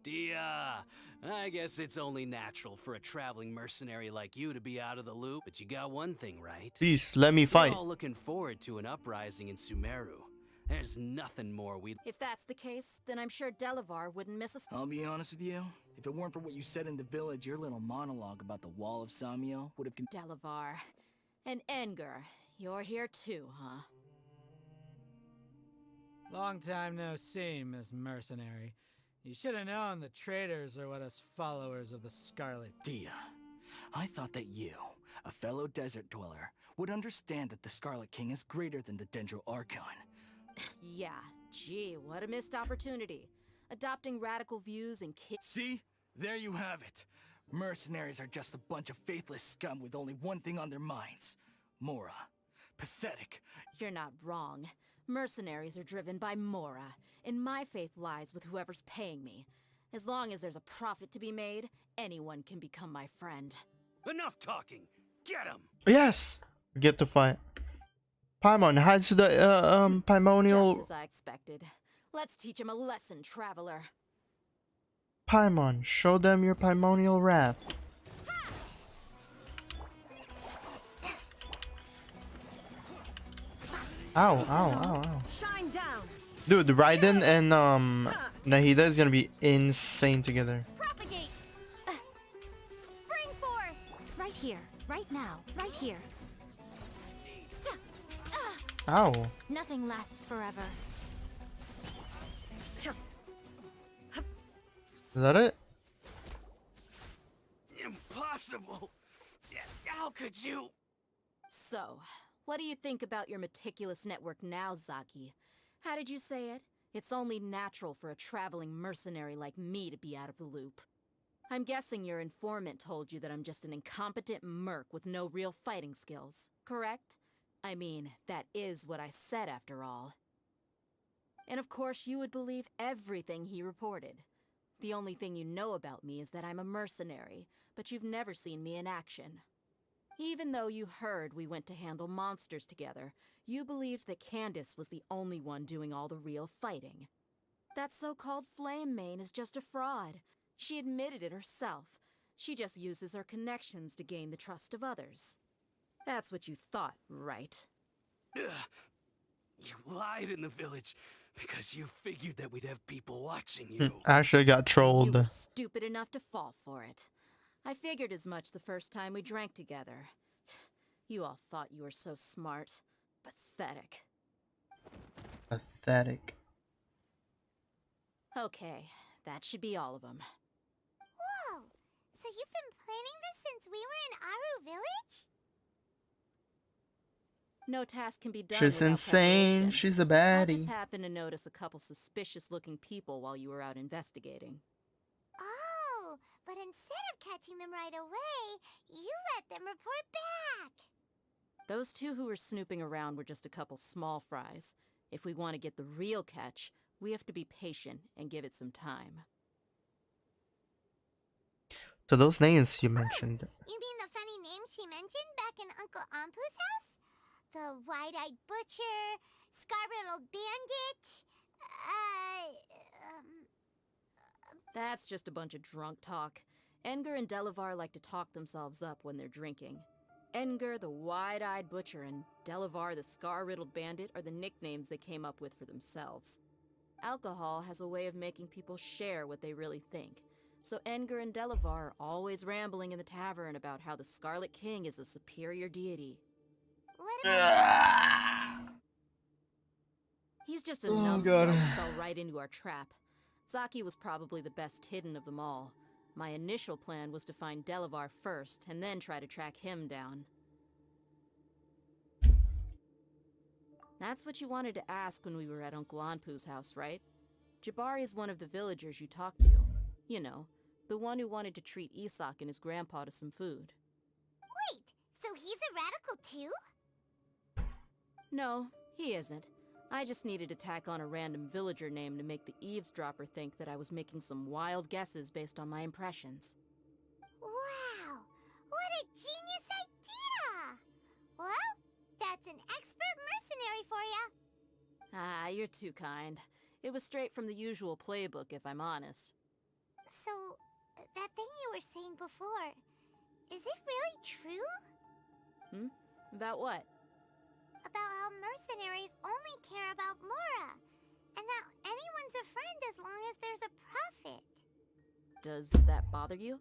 Dia, I guess it's only natural for a traveling mercenary like you to be out of the loop, but you got one thing right. Please let me fight. We're all looking forward to an uprising in Sumeru. There's nothing more we'd— If that's the case, then I'm sure Delavar wouldn't miss us. I'll be honest with you. If it weren't for what you said in the village, your little monologue about the Wall of Samio would have... Delavar. And Engar, you're here too, huh? Long time no see, Miss Mercenary. You should have known the traitors are what us followers of the Scarlet... Dia, I thought that you, a fellow desert dweller, would understand that the Scarlet King is greater than the Dendro Archon. Yeah, gee, what a missed opportunity. Adopting radical views and See? There you have it. Mercenaries are just a bunch of faithless scum with only one thing on their minds. Mora. Pathetic. You're not wrong. Mercenaries are driven by Mora, and my faith lies with whoever's paying me. As long as there's a profit to be made, anyone can become my friend. Enough talking! Get him! Yes! Get to fight. Paimon hides to the Paimonial. Just as I expected. Let's teach him a lesson, traveler. Paimon, show them your Paimonial wrath. Ow, ow, ow, ow. Shine down. Dude, Raiden and Nahida is gonna be insane together. Propagate! Spring forth! Right here, right now, right here. Ow. Nothing lasts forever. Is that it? Impossible! How could you? So, what do you think about your meticulous network now, Zaki? How did you say it? It's only natural for a traveling mercenary like me to be out of the loop. I'm guessing your informant told you that I'm just an incompetent merc with no real fighting skills, correct? I mean, that is what I said after all. And of course you would believe everything he reported. The only thing you know about me is that I'm a mercenary, but you've never seen me in action. Even though you heard we went to handle monsters together, you believed that Candace was the only one doing all the real fighting. That so-called Flame Mane is just a fraud. She admitted it herself. She just uses her connections to gain the trust of others. That's what you thought, right? You lied in the village because you figured that we'd have people watching you. Actually got trolled. You were stupid enough to fall for it. I figured as much the first time we drank together. You all thought you were so smart. Pathetic. Pathetic. Okay, that should be all of them. Whoa! So you've been planning this since we were in Aru village? No task can be done She's without insane. preparation. She's a I baddie. just happened to notice a couple suspicious-looking people while you were out investigating. Oh, but instead of catching them right away, you let them report back. Those two who were snooping around were just a couple small fries. If we want to get the real catch, we have to be patient and give it some time. So those names you mentioned. You mean the funny name she mentioned back in Uncle Ampu's house? The wide-eyed butcher, scar-riddled bandit, That's just a bunch of drunk talk. Edgar and Delavar like to talk themselves up when they're drinking. Edgar, the wide-eyed butcher, and Delavar, the scar-riddled bandit, are the nicknames they came up with for themselves. Alcohol has a way of making people share what they really think. So Edgar and Delavar are always rambling in the tavern about how the Scarlet King is a superior deity. What about He's just a Oh, numbskull God. who fell right into our trap. Zaki was probably the best hidden of them all. My initial plan was to find Delavar first, and then try to track him down. That's what you wanted to ask when we were at Uncle Anpu's house, right? Jabari is one of the villagers you talked to. You know, the one who wanted to treat Isak and his grandpa to some food. Wait, so he's a radical too? No, he isn't. I just needed to tack on a random villager name to make the eavesdropper think that I was making some wild guesses based on my impressions. Wow, what a genius idea! Well, that's an expert mercenary for ya. Ah, you're too kind. It was straight from the usual playbook, if I'm honest. So, that thing you were saying before, is it really true? About what? About how mercenaries only care about Mora, and that anyone's a friend as long as there's a profit. Does that bother you?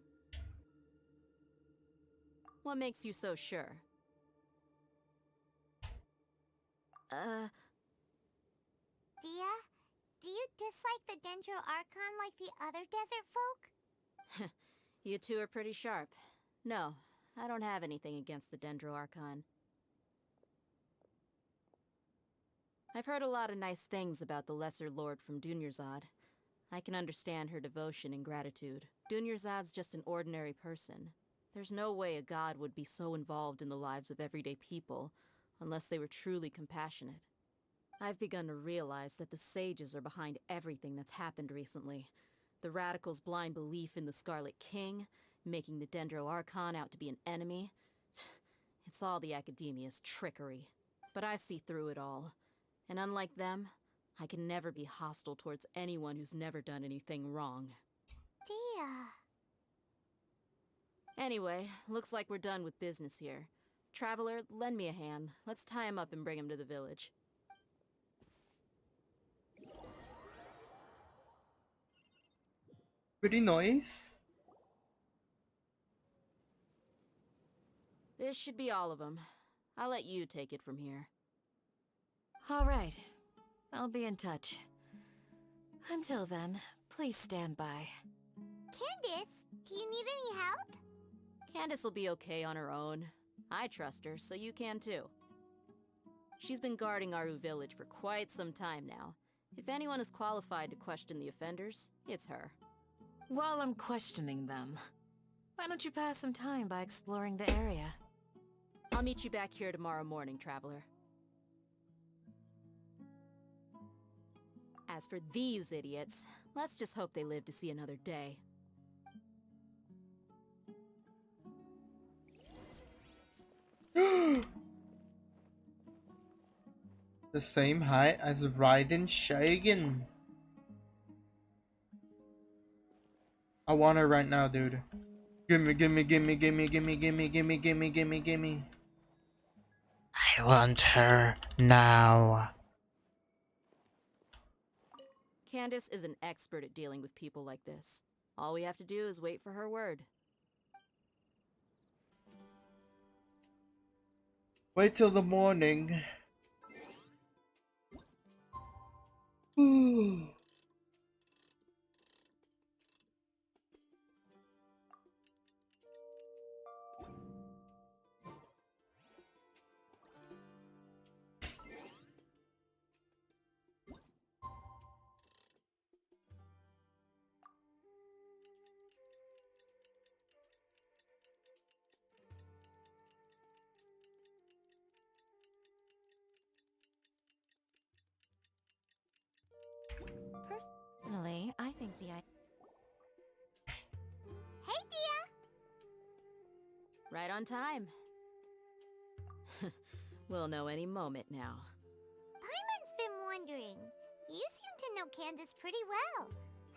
What makes you so sure? Dia, do you dislike the Dendro Archon like the other desert folk? You two are pretty sharp. No, I don't have anything against the Dendro Archon. I've heard a lot of nice things about the Lesser Lord from Dunyarzad. I can understand her devotion and gratitude. Dunyarzad's just an ordinary person. There's no way a god would be so involved in the lives of everyday people, unless they were truly compassionate. I've begun to realize that the sages are behind everything that's happened recently. The radicals' blind belief in the Scarlet King, making the Dendro Archon out to be an enemy. It's all the Academia's trickery. But I see through it all. And unlike them, I can never be hostile towards anyone who's never done anything wrong. Dia. Anyway, looks like we're done with business here. Traveler, lend me a hand. Let's tie him up and bring him to the village. Pretty nice. This should be all of them. I'll let you take it from here. All right. I'll be in touch. Until then, please stand by. Candace, do you need any help? Candace will be okay on her own. I trust her, so you can too. She's been guarding Aru village for quite some time now. If anyone is qualified to question the offenders, it's her. While I'm questioning them, why don't you pass some time by exploring the area? I'll meet you back here tomorrow morning, Traveler. As for these idiots, let's just hope they live to see another day. The same height as Raiden Shagan. I want her right now, dude. Gimme, gimme, gimme, gimme, gimme, gimme, gimme, gimme, gimme, gimme. I want her now. Candace is an expert at dealing with people like this. All we have to do is wait for her word. Wait till the morning. Right on time. We'll know any moment now. Paimon's been wondering. You seem to know Candace pretty well.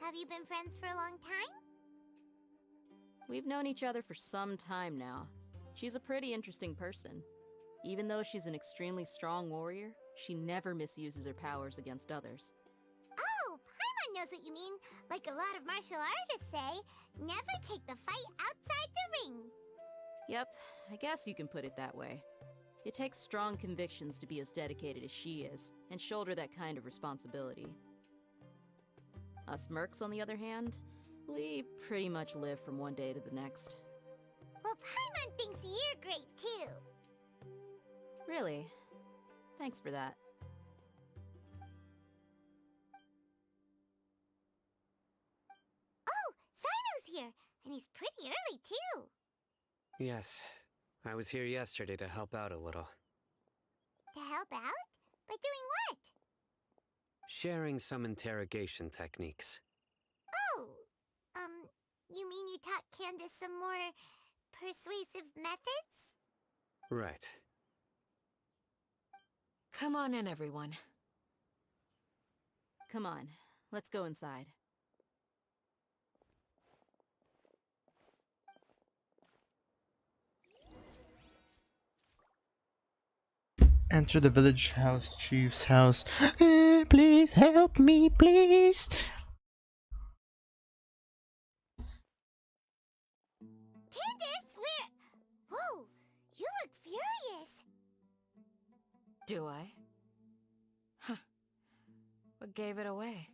Have you been friends for a long time? We've known each other for some time now. She's a pretty interesting person. Even though she's an extremely strong warrior, she never misuses her powers against others. Oh, Paimon knows what you mean. Like a lot of martial artists say, never take the fight outside the ring. Yep, I guess you can put it that way. It takes strong convictions to be as dedicated as she is, and shoulder that kind of responsibility. Us mercs, on the other hand, we pretty much live from one day to the next. Well, Paimon thinks you're great too. Really? Thanks for that. Oh, Sino's here, and he's pretty early too. Yes, I was here yesterday to help out a little. To help out? By doing what? Sharing some interrogation techniques. Oh, you mean you taught Candace some more persuasive methods? Right. Come on in, everyone. Come on, let's go inside. Enter the village house chief's house. Please help me, please. Candace, where? Whoa, you look furious. Do I? Huh. What gave it away?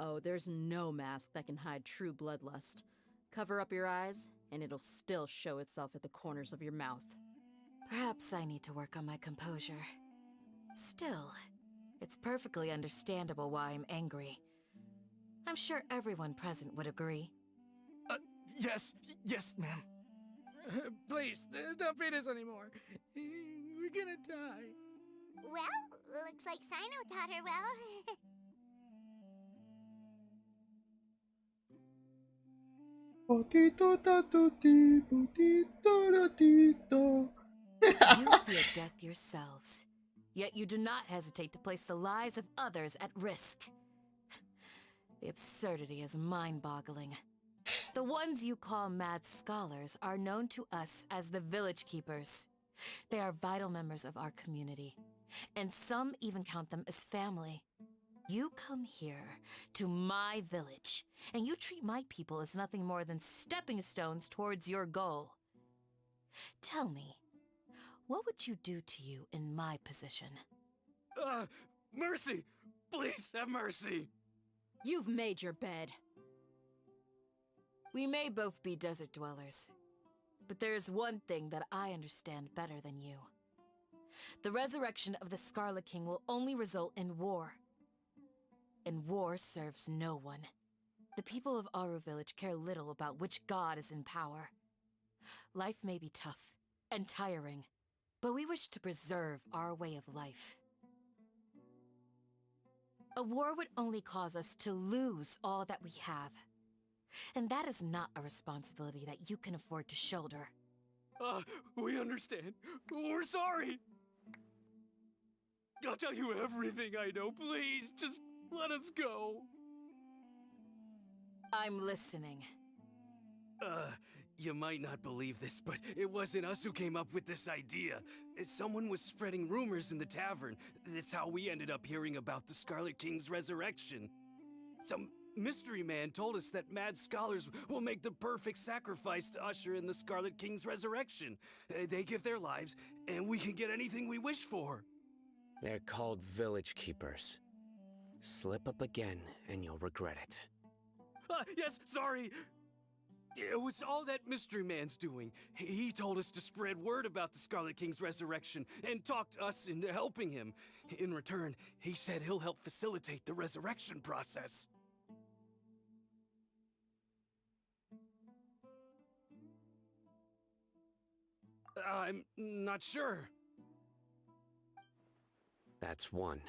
Oh, there's no mask that can hide true bloodlust. Cover up your eyes, and it'll still show itself at the corners of your mouth. Perhaps I need to work on my composure. Still, it's perfectly understandable why I'm angry. I'm sure everyone present would agree. Yes, ma'am. Please, don't feed us anymore. We're gonna die. Well, looks like Sino taught her well. Potito tatuti, potito ratito. You fear death yourselves, yet you do not hesitate to place the lives of others at risk. The absurdity is mind-boggling. The ones you call mad scholars are known to us as the Village Keepers. They are vital members of our community, and some even count them as family. You come here, to my village, and you treat my people as nothing more than stepping stones towards your goal. Tell me, what would you do to you in my position? Mercy! Please have mercy! You've made your bed. We may both be desert dwellers, but there is one thing that I understand better than you. The resurrection of the Scarlet King will only result in war. And war serves no one. The people of Aru Village care little about which god is in power. Life may be tough and tiring, but we wish to preserve our way of life. A war would only cause us to lose all that we have. And that is not a responsibility that you can afford to shoulder. We understand. We're sorry. I'll tell you everything I know. Please, just let us go. I'm listening. You might not believe this, but it wasn't us who came up with this idea. Someone was spreading rumors in the tavern. That's how we ended up hearing about the Scarlet King's resurrection. Some mystery man told us that mad scholars will make the perfect sacrifice to usher in the Scarlet King's resurrection. They give their lives, and we can get anything we wish for. They're called Village Keepers. Slip up again, and you'll regret it. Yes, sorry. It was all that mystery man's doing. He told us to spread word about the Scarlet King's resurrection and talked us into helping him. In return, he said he'll help facilitate the resurrection process. I'm not sure. That's one.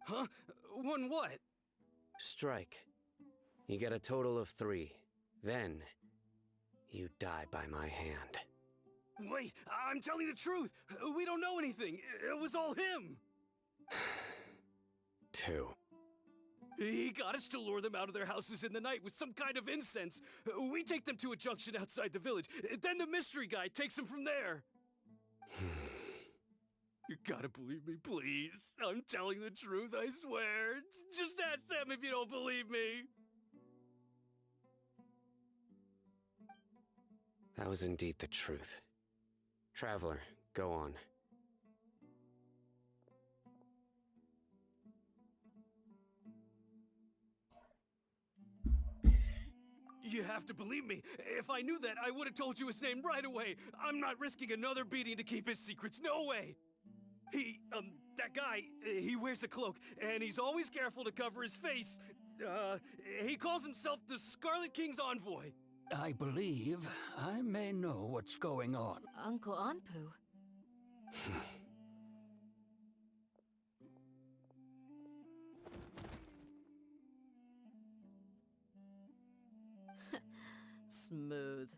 Huh? One what? Strike. You get a total of 3. Then, you die by my hand. Wait, I'm telling the truth. We don't know anything. It was all him. 2. He got us to lure them out of their houses in the night with some kind of incense. We take them to a junction outside the village. Then the mystery guy takes them from there. You gotta believe me, please. I'm telling the truth, I swear. Just ask them if you don't believe me. That was indeed the truth. Traveler, go on. You have to believe me. If I knew that, I would have told you his name right away. I'm not risking another beating to keep his secrets. No way. That guy, he wears a cloak, and he's always careful to cover his face. He calls himself the Scarlet King's envoy. I believe I may know what's going on. Uncle Anpu. Smooth.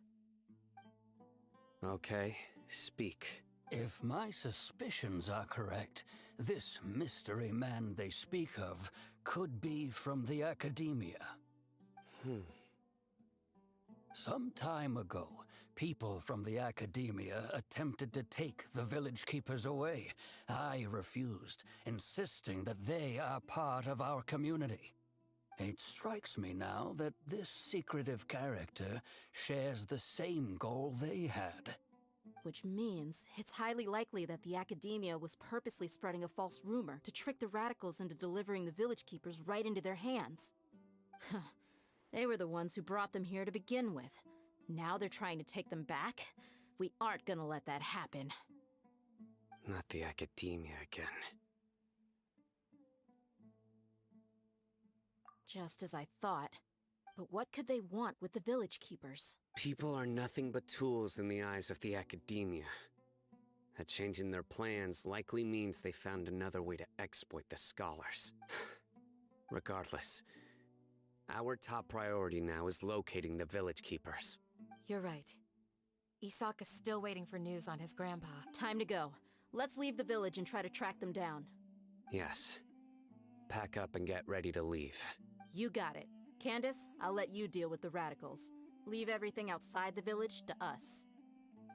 Okay, speak. If my suspicions are correct, this mystery man they speak of could be from the Academia. Some time ago, people from the Academia attempted to take the village keepers away. I refused, insisting that they are part of our community. It strikes me now that this secretive character shares the same goal they had. Which means it's highly likely that the Academia was purposely spreading a false rumor to trick the radicals into delivering the village keepers right into their hands. They were the ones who brought them here to begin with. Now they're trying to take them back? We aren't gonna let that happen. Not the Academia again. Just as I thought. But what could they want with the village keepers? People are nothing but tools in the eyes of the Academia. A change in their plans likely means they found another way to exploit the scholars. Regardless, our top priority now is locating the village keepers. You're right. Isak is still waiting for news on his grandpa. Time to go. Let's leave the village and try to track them down. Yes. Pack up and get ready to leave. You got it. Candace, I'll let you deal with the radicals. Leave everything outside the village to us.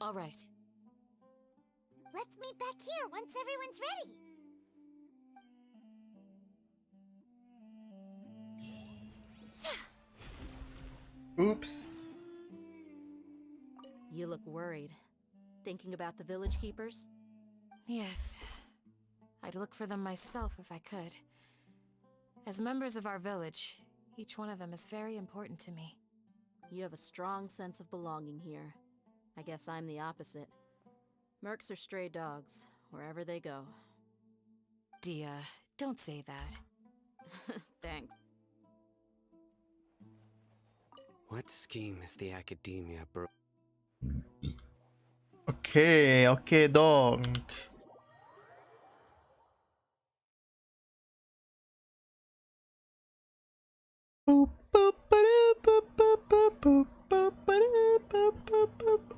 All right. Let's meet back here once everyone's ready. Oops. You look worried. Thinking about the village keepers? Yes. I'd look for them myself if I could. As members of our village, each one of them is very important to me. You have a strong sense of belonging here. I guess I'm the opposite. Mercs are stray dogs, wherever they go. Dia, don't say that. Thanks. What scheme is the Academia, bro? Okay, dog.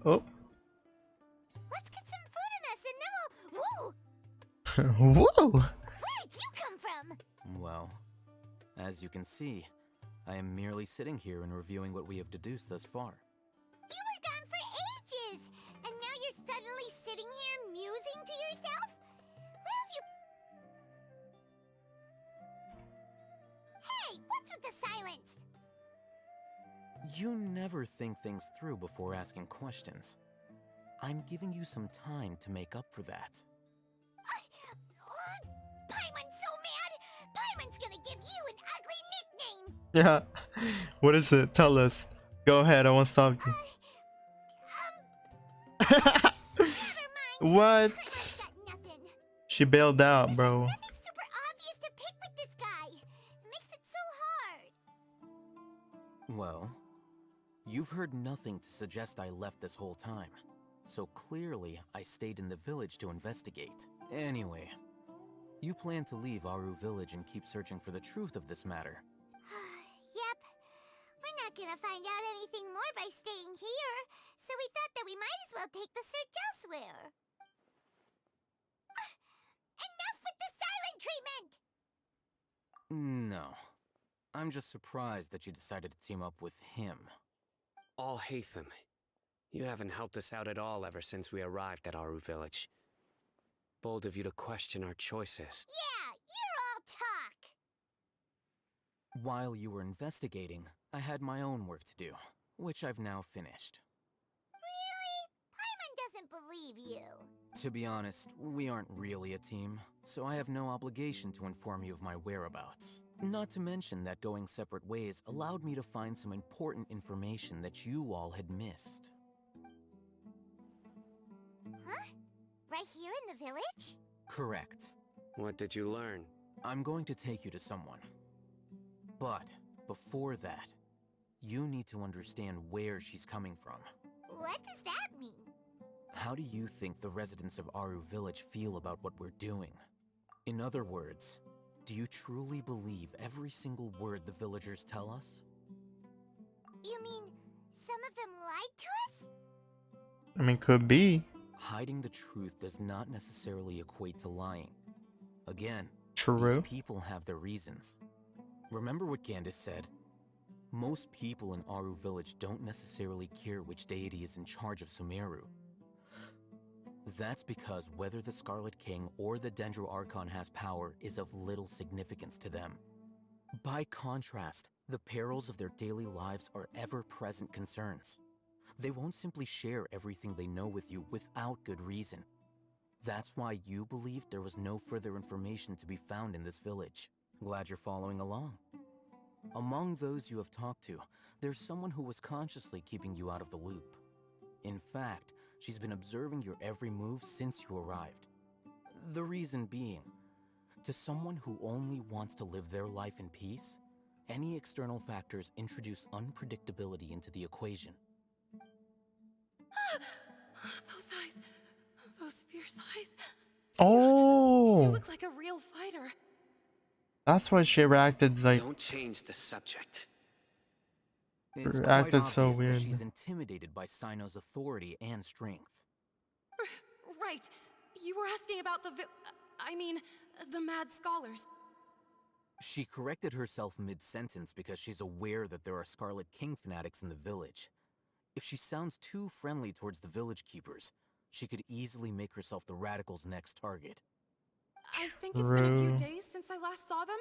Oh. Let's get some food in us and then we'll... Whoa! Where did you come from? Well, as you can see, I am merely sitting here and reviewing what we have deduced thus far. You were gone for ages! And now you're suddenly sitting here musing to yourself? Where have you... Hey, what's with the silence? You never think things through before asking questions. I'm giving you some time to make up for that. Paimon's so mad! Paimon's gonna give you an ugly nickname! Yeah. What is it? Tell us. Go ahead, I won't stop you. What? She bailed out, bro. Super obvious to pick with this guy. It makes it so hard. Well, you've heard nothing to suggest I left this whole time. So clearly, I stayed in the village to investigate. Anyway, you plan to leave Aru village and keep searching for the truth of this matter. Yep. We're not gonna find out anything more by staying here, so we thought that we might as well take the search elsewhere. Enough with the silent treatment! No. I'm just surprised that you decided to team up with him. Alhaitham, you haven't helped us out at all ever since we arrived at Aru Village. Bold of you to question our choices. Yeah, you're all talk! While you were investigating, I had my own work to do, which I've now finished. Paimon doesn't believe you. To be honest, we aren't really a team, so I have no obligation to inform you of my whereabouts. Not to mention that going separate ways allowed me to find some important information that you all had missed. Huh? Right here in the village? Correct. What did you learn? I'm going to take you to someone. But before that, you need to understand where she's coming from. What does that mean? How do you think the residents of Aru Village feel about what we're doing? In other words, do you truly believe every single word the villagers tell us? You mean some of them lied to us? I mean, could be. Hiding the truth does not necessarily equate to lying. Again, True. these people have their reasons. Remember what Gandis said? Most people in Aru Village don't necessarily care which deity is in charge of Sumeru. That's because whether the Scarlet King or the Dendro Archon has power is of little significance to them. By contrast, the perils of their daily lives are ever-present concerns. They won't simply share everything they know with you without good reason. That's why you believed there was no further information to be found in this village. Glad you're following along. Among those you have talked to, there's someone who was consciously keeping you out of the loop. In fact, she's been observing your every move since you arrived. The reason being, to someone who only wants to live their life in peace, any external factors introduce unpredictability into the equation. Those eyes. Those fierce eyes. Oh! You look like a real fighter. That's why she reacted like... Don't change the subject. It's Acted quite so obvious weird. that she's intimidated by Sino's authority and strength. Right. You were asking about the the mad scholars. She corrected herself mid-sentence because she's aware that there are Scarlet King fanatics in the village. If she sounds too friendly towards the village keepers, she could easily make herself the radicals' next target. I think it's been a few days since I last saw them.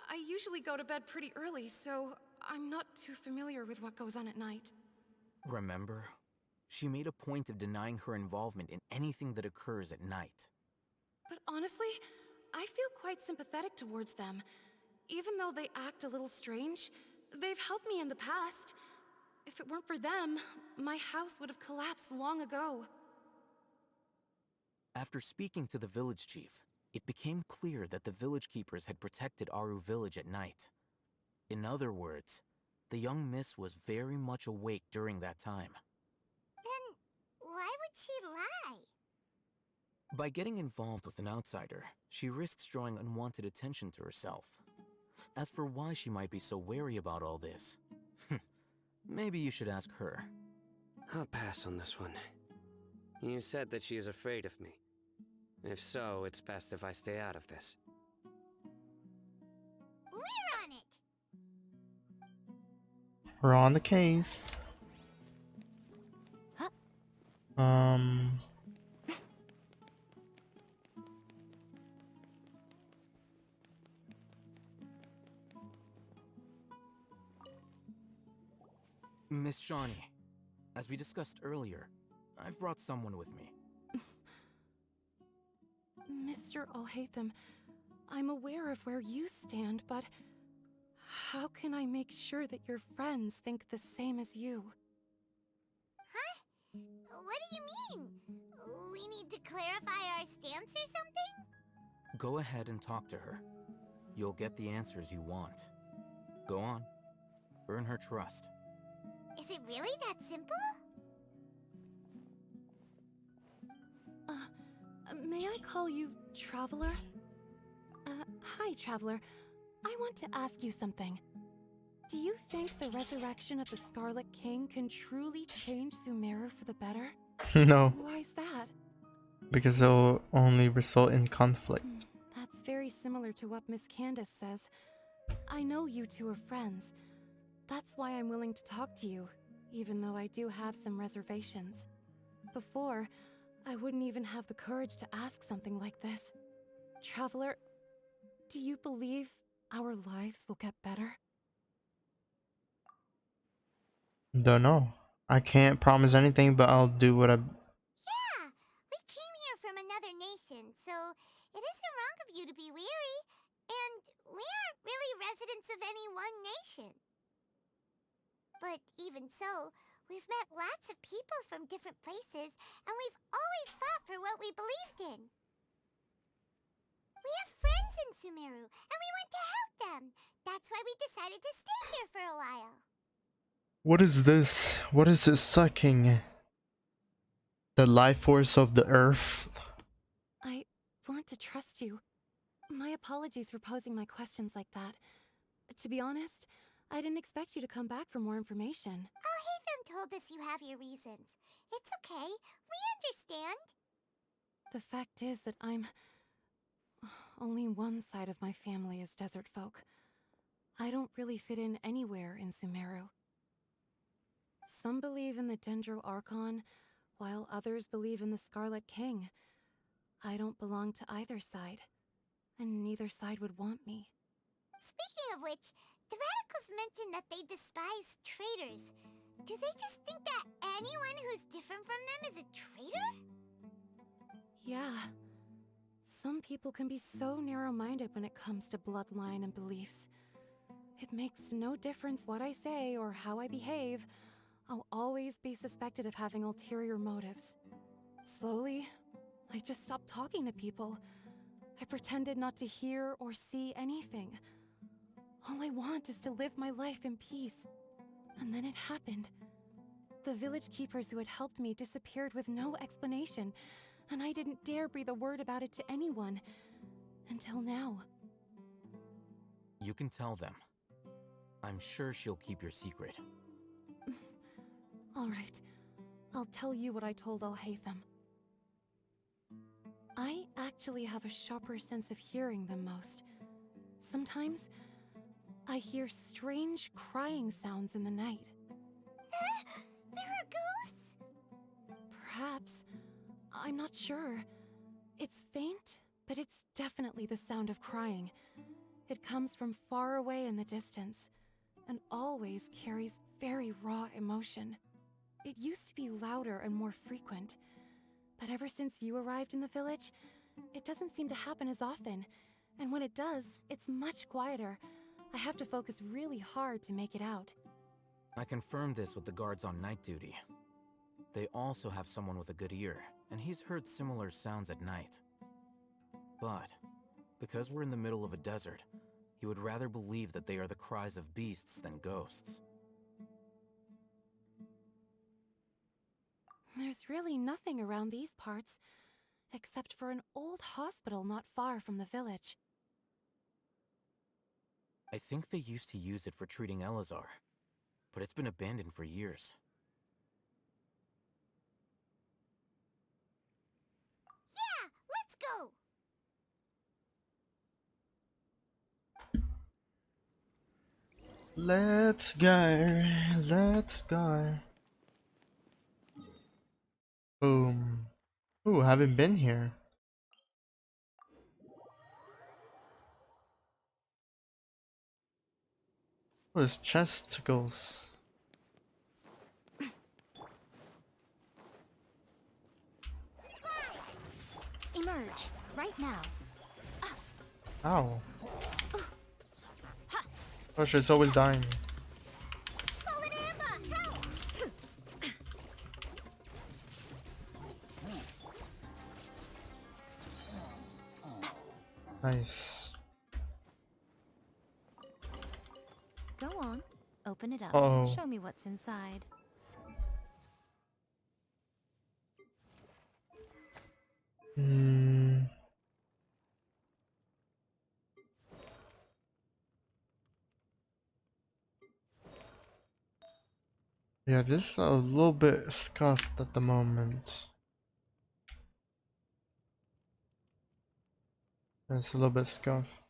I usually go to bed pretty early, so I'm not too familiar with what goes on at night. Remember? She made a point of denying her involvement in anything that occurs at night. But honestly, I feel quite sympathetic towards them. Even though they act a little strange, they've helped me in the past. If it weren't for them, my house would have collapsed long ago. After speaking to the village chief, it became clear that the village keepers had protected Aru Village at night. In other words, the young miss was very much awake during that time. Then why would she lie? By getting involved with an outsider, she risks drawing unwanted attention to herself. As for why she might be so wary about all this, maybe you should ask her. I'll pass on this one. You said that she is afraid of me. If so, it's best if I stay out of this. We're on it! We're on the case. Miss Shawnee, as we discussed earlier, I've brought someone with me. Mr. Alhaitham, I'm aware of where you stand, but how can I make sure that your friends think the same as you? Huh? What do you mean? We need to clarify our stance or something? Go ahead and talk to her. You'll get the answers you want. Go on. Earn her trust. Is it really that simple? May I call you Traveler? Hi, Traveler. I want to ask you something. Do you think the resurrection of the Scarlet King can truly change Sumeru for the better? No, Why's that? because it'll only result in conflict. That's very similar to what Miss Candace says. I know you two are friends. That's why I'm willing to talk to you, even though I do have some reservations. Before, I wouldn't even have the courage to ask something like this. Traveler, do you believe our lives will get better? Don't know. I can't promise anything, but I'll do what I. Yeah, we came here from another nation, so it isn't wrong of you to be weary. And we aren't really residents of any one nation. But even so, we've met lots of people from different places, and we've always fought for what we believed in. We have friends in Sumeru, and we want to help them. That's why we decided to stay here for a while. What is this? What is this sucking? The life force of the earth? I want to trust you. My apologies for posing my questions like that. To be honest, I didn't expect you to come back for more information. Alhaitham told us you have your reasons. It's okay. We understand. The fact is that only one side of my family is desert folk. I don't really fit in anywhere in Sumeru. Some believe in the Dendro Archon, while others believe in the Scarlet King. I don't belong to either side, and neither side would want me. Speaking of which, the radicals mentioned that they despise traitors. Do they just think that anyone who's different from them is a traitor? Yeah. Some people can be so narrow-minded when it comes to bloodline and beliefs. It makes no difference what I say or how I behave. I'll always be suspected of having ulterior motives. Slowly, I just stopped talking to people. I pretended not to hear or see anything. All I want is to live my life in peace. And then it happened. The village keepers who had helped me disappeared with no explanation, and I didn't dare breathe a word about it to anyone. Until now. You can tell them. I'm sure she'll keep your secret. All right. I'll tell you what I told Alhaitham. I actually have a sharper sense of hearing than most. Sometimes, I hear strange crying sounds in the night. There are ghosts? Perhaps. I'm not sure. It's faint, but it's definitely the sound of crying. It comes from far away in the distance, and always carries very raw emotion. It used to be louder and more frequent, but ever since you arrived in the village, it doesn't seem to happen as often, and when it does, it's much quieter. I have to focus really hard to make it out. I confirmed this with the guards on night duty. They also have someone with a good ear, and he's heard similar sounds at night. But, because we're in the middle of a desert, he would rather believe that they are the cries of beasts than ghosts. There's really nothing around these parts, except for an old hospital not far from the village. I think they used to use it for treating Elazar, but it's been abandoned for years. Yeah, let's go! Let's go. Let's go. Boom. Ooh, haven't been here. Oh, it's chesticles. Emerge, right now. Ow. Gosh, it's always dying. Nice. Go on, open it up. Uh-oh. Show me what's inside. Hmm. Yeah, this is a little bit scuffed at the moment. It's a little bit scuffed.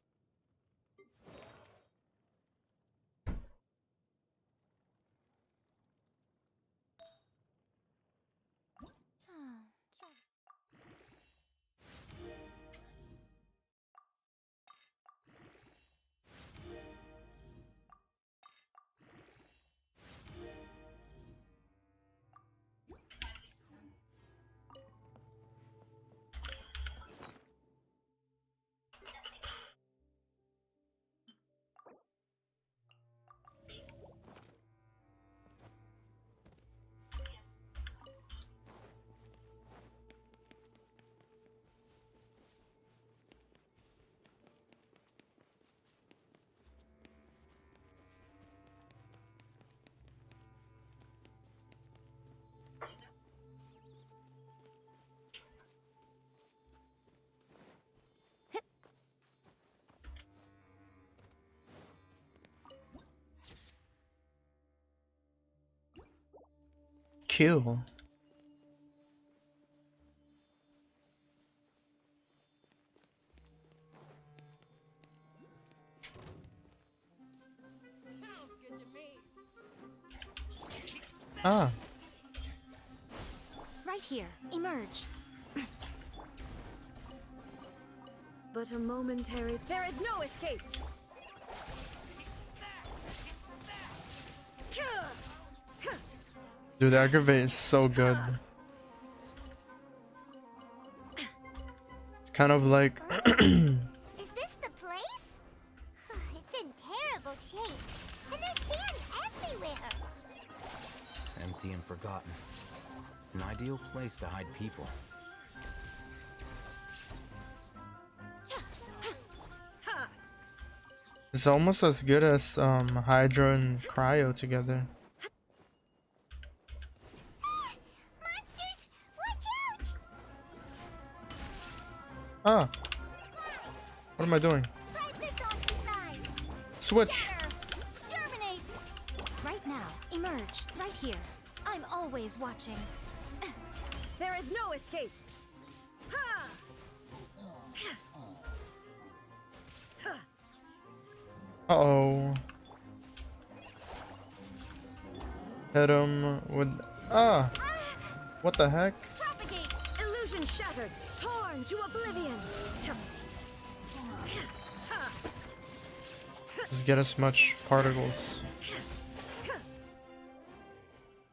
Kill. Ah. Right here. Emerge. But a momentary... There is no escape! Dude, the aggravate is so good. It's kind of like Is this the place? It's in terrible shape. And there's sand everywhere. Empty and forgotten. An ideal place to hide people. it's almost as good as Hydra and Cryo together. Monsters, watch out! Ah. What am I doing? Fight this off the side. Switch. Germinate! Right now. Emerge. Right here. I'm always watching. There is no escape! Ha! Uh-oh. Hit him with... Ah! What the heck? Propagate! Illusion shattered! Torn to oblivion! Just get as much particles.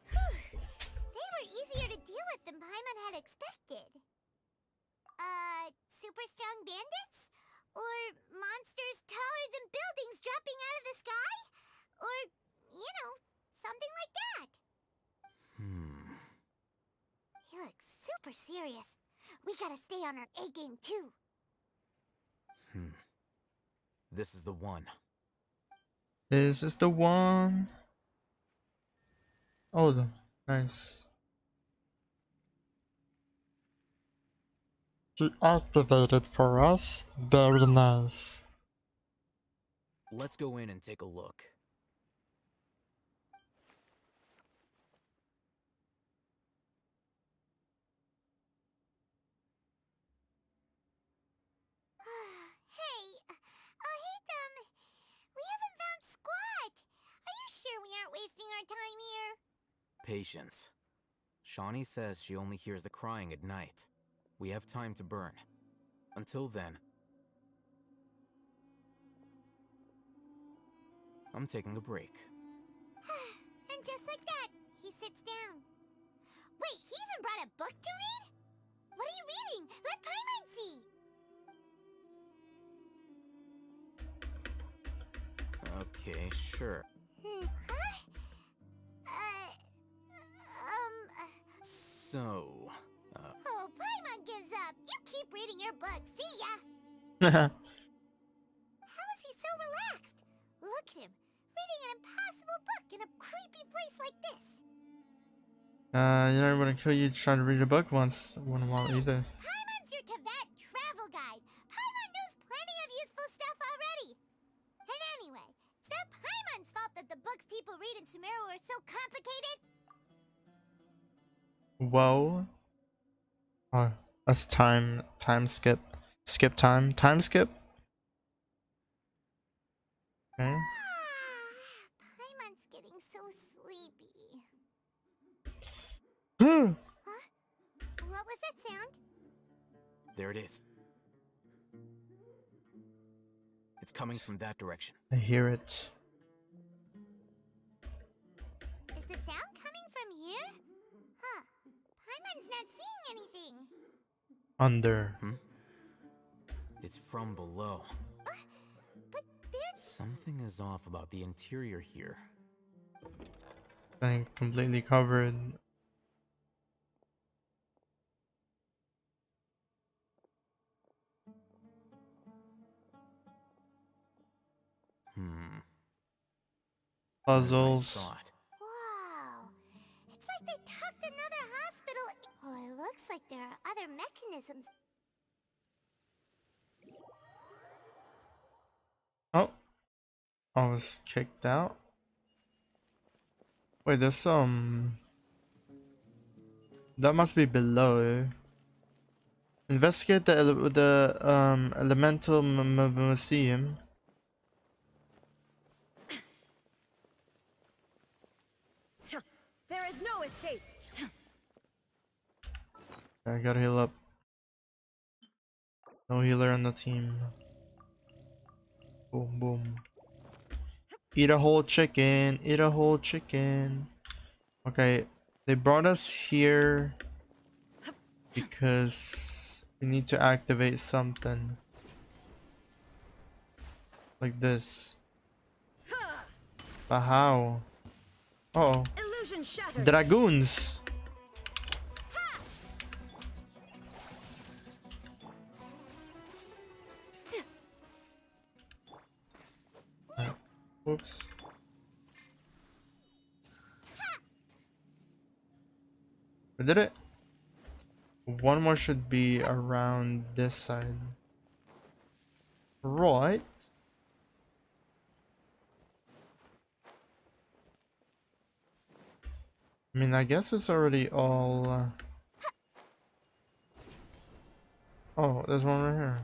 They were easier to deal with than Paimon had expected. Super strong bandits? Or monsters taller than buildings dropping out of the sky? Or, you know, something like that. He looks super serious. We gotta stay on our A game too. This is the one. This is the one. Oh, nice. He activated for us. Very nice. Let's go in and take a look. Hey, Hatham, we haven't found squat. Are you sure we aren't wasting our time here? Patience. Shawnee says she only hears the crying at night. We have time to burn. Until then, I'm taking a break. And just like that, he sits down. Wait, he even brought a book to read? What are you reading? Let Paimon see. Okay, sure. So, Oh, Paimon gives up. You keep reading your book. See ya. How is he so relaxed? Look at him, reading an impossible book in a creepy place like this. You know, when I kill you trying to read a book once. I wouldn't want either. Paimon's your Tibet travel guide. Paimon knows plenty of useful stuff already. And anyway, it's not Paimon's fault that the books people read in Sumeru sumeru are so complicated? Whoa. Oh, that's time skip. Skip time. Time skip? Okay. Paimon's getting so sleepy. Hmm. Huh? What was that sound? There it is. It's coming from that direction. I hear it. Is the sound coming from here? Huh. Paimon's not seeing anything. Under. It's from below. But there's... Something is off about the interior here. I'm completely covered. Puzzles. Wow. It's like they tucked another hospital. Oh, it looks like there are other mechanisms. Oh. I was kicked out. Wait, there's that must be below. Investigate the elemental museum. There is no escape. I gotta heal up. No healer on the team. Boom, boom. Eat a whole chicken. Eat a whole chicken. Okay, they brought us here because we need to activate something. Like this. But how? Uh oh. Illusion shattered. Dragoons! Whoops. We did it. One more should be around this side. Right. I mean, I guess it's already all... Oh, there's one right here.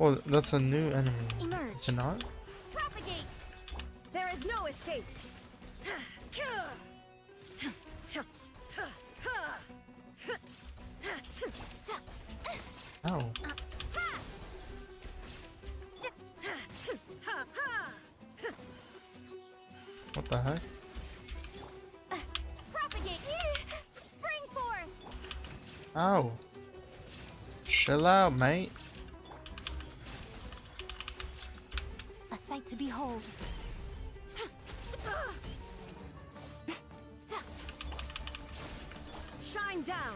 Oh, that's a new enemy. Emerge. Is it not? Propagate. There is no escape. Ow. What the heck? Propagate. Spring forth. Ow. Chill out, mate. A sight to behold. Shine down.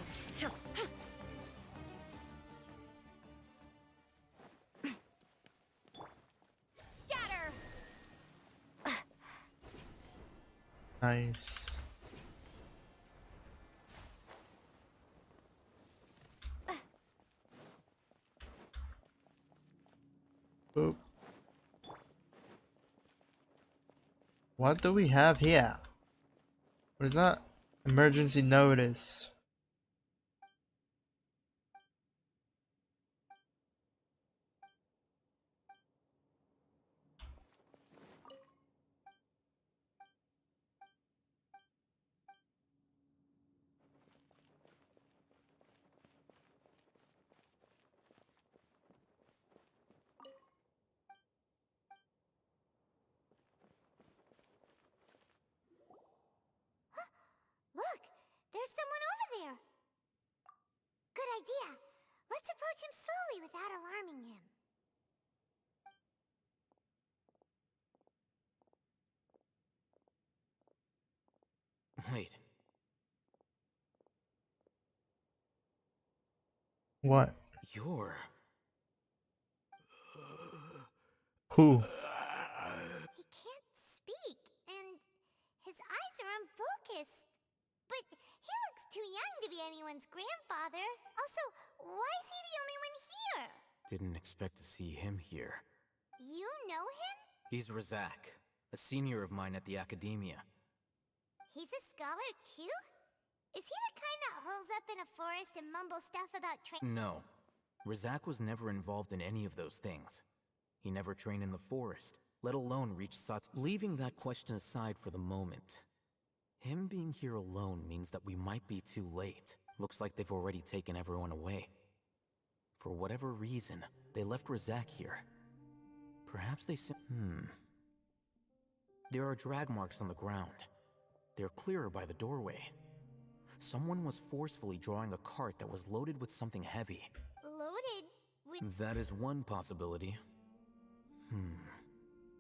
Scatter. Nice. Boop. What do we have here? What is that? Emergency notice. Look, there's someone over there. Good idea. Let's approach him slowly without alarming him. Wait. What? You're... Who? He can't speak, and his eyes are unfocused. But he looks too young to be anyone's grandfather. Also, why is he the only one here? Didn't expect to see him here. You know him? He's Razak, a senior of mine at the academia. He's a scholar too? Is he the kind that holes up in a forest and mumbles stuff about No. Razak was never involved in any of those things. He never trained in the forest, let alone reach such. Leaving that question aside for the moment, him being here alone means that we might be too late. Looks like they've already taken everyone away. For whatever reason, they left Razak here. Perhaps they There are drag marks on the ground. They're clearer by the doorway. Someone was forcefully drawing a cart that was loaded with something heavy. Loaded with... That is one possibility.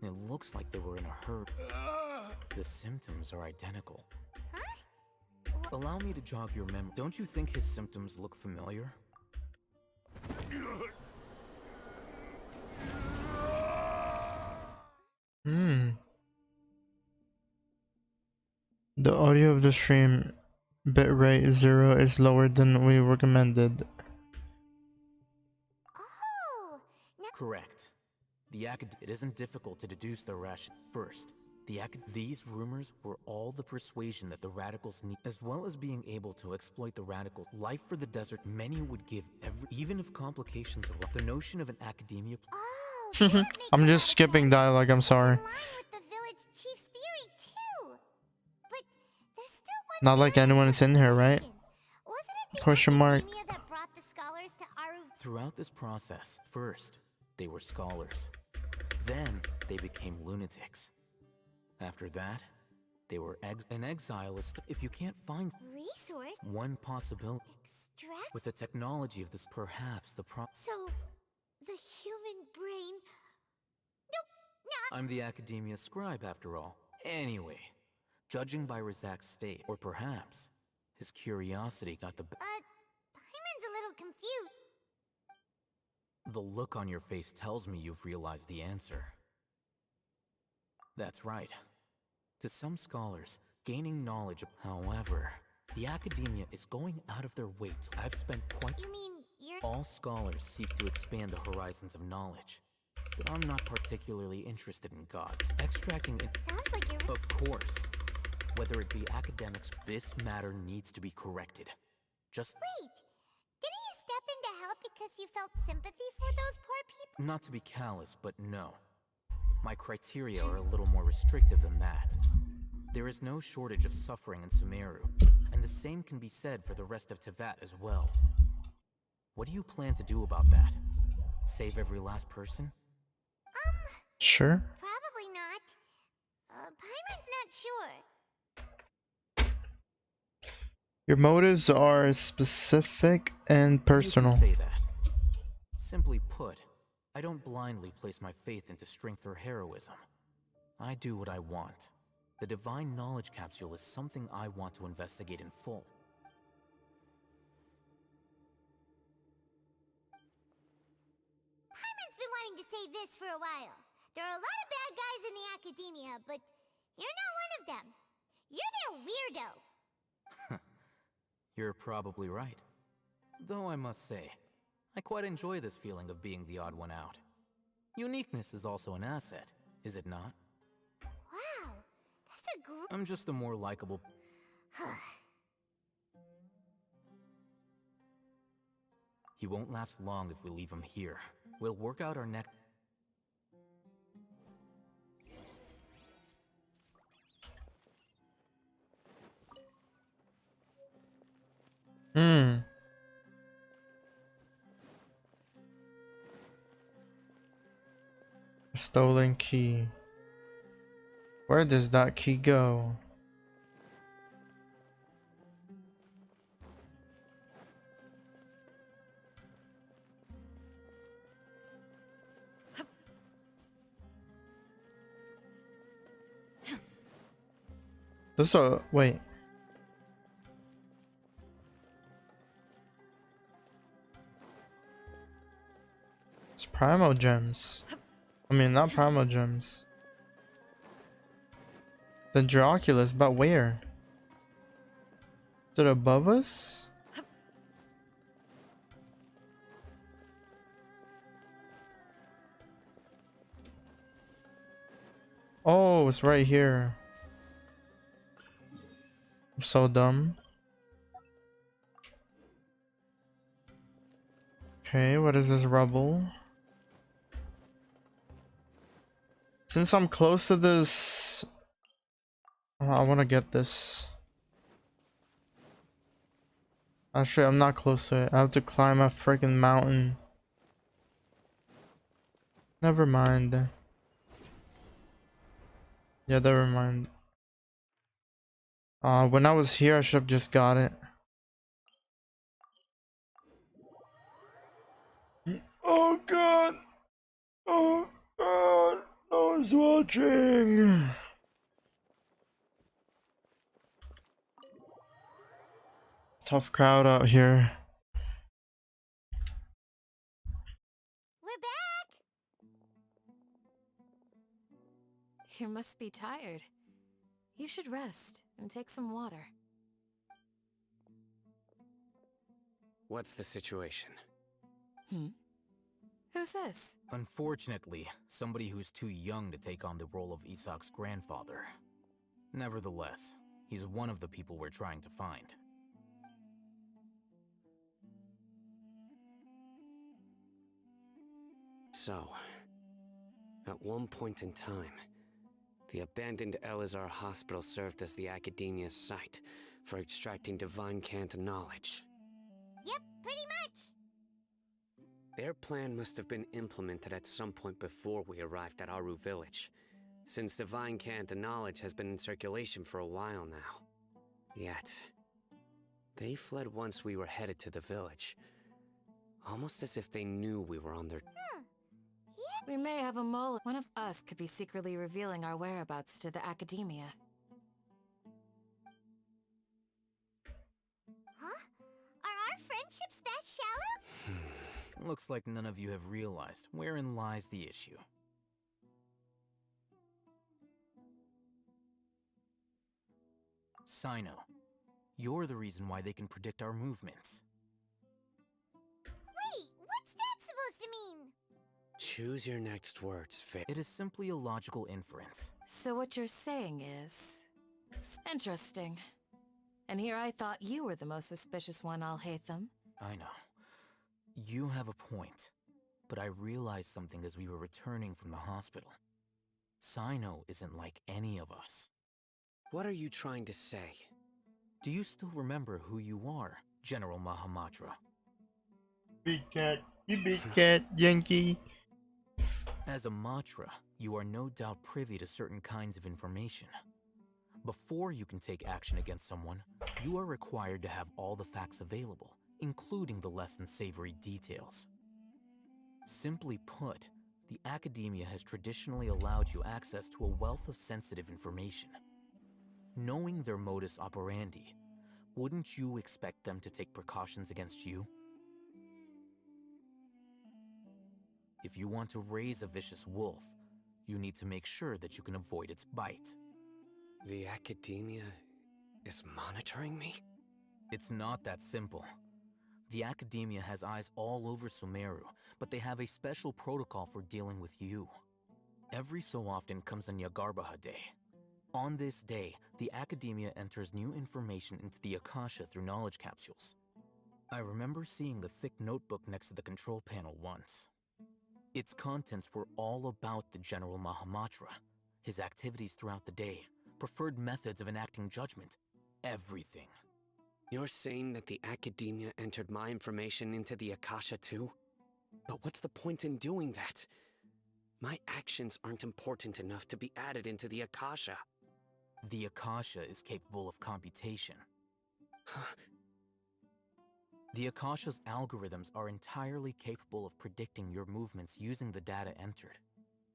It looks like they were in a hurry. The symptoms are identical. Huh? Allow me to jog your memory. Don't you think his symptoms look familiar? The audio of the stream bitrate 0 is lower than we recommended. Oh! Correct. It isn't difficult to deduce the ration. First, these rumors were all the persuasion that the radicals need, as well as being able to exploit the radicals. Life for the desert, many would give even if complications arise. The notion of an academia. Oh, I'm just skipping dialogue, I'm sorry. in line with the village chief's theory too. But there's still one Not like anyone is in here, right? Wasn't it the Question mark. academia that brought the scholars to Aru? Throughout this process, first, they were scholars. Then, they became lunatics. After that, they were an exile. If you can't find Resource? one possibility Extract? with the technology of this, perhaps the So, the human brain... Nope, I'm the academia scribe after all. Anyway, judging by Razak's state, or perhaps his curiosity got the Paimon's a little confused. The look on your face tells me you've realized the answer. That's right. To some scholars, gaining knowledge, however, the academia is going out of their way to... I've spent quite... You mean you're... All scholars seek to expand the horizons of knowledge. But I'm not particularly interested in gods. Extracting it... Sounds like you're... Of course. Whether it be academics, this matter needs to be corrected. Just... Wait! Didn't you step in to help because you felt sympathy for those poor people? Not to be callous, but no. My criteria are a little more restrictive than that. There is no shortage of suffering in Sumeru, and the same can be said for the rest of Teyvat as well. What do you plan to do about that? Save every last person? Sure. Probably not. Paimon's not sure. Your motives are specific and personal. You can say that. Simply put, I don't blindly place my faith into strength or heroism. I do what I want. The divine knowledge capsule is something I want to investigate in full. Paimon's been wanting to say this for a while. There are a lot of bad guys in the academia, but you're not one of them. You're their weirdo. You're probably right. Though I must say, I quite enjoy this feeling of being the odd one out. Uniqueness is also an asset, is it not? Wow, that's a group. I'm just a more likable... He won't last long if we leave him here. We'll work out our next... Stolen key. Where does that key go? This is a... wait. It's Primo Gems. I mean, not Primo Gems. The Draculus, but where? Is it above us? Oh, it's right here. I'm so dumb. Okay, what is this rubble? Since I'm close to this, I want to get this. Actually, I'm not close to it. I have to climb a freaking mountain. Never mind. Yeah, never mind. When I was here, I should have just got it. Oh god! Oh god! No one's watching! Tough crowd out here. We're back! You must be tired. You should rest and take some water. What's the situation? Who's this? Unfortunately, somebody who's too young to take on the role of Isak's grandfather. Nevertheless, he's one of the people we're trying to find. So, at one point in time, the abandoned Elazar hospital served as the Academia's site for extracting divine cant knowledge. Yep, pretty much! Their plan must have been implemented at some point before we arrived at Aru village, since divine cant knowledge has been in circulation for a while now. Yet, they fled once we were headed to the village, almost as if they knew we were on their... We may have a mole. One of us could be secretly revealing our whereabouts to the Academia. Huh? Are our friendships that shallow? Looks like none of you have realized wherein lies the issue. Sino, you're the reason why they can predict our movements. Wait, what's that supposed to mean? Choose your next words, Faye. It is simply a logical inference. So what you're saying is... interesting. And here I thought you were the most suspicious one, Al-Haytham. I know. You have a point. But I realized something as we were returning from the hospital. Sino isn't like any of us. What are you trying to say? Do you still remember who you are, General Mahamatra? Big cat, you big cat, Yankee. As a Matra, you are no doubt privy to certain kinds of information. Before you can take action against someone, you are required to have all the facts available, including the less than savory details. Simply put, the Academia has traditionally allowed you access to a wealth of sensitive information. Knowing their modus operandi, wouldn't you expect them to take precautions against you? If you want to raise a vicious wolf, you need to make sure that you can avoid its bite. The Academia is monitoring me? It's not that simple. The Academia has eyes all over Sumeru, but they have a special protocol for dealing with you. Every so often comes a Nyagarbaha Day. On this day, the Academia enters new information into the Akasha through knowledge capsules. I remember seeing a thick notebook next to the control panel once. Its contents were all about the General Mahamatra, his activities throughout the day, preferred methods of enacting judgment, everything. You're saying that the Academia entered my information into the Akasha too? But what's the point in doing that? My actions aren't important enough to be added into the Akasha. The Akasha is capable of computation. The Akasha's algorithms are entirely capable of predicting your movements using the data entered.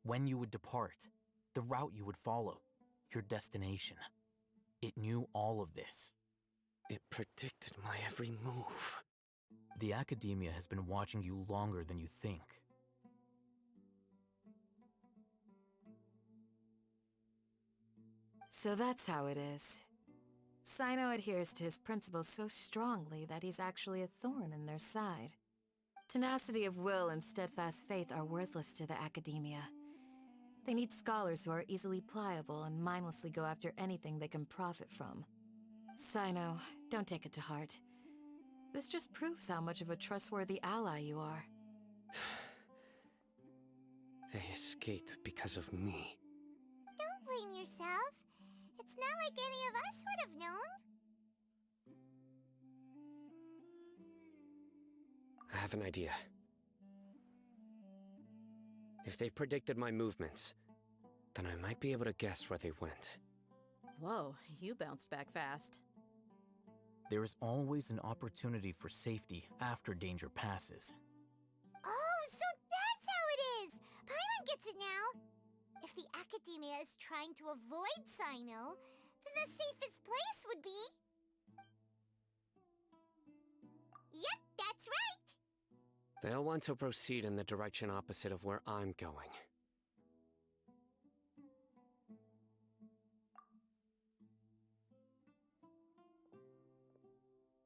When you would depart, the route you would follow, your destination. It knew all of this. It predicted my every move. The Academia has been watching you longer than you think. So that's how it is. Sino adheres to his principles so strongly that he's actually a thorn in their side. Tenacity of will and steadfast faith are worthless to the Academia. They need scholars who are easily pliable and mindlessly go after anything they can profit from. Sino, don't take it to heart. This just proves how much of a trustworthy ally you are. They escaped because of me. Don't blame yourself. It's not like any of us would have known. I have an idea. If they predicted my movements, then I might be able to guess where they went. Whoa, you bounced back fast. There is always an opportunity for safety after danger passes. Oh, so that's how it is! Paimon gets it now! If the Academia is trying to avoid Sino, then the safest place would be... Yep, that's right! They'll want to proceed in the direction opposite of where I'm going.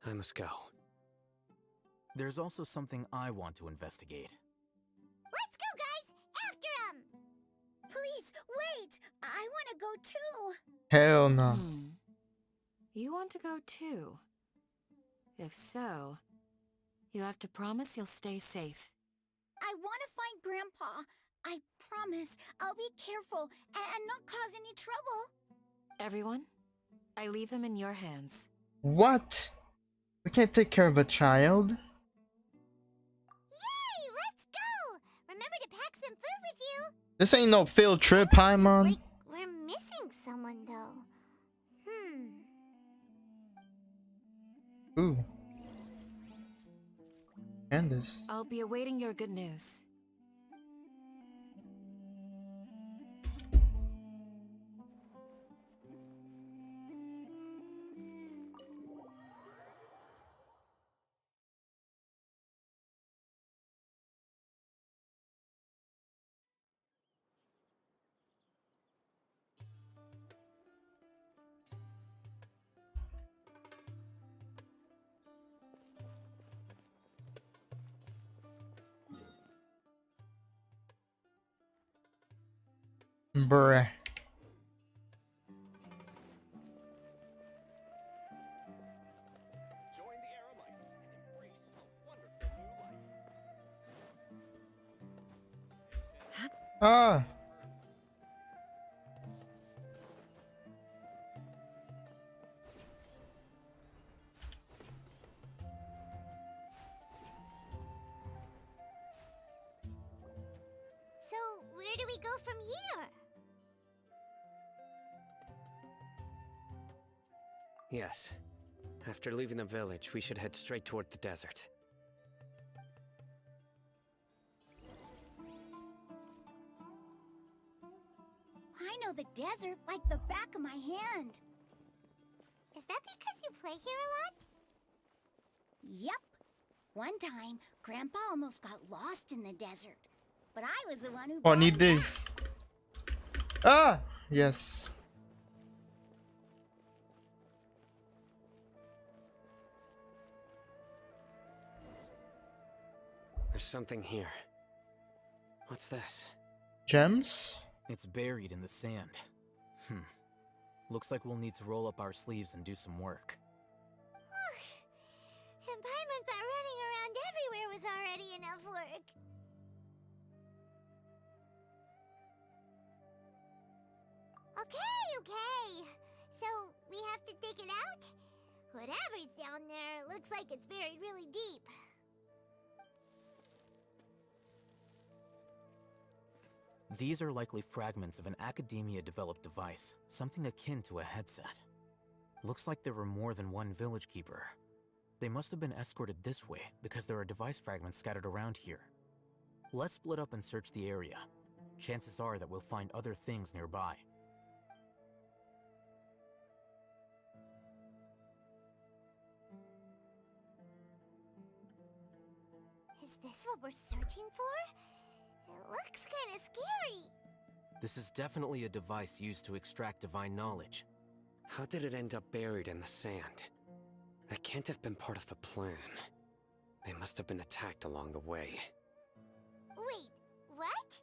I must go. There's also something I want to investigate. Let's go, guys! After 'em! Please, wait! I want to go too! Hell no. You want to go too? If so, you have to promise you'll stay safe. I want to find Grandpa. I promise I'll be careful and not cause any trouble. Everyone, I leave him in your hands. What? We can't take care of a child? Yay! Let's go! Remember to pack some food with you! This ain't no field trip, Paimon. We're missing someone, though. Ooh. Candace. I'll be awaiting your good news. Bruh. Ah. So, where do we go from here? Yes. After leaving the village, we should head straight toward the desert. I know the desert like the back of my hand. Is that because you play here a lot? Yep. One time, Grandpa almost got lost in the desert. But I was the one who Oh, I brought need him this. Ah! Yes. There's something here. What's this? Gems? It's buried in the sand. Looks like we'll need to roll up our sleeves and do some work. And Paimon thought running around everywhere was already enough work. Okay. So, we have to dig it out? Whatever's down there looks like it's buried really deep. These are likely fragments of an Academia-developed device, something akin to a headset. Looks like there were more than one village keeper. They must have been escorted this way because there are device fragments scattered around here. Let's split up and search the area. Chances are that we'll find other things nearby. Is this what we're searching for? It looks kind of scary. This is definitely a device used to extract divine knowledge. How did it end up buried in the sand? That can't have been part of the plan. They must have been attacked along the way. Wait, what?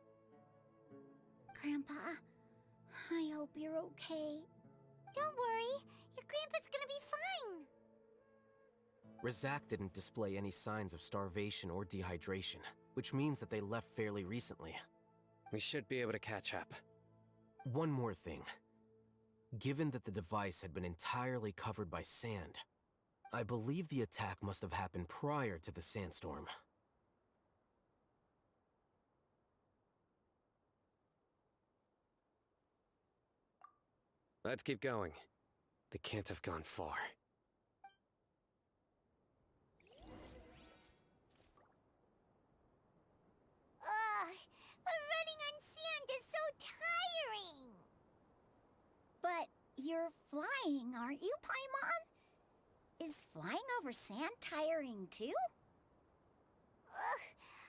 Grandpa, I hope you're okay. Don't worry, your grandpa's gonna be fine. Razak didn't display any signs of starvation or dehydration, which means that they left fairly recently. We should be able to catch up. One more thing. Given that the device had been entirely covered by sand, I believe the attack must have happened prior to the sandstorm. Let's keep going. They can't have gone far. Ugh, running on sand is so tiring. But you're flying, aren't you, Paimon? Is flying over sand tiring too? Ugh,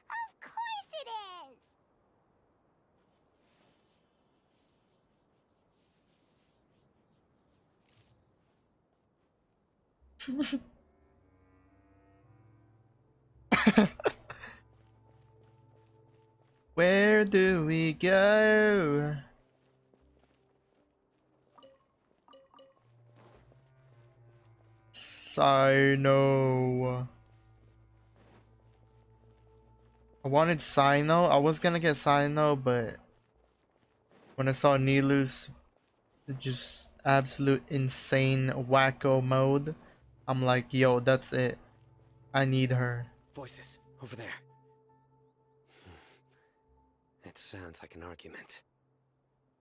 of course it is! Where do we go? Sino. I wanted Sino. I was gonna get Sino, but when I saw Nilus, just absolute insane wacko mode, I'm like, yo, that's it. I need her. Voices, over there. It sounds like an argument.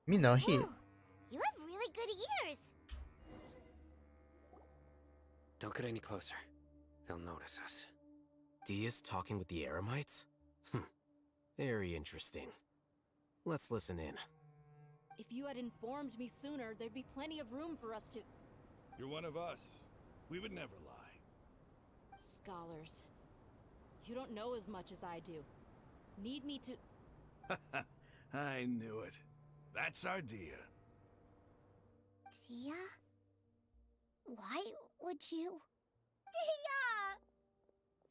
You know, he. Ooh, you have really good ears. Don't get any closer. They'll notice us. Dia's talking with the Eremites? Very interesting. Let's listen in. If you had informed me sooner, there'd be plenty of room for us to... You're one of us. We would never lie. Scholars. You don't know as much as I do. Need me to... I knew it. That's our Dia. Dia? Why would you... Dia!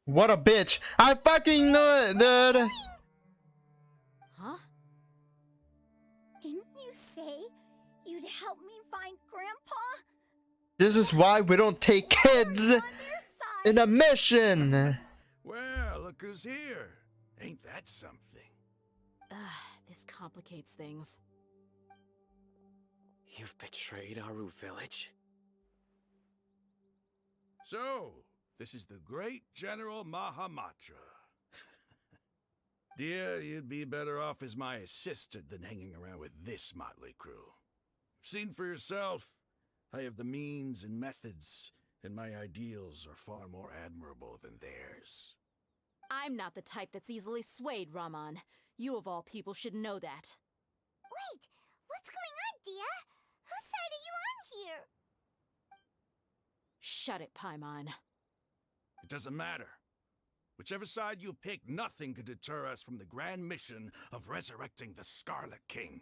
What a bitch! I fucking knew it, dude! Huh? Didn't you say you'd help me find Grandpa? This is why we don't take kids in a mission! Well, look who's here. Ain't that something? This complicates things. You've betrayed Aru village? So, this is the great General Mahamatra. Dear, you'd be better off as my assistant than hanging around with this motley crew. Seen for yourself, I have the means and methods, and my ideals are far more admirable than theirs. I'm not the type that's easily swayed, Raman. You of all people should know that. Wait, what's going on, Dia? Whose side are you on here? Shut it, Paimon. It doesn't matter. Whichever side you pick, nothing could deter us from the grand mission of resurrecting the Scarlet King.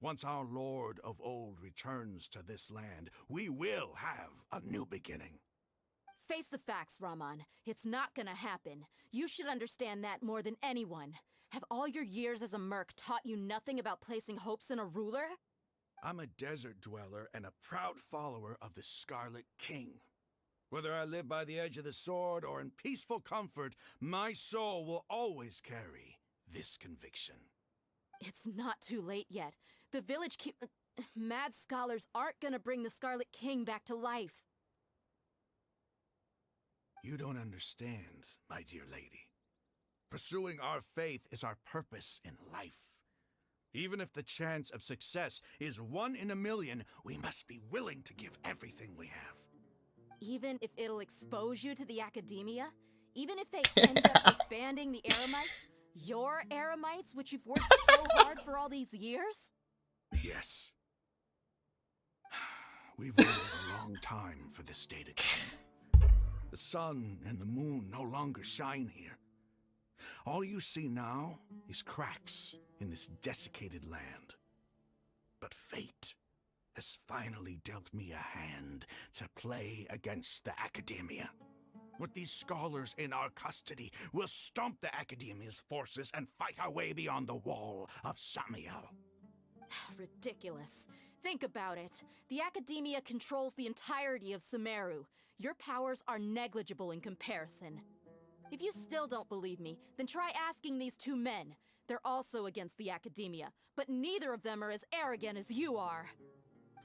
Once our Lord of Old returns to this land, we will have a new beginning. Face the facts, Raman. It's not gonna happen. You should understand that more than anyone. Have all your years as a merc taught you nothing about placing hopes in a ruler? I'm a desert dweller and a proud follower of the Scarlet King. Whether I live by the edge of the sword or in peaceful comfort, my soul will always carry this conviction. It's not too late yet. The village mad scholars aren't gonna bring the Scarlet King back to life. You don't understand, my dear lady. Pursuing our faith is our purpose in life. Even if the chance of success is 1 in a million, we must be willing to give everything we have. Even if it'll expose you to the academia? Even if they end up disbanding the Eremites? Your Eremites, which you've worked so hard for all these years? Yes. We've waited a long time for this day to come. The sun and the moon no longer shine here. All you see now is cracks in this desiccated land. But fate has finally dealt me a hand to play against the academia. With these scholars in our custody, we'll stomp the academia's forces and fight our way beyond the wall of Samiel. Ridiculous. Think about it. The Academia controls the entirety of Sumeru. Your powers are negligible in comparison. If you still don't believe me, then try asking these two men. They're also against the Academia, but neither of them are as arrogant as you are.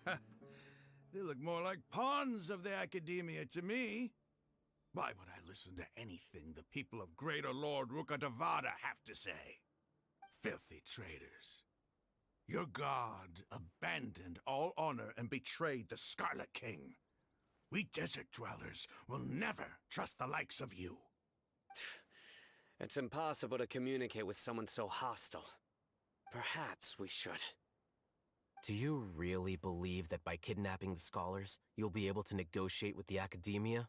They look more like pawns of the Academia to me. Why would I listen to anything the people of Greater Lord Rukkhadevada have to say? Filthy traitors. Your god abandoned all honor and betrayed the Scarlet King. We desert dwellers will never trust the likes of you. It's impossible to communicate with someone so hostile. Perhaps we should. Do you really believe that by kidnapping the scholars, you'll be able to negotiate with the Academia?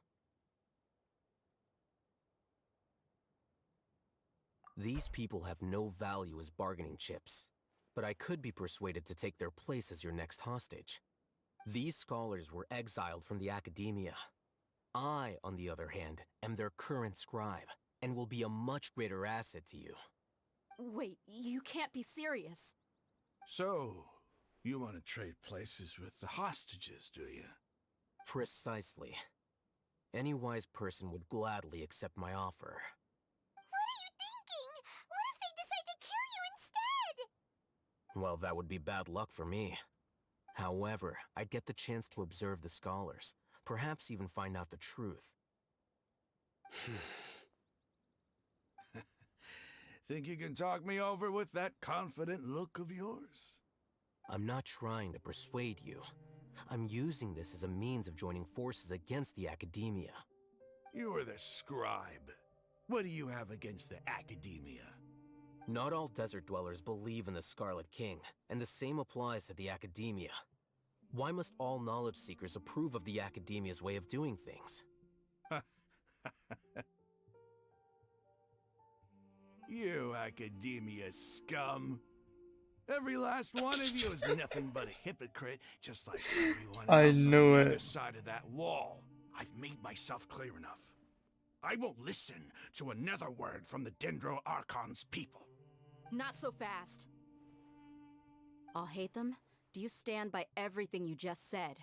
These people have no value as bargaining chips, but I could be persuaded to take their place as your next hostage. These scholars were exiled from the Academia. I, on the other hand, am their current scribe, and will be a much greater asset to you. Wait, you can't be serious. So, you want to trade places with the hostages, do you? Precisely. Any wise person would gladly accept my offer. What are you thinking? What if they decide to kill you instead? Well, that would be bad luck for me. However, I'd get the chance to observe the scholars, perhaps even find out the truth. Think you can talk me over with that confident look of yours? I'm not trying to persuade you. I'm using this as a means of joining forces against the Academia. You are the scribe. What do you have against the Academia? Not all desert dwellers believe in the Scarlet King, and the same applies to the Academia. Why must all knowledge seekers approve of the Academia's way of doing things? You Academia scum. Every last one of you is nothing but a hypocrite, just like everyone I else knew on the it. other side of that wall. I've made myself clear enough. I won't listen to another word from the Dendro Archon's people. Not so fast. I'll hate them. Do you stand by everything you just said?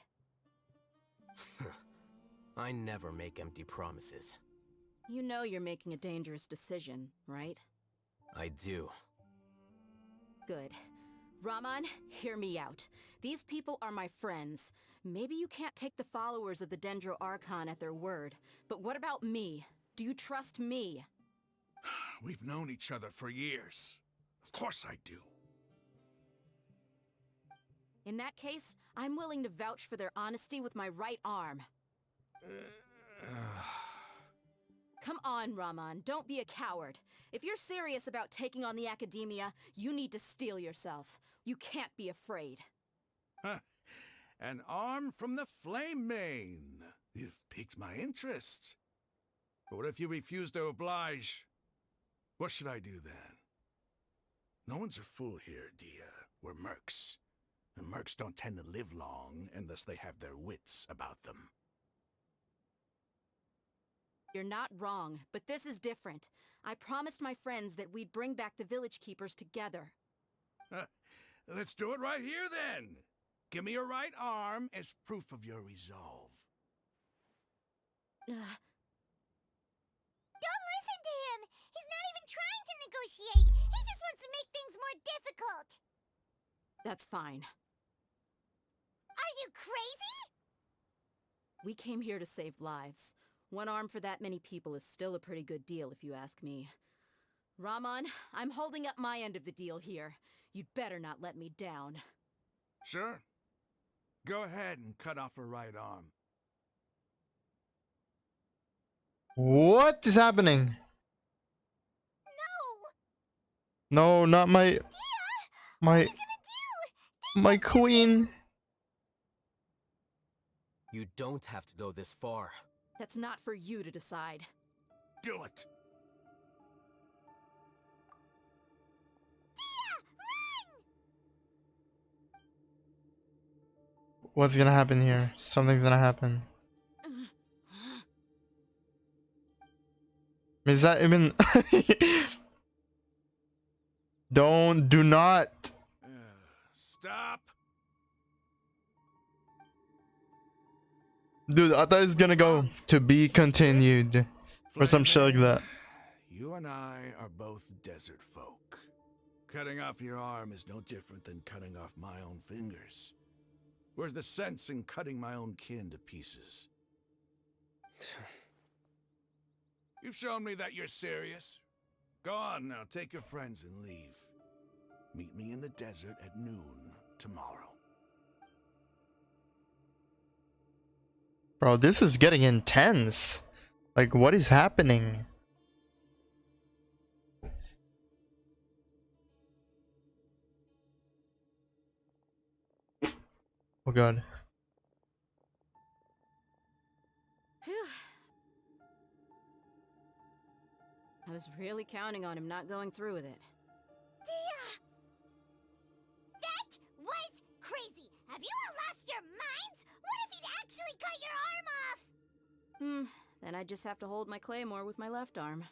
I never make empty promises. You know you're making a dangerous decision, right? I do. Good. Raman, hear me out. These people are my friends. Maybe you can't take the followers of the Dendro Archon at their word, but what about me? Do you trust me? We've known each other for years. Of course I do. In that case, I'm willing to vouch for their honesty with my right arm. Come on, Raman, don't be a coward. If you're serious about taking on the Academia, you need to steel yourself. You can't be afraid. An arm from the Flame Mane. You've piqued my interest. But what if you refuse to oblige? What should I do then? No one's a fool here, Dia. We're mercs. And mercs don't tend to live long unless they have their wits about them. You're not wrong, but this is different. I promised my friends that we'd bring back the village keepers together. Let's do it right here then. Give me your right arm as proof of your resolve. Don't listen to him! He's not even trying to negotiate! He just wants to make things more difficult! That's fine. Are you crazy? We came here to save lives. One arm for that many people is still a pretty good deal, if you ask me. Raman, I'm holding up my end of the deal here. You'd better not let me down. Sure. Go ahead and cut off her right arm. What is happening? No, not my queen. You don't have to go this far. That's not for you to decide. Do it! What's gonna happen here? Something's gonna happen. Is that even... Do not. Stop! Dude, I thought it was gonna go to be continued. Or some shit like that. You and I are both desert folk. Cutting off your arm is no different than cutting off my own fingers. Where's the sense in cutting my own kin to pieces? You've shown me that you're serious. Go on now, take your friends and leave. Meet me in the desert at noon tomorrow. Bro, this is getting intense. Like, what is happening? Oh god. Phew. I was really counting on him not going through with it. Dia! That was crazy! Have you all lost your minds? What if he'd actually cut your arm off? Then I just have to hold my claymore with my left arm.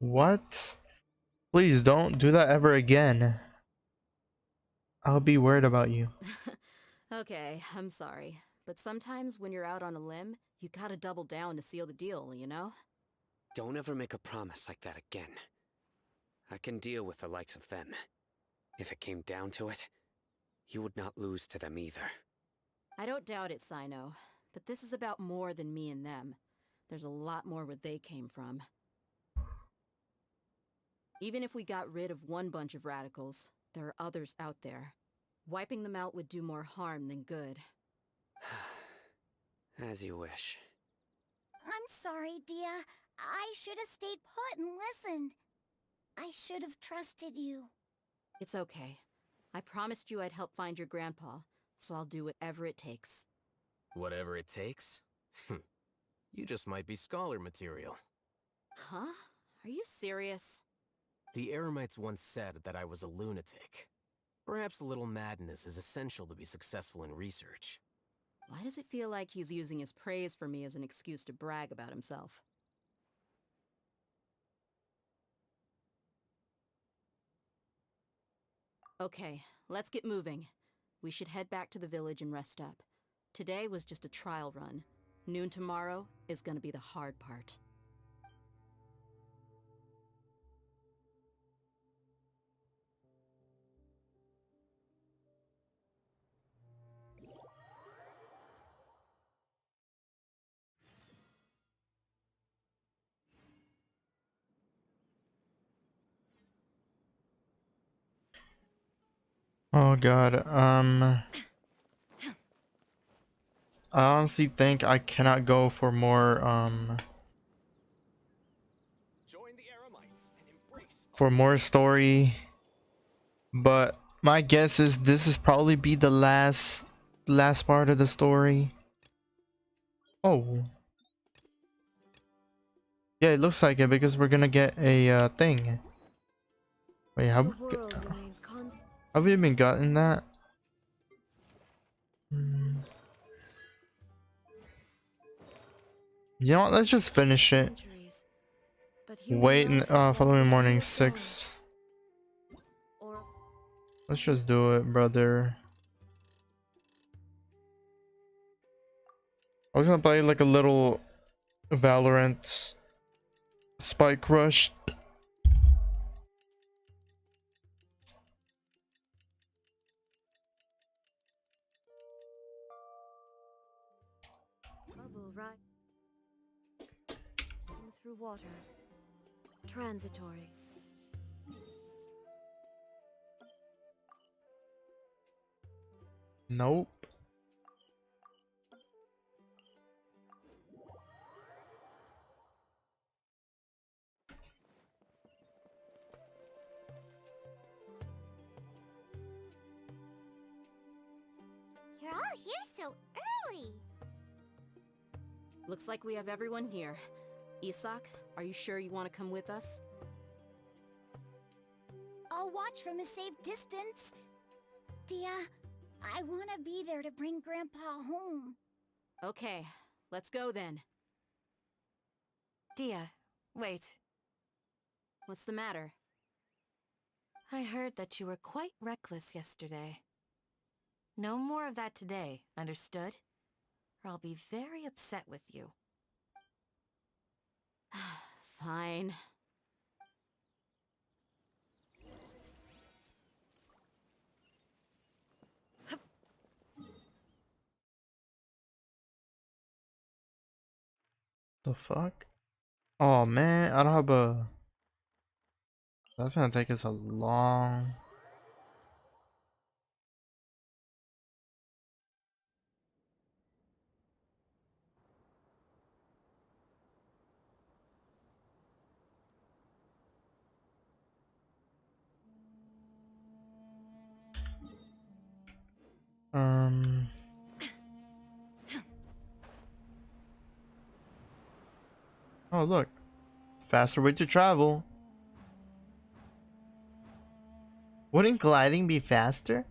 What? Please don't do that ever again. I'll be worried about you. Okay, I'm sorry. But sometimes when you're out on a limb, you gotta double down to seal the deal, you know? Don't ever make a promise like that again. I can deal with the likes of them. If it came down to it, you would not lose to them either. I don't doubt it, Sino. But this is about more than me and them. There's a lot more where they came from. Even if we got rid of one bunch of radicals, there are others out there. Wiping them out would do more harm than good. As you wish. I'm sorry, Dia. I should have stayed put and listened. I should have trusted you. It's okay. I promised you I'd help find your grandpa, so I'll do whatever it takes. Whatever it takes? You just might be scholar material. Huh? Are you serious? The Eremites once said that I was a lunatic. Perhaps a little madness is essential to be successful in research. Why does it feel like he's using his praise for me as an excuse to brag about himself? Okay, let's get moving. We should head back to the village and rest up. Today was just a trial run. Noon tomorrow is gonna be the hard part. Oh god. I honestly think I cannot go for more story, but my guess is this is probably be the last part of the story. Oh yeah, it looks like it because we're gonna get a thing. Wait, have we even gotten that? You know what, let's just finish it. Wait, following morning 6. Let's just do it, brother. I was gonna play like a little Valorant Spike Rush. Bubble right through water. Transitory. Nope. You're all here so early. Looks like we have everyone here. Isak, are you sure you want to come with us? I'll watch from a safe distance. Dia, I want to be there to bring Grandpa home. Okay, let's go then. Dia, wait. What's the matter? I heard that you were quite reckless yesterday. No more of that today, understood? Or I'll be very upset with you. Fine. The fuck? Oh man, I don't have a. That's gonna take us a long. Oh look, faster way to travel. Wouldn't gliding be faster?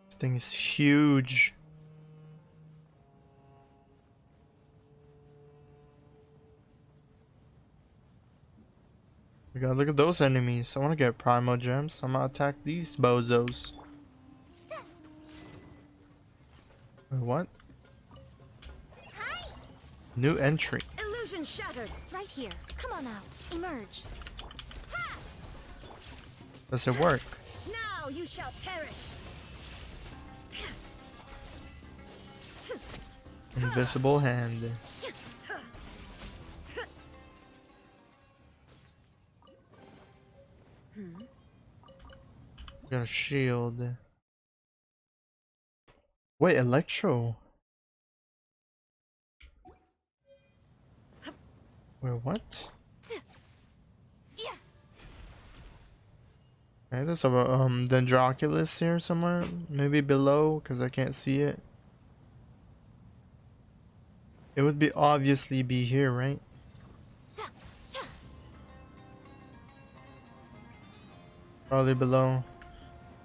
This thing is huge. We gotta look at those enemies. I wanna get Primo Gems. I'm gonna attack these bozos. Wait, what? New entry. Illusion shattered. Right here. Come on out. Emerge. Does it work? Now you shall perish. Invisible hand. Got a shield. Wait, Electro. Wait, what? Okay, there's a Dendroculus here somewhere. Maybe below, because I can't see it. It would be obviously be here, right? Probably below.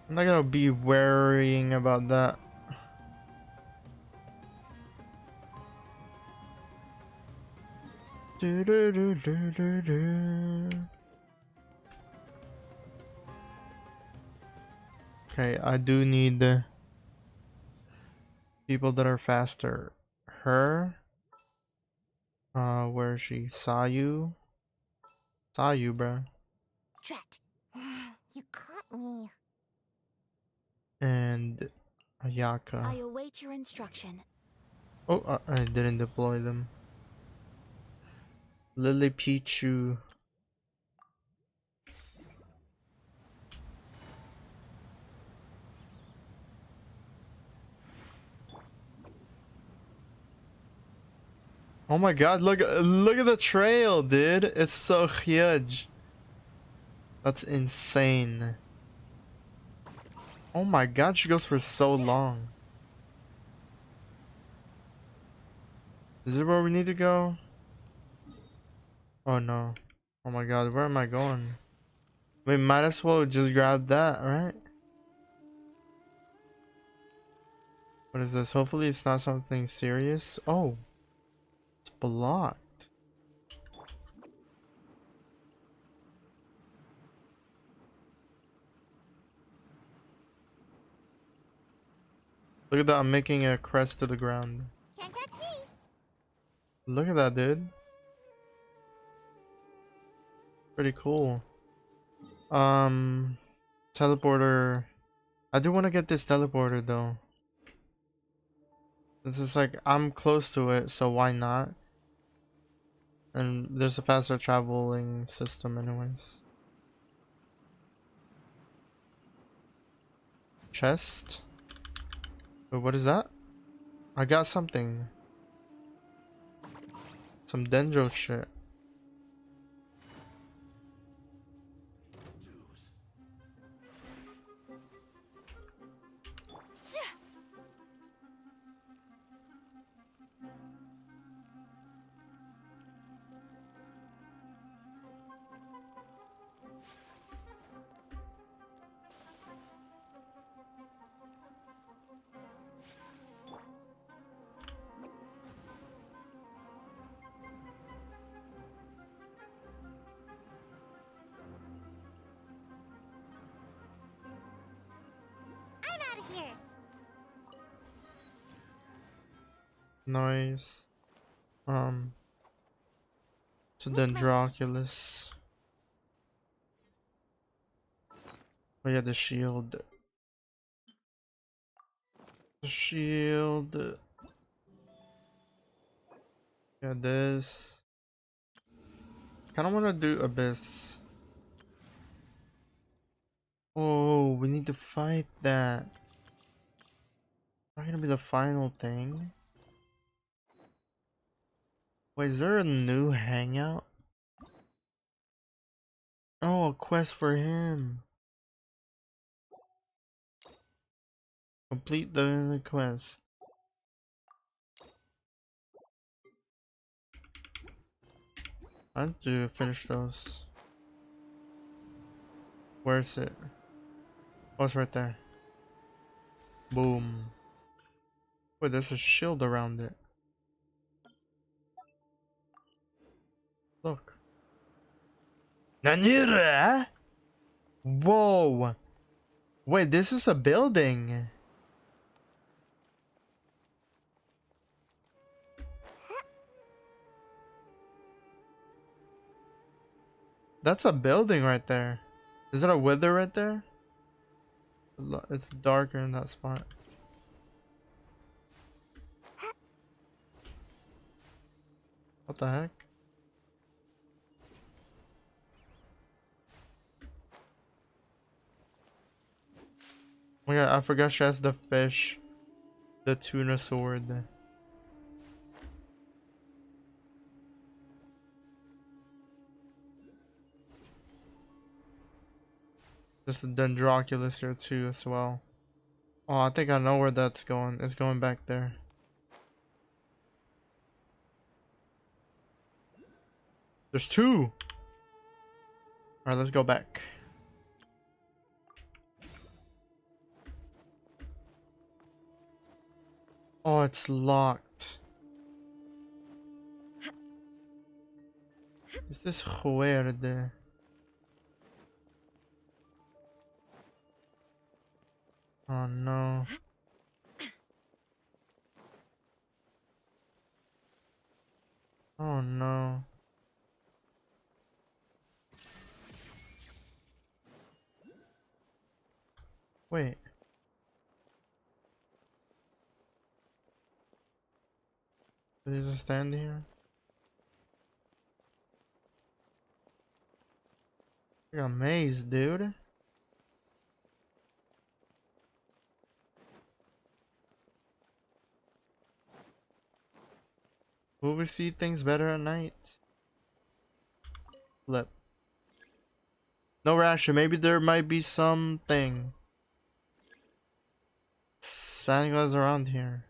I'm not gonna be worrying about that. Do, do, do, do, do, do. Okay, I do need the people that are faster. Her. Where is she? Saw you, bruh. Drat. You caught me. And I Ayaka. await your instruction. Oh, I didn't deploy them. Lily Pichu. Oh my god, look at the trail, dude. It's so huge. That's insane. Oh my god, she goes for so long. Is it where we need to go? Oh no. Oh my god, where am I going? We might as well just grab that, right? What is this? Hopefully it's not something serious. Oh. It's blocked. Look at that, I'm making a crest to the ground. Can't catch me. Look at that, dude. Pretty cool. Teleporter. I do want to get this teleporter though. This is like, I'm close to it, so why not? And there's a faster traveling system anyways. Chest? Wait, what is that? I got something. Some Dendro shit. noise. To Dendroculus. Oh yeah, the shield. The shield. Yeah, this. Kinda wanna do Abyss. Oh, we need to fight that. Not gonna be the final thing. Wait, is there a new hangout? Oh, a quest for him. Complete the quest. I have to finish those. Where is it? Oh, it's right there. Boom. Wait, there's a shield around it. Look. Nanira! Whoa! Wait, this is a building. That's a building right there. Is that a wither right there? It's darker in that spot. What the heck? Oh my god, I forgot she has the fish. The tuna sword. There's a Dendroculus here too as well. Oh, I think I know where that's going. It's going back there. There's two! Alright, let's go back. Oh, it's locked. Is this weird? Oh no. Oh no. Wait. Did he just stand here? You're a maze, dude. Will we see things better at night? Flip. No ration. Maybe there might be something. Sandglass around here.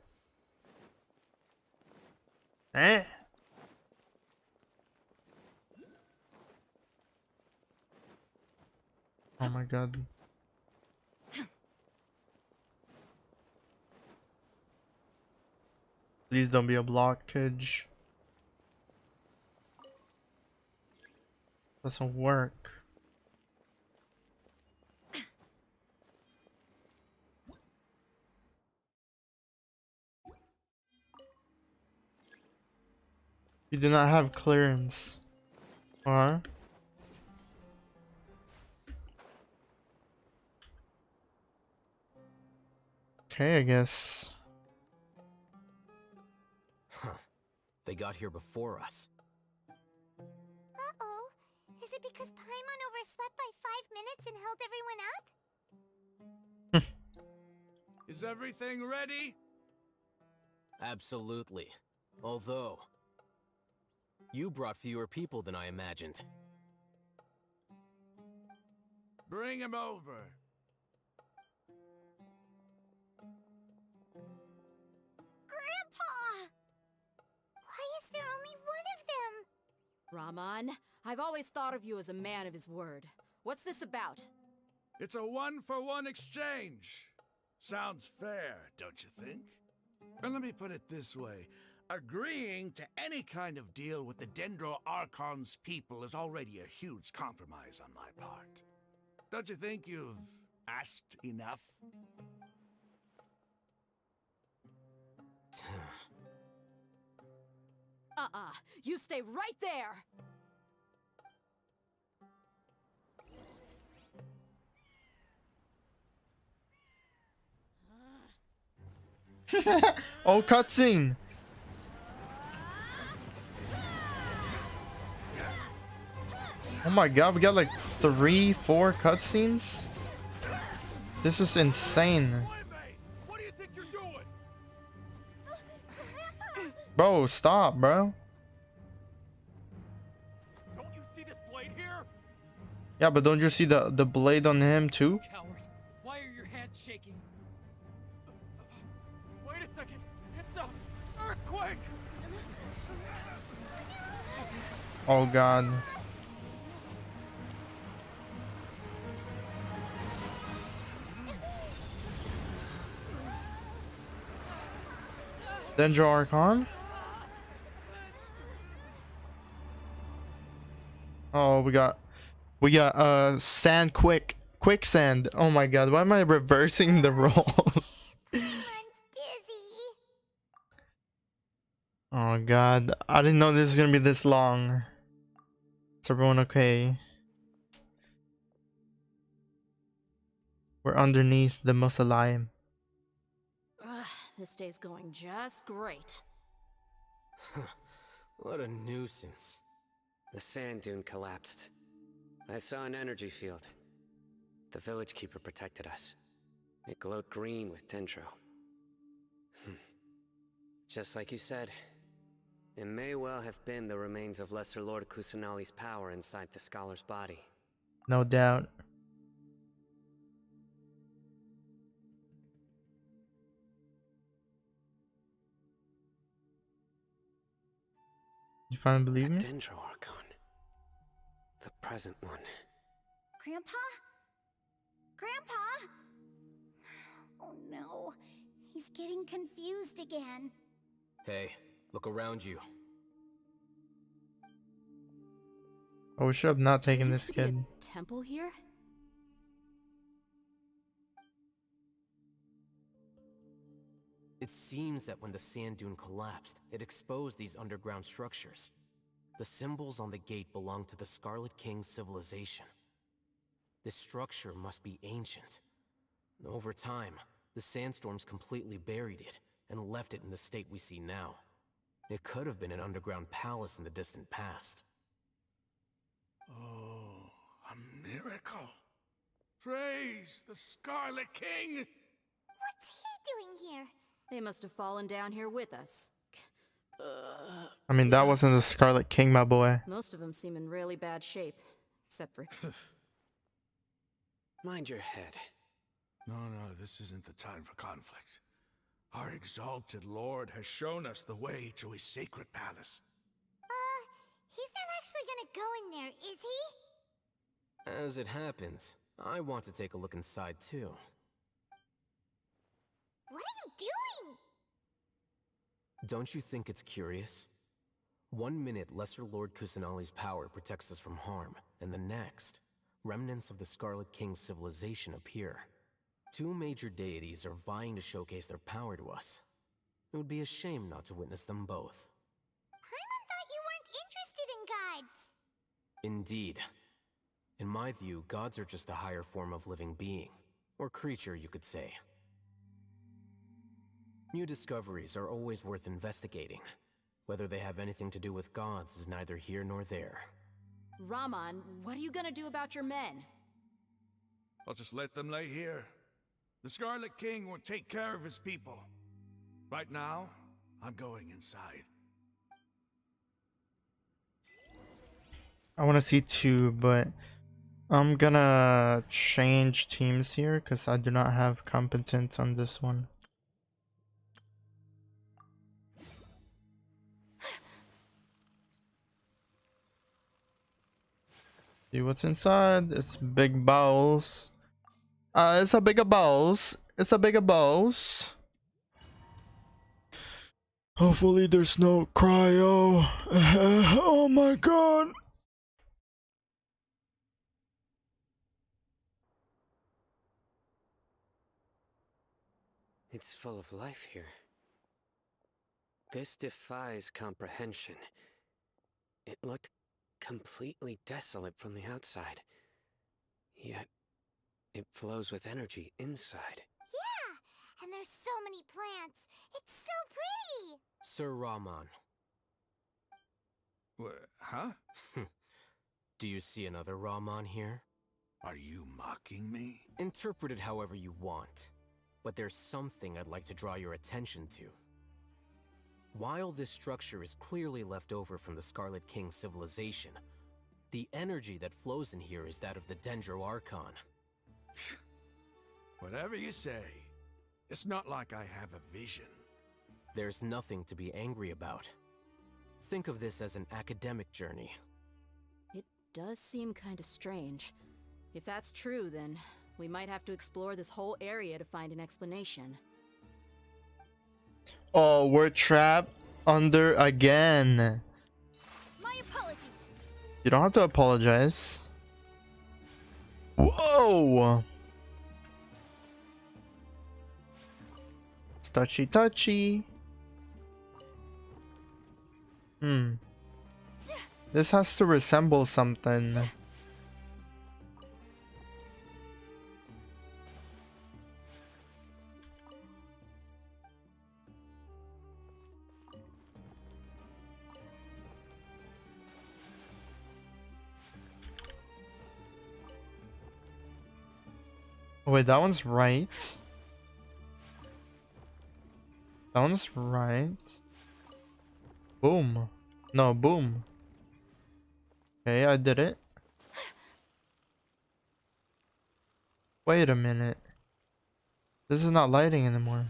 Eh? Oh my god. Please don't be a blockage. Doesn't work. You do not have clearance. Huh? Okay, I guess. Huh. They got here before us. Uh-oh. Is it because Paimon overslept by 5 minutes and held everyone up? Is everything ready? Absolutely. Although, you brought fewer people than I imagined. Bring him over. Grandpa! Why is there only one of them? Raman, I've always thought of you as a man of his word. What's this about? It's a one-for-one exchange. Sounds fair, don't you think? And let me put it this way. Agreeing to any kind of deal with the Dendro Archon's people is already a huge compromise on my part. Don't you think you've asked enough? You stay right there! Oh, cutscene! Oh my god, we got like 3, 4 cutscenes? This is insane. Bro, stop, bro. Don't you see this blade here? Yeah, but don't you see the blade on him too? Coward, why are your hands shaking? Wait a second, it's a earthquake! Oh god. Dendro Archon? Oh, we got sand quicksand. Oh my god, why am I reversing the roles? Oh god, I didn't know this was gonna be this long. Is everyone okay? We're underneath the mausoleum. This day's going just great. What a nuisance. The sand dune collapsed. I saw an energy field. The village keeper protected us. It glowed green with dendro. Just like you said, it may well have been the remains of Lesser Lord Kusanali's power inside the scholar's body. No doubt. You finally believe me? Dendro Archon. The present one. Grandpa? Grandpa? Oh no. He's getting confused again. Hey, look around you. Oh, we should have not taken this kid. Temple here? It seems that when the sand dune collapsed, it exposed these underground structures. The symbols on the gate belong to the Scarlet King's civilization. This structure must be ancient. Over time, the sandstorms completely buried it and left it in the state we see now. It could have been an underground palace in the distant past. Oh, a miracle. Praise the Scarlet King! What's he doing here? They must have fallen down here with us. I mean, that wasn't the Scarlet King, my boy. Most of them seem in really bad shape, except for... Mind your head. No, this isn't the time for conflict. Our exalted lord has shown us the way to his sacred palace. He's not actually gonna go in there, is he? As it happens, I want to take a look inside too. What are you doing? Don't you think it's curious? 1 minute, Lesser Lord Kusanali's power protects us from harm, and the next, remnants of the Scarlet King's civilization appear. 2 major deities are vying to showcase their power to us. It would be a shame not to witness them both. Paimon thought you weren't interested in gods. Indeed. In my view, gods are just a higher form of living being, or creature, you could say. New discoveries are always worth investigating. Whether they have anything to do with gods is neither here nor there. Raman, what are you gonna do about your men? I'll just let them lay here. The Scarlet King will take care of his people. Right now, I'm going inside. I want to see 2, but I'm gonna change teams here because I do not have competence on this one. See what's inside. It's big balls. It's a bigger balls. It's a bigger balls. Hopefully there's no cryo. Oh my god. It's full of life here. This defies comprehension. It looked completely desolate from the outside. Yet, it flows with energy inside. Yeah! And there's so many plants! It's so pretty! Sir Rahman. Huh? Do you see another Rahman here? Are you mocking me? Interpret it however you want. But there's something I'd like to draw your attention to. While this structure is clearly left over from the Scarlet King civilization, the energy that flows in here is that of the Dendro Archon. Whatever you say. It's not like I have a vision. There's nothing to be angry about. Think of this as an academic journey. It does seem kinda strange. If that's true, then we might have to explore this whole area to find an explanation. Oh, we're trapped under again. My apologies. You don't have to apologize. Whoa! It's touchy touchy. This has to resemble something. Oh, wait, that one's right. That one's right. Boom. No, boom. Okay, I did it. Wait a minute. This is not lighting anymore.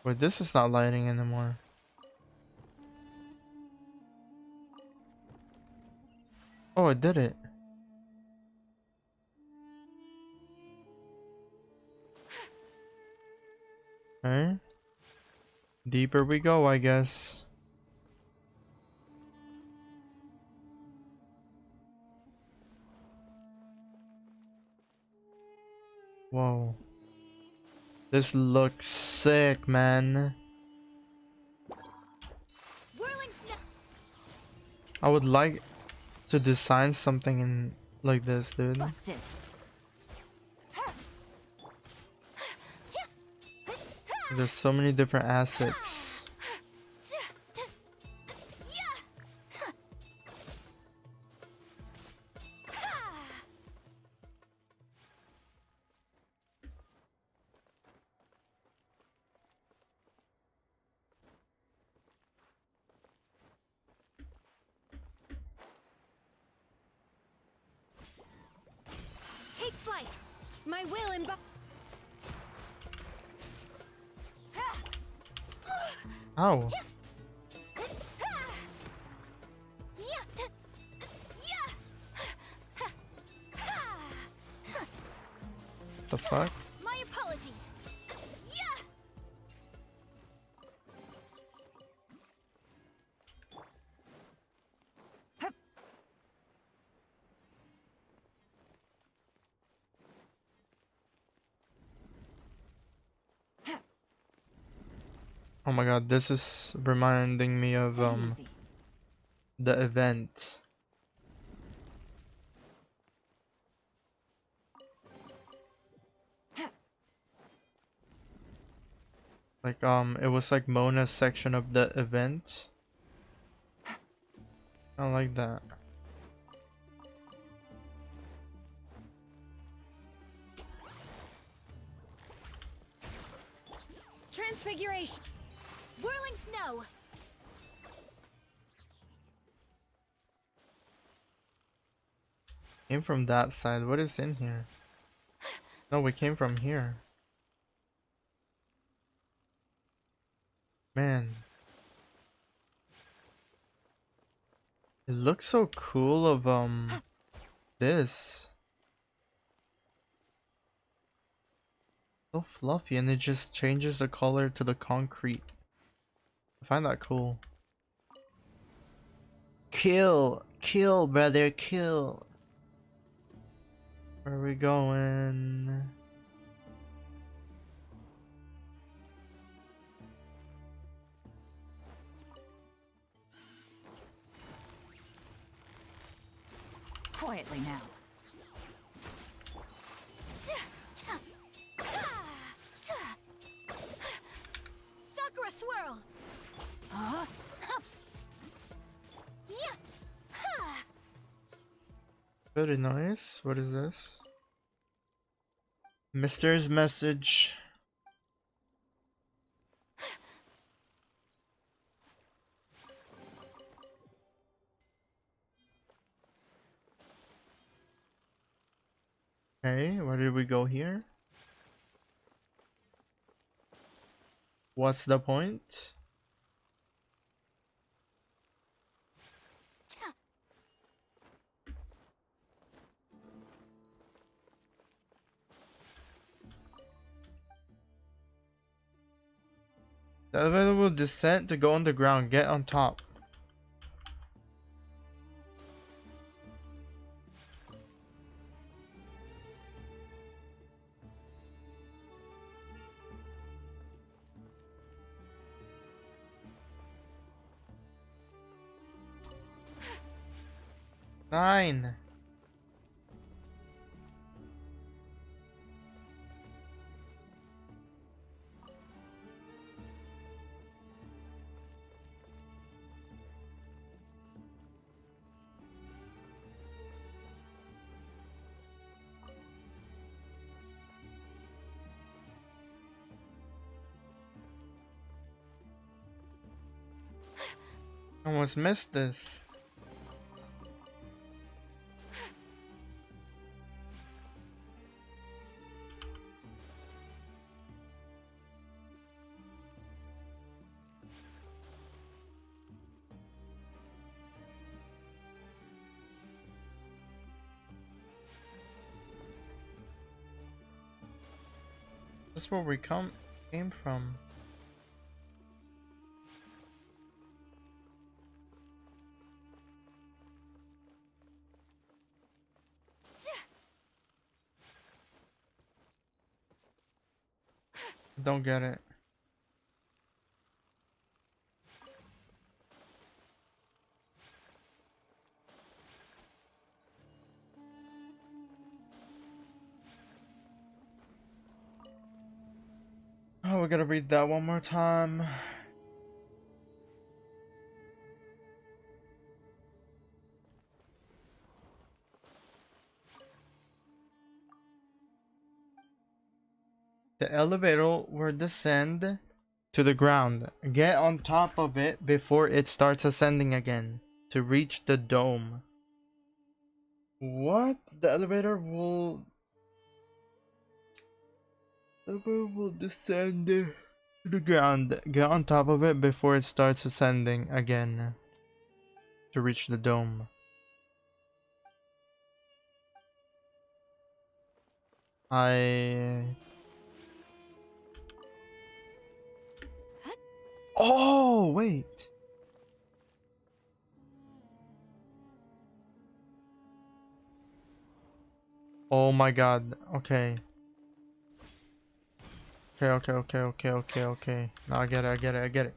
Wait, this is not lighting anymore. Oh, I did it. Okay. Deeper we go, I guess. Whoa. This looks sick, man. I would like to design something in like this, dude. Busted. There's so many different assets. Take flight. My will embody. Ow. The fuck? My apologies. Oh my god, this is reminding me of the event. Like it was like Mona's section of the event. I like that. Transfiguration. Whirling snow. Came from that side. What is in here? No, we came from here. Man. It looks so cool of this. So fluffy, and it just changes the color to the concrete. I find that cool. Kill! Kill, brother, kill! Where are we going? Quietly now. Sakura swirl! Huh? Yeah! Ha! Very nice. What is this? Mister's message. Okay, where did we go here? What's the point? The elevator will descend to go underground. Get on top. Nine. Almost missed this. That's where we came from. Don't get it. Oh, we gotta read that one more time. The elevator will descend to the ground. Get on top of it before it starts ascending again to reach the dome. What? The elevator will descend to the ground. Get on top of it before it starts ascending again to reach the dome. Oh, wait. Oh my god. Okay. Okay. Now I get it. I get it.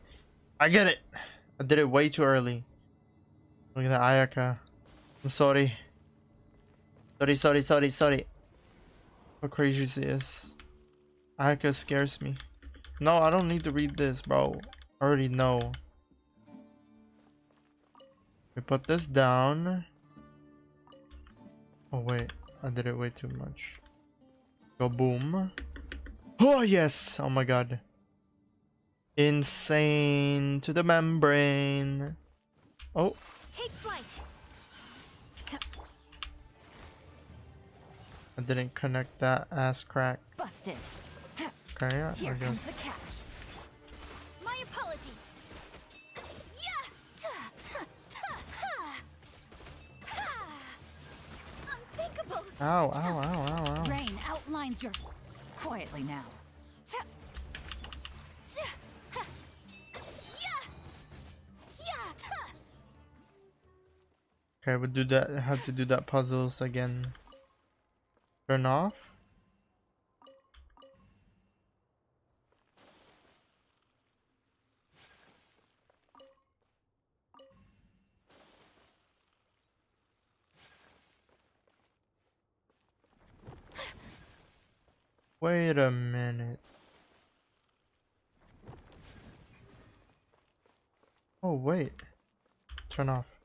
I did it way too early. Look at that Ayaka. I'm sorry. Sorry. How crazy she is. Ayaka scares me. No, I don't need to read this, bro. I already know. We put this down. Oh wait, I did it way too much. Go boom. Oh yes! Oh my god. Insane to the membrane. Oh. Take flight. I didn't connect that ass crack. Busted. Okay, yeah, Here I comes guess. the catch. My apologies. Unthinkable. Ow. Rain outlines your. Quietly now. Okay, we'll do that. Have to do that puzzles again. Turn off. Wait a minute. Oh, wait. Turn off.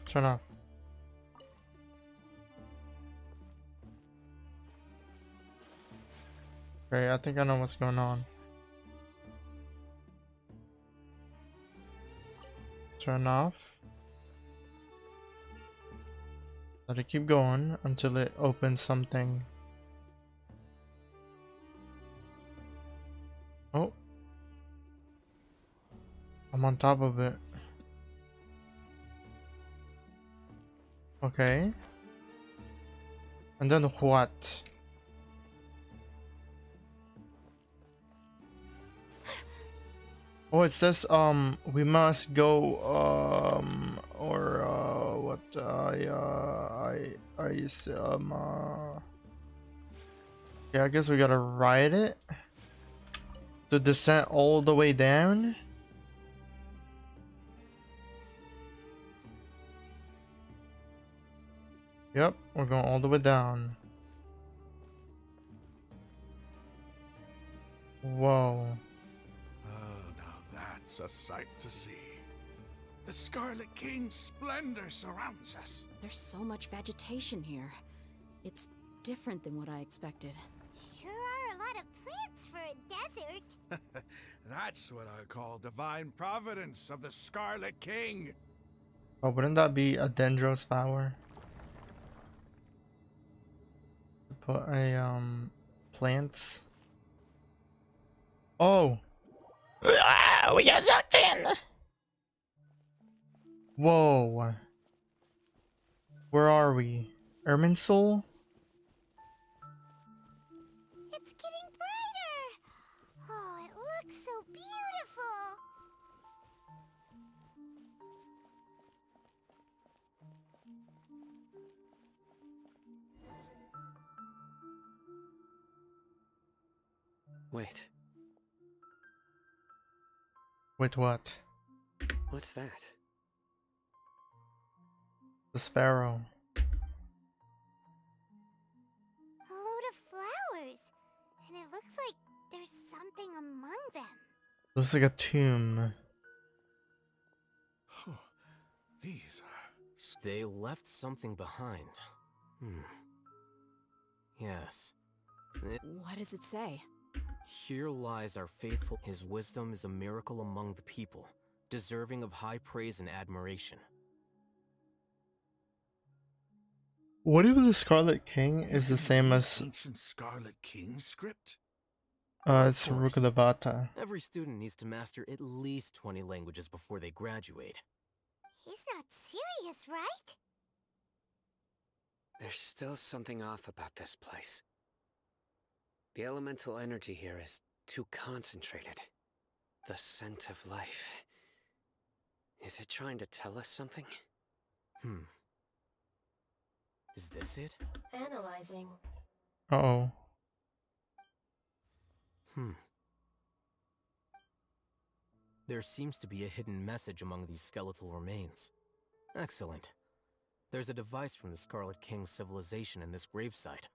Turn off. Okay, I think I know what's going on. Turn off. Let it keep going until it opens something. Oh. I'm on top of it. Okay. And then what? Oh, it says we must go or what yeah, I guess we gotta ride it. The descent all the way down. Yep, we're going all the way down. Whoa. Oh, now that's a sight to see. The Scarlet King's splendor surrounds us. There's so much vegetation here. It's different than what I expected. Sure are a lot of plants for a desert. That's what I call divine providence of the Scarlet King. Oh, wouldn't that be a dendros flower? Put a plants. Oh. We got locked in. Whoa. Where are we? Erminsul? It's getting brighter. Oh, it looks so beautiful. Wait, With what? what's that? The sparrow. A load of flowers. And it looks like there's something among them. Looks like a tomb. These are... They left something behind. Yes. What does it say? Here lies our faithful. His wisdom is a miracle among the people, deserving of high praise and admiration. What if the Scarlet King is the same as ancient Scarlet King script? it's course. Rukadavata? Every student needs to master at least 20 languages before they graduate. He's not serious, right? There's still something off about this place. The elemental energy here is too concentrated. The scent of life. Is it trying to tell us something? Is this it? Analyzing. Uh-oh. There seems to be a hidden message among these skeletal remains. Excellent. There's a device from the Scarlet King's civilization in this gravesite.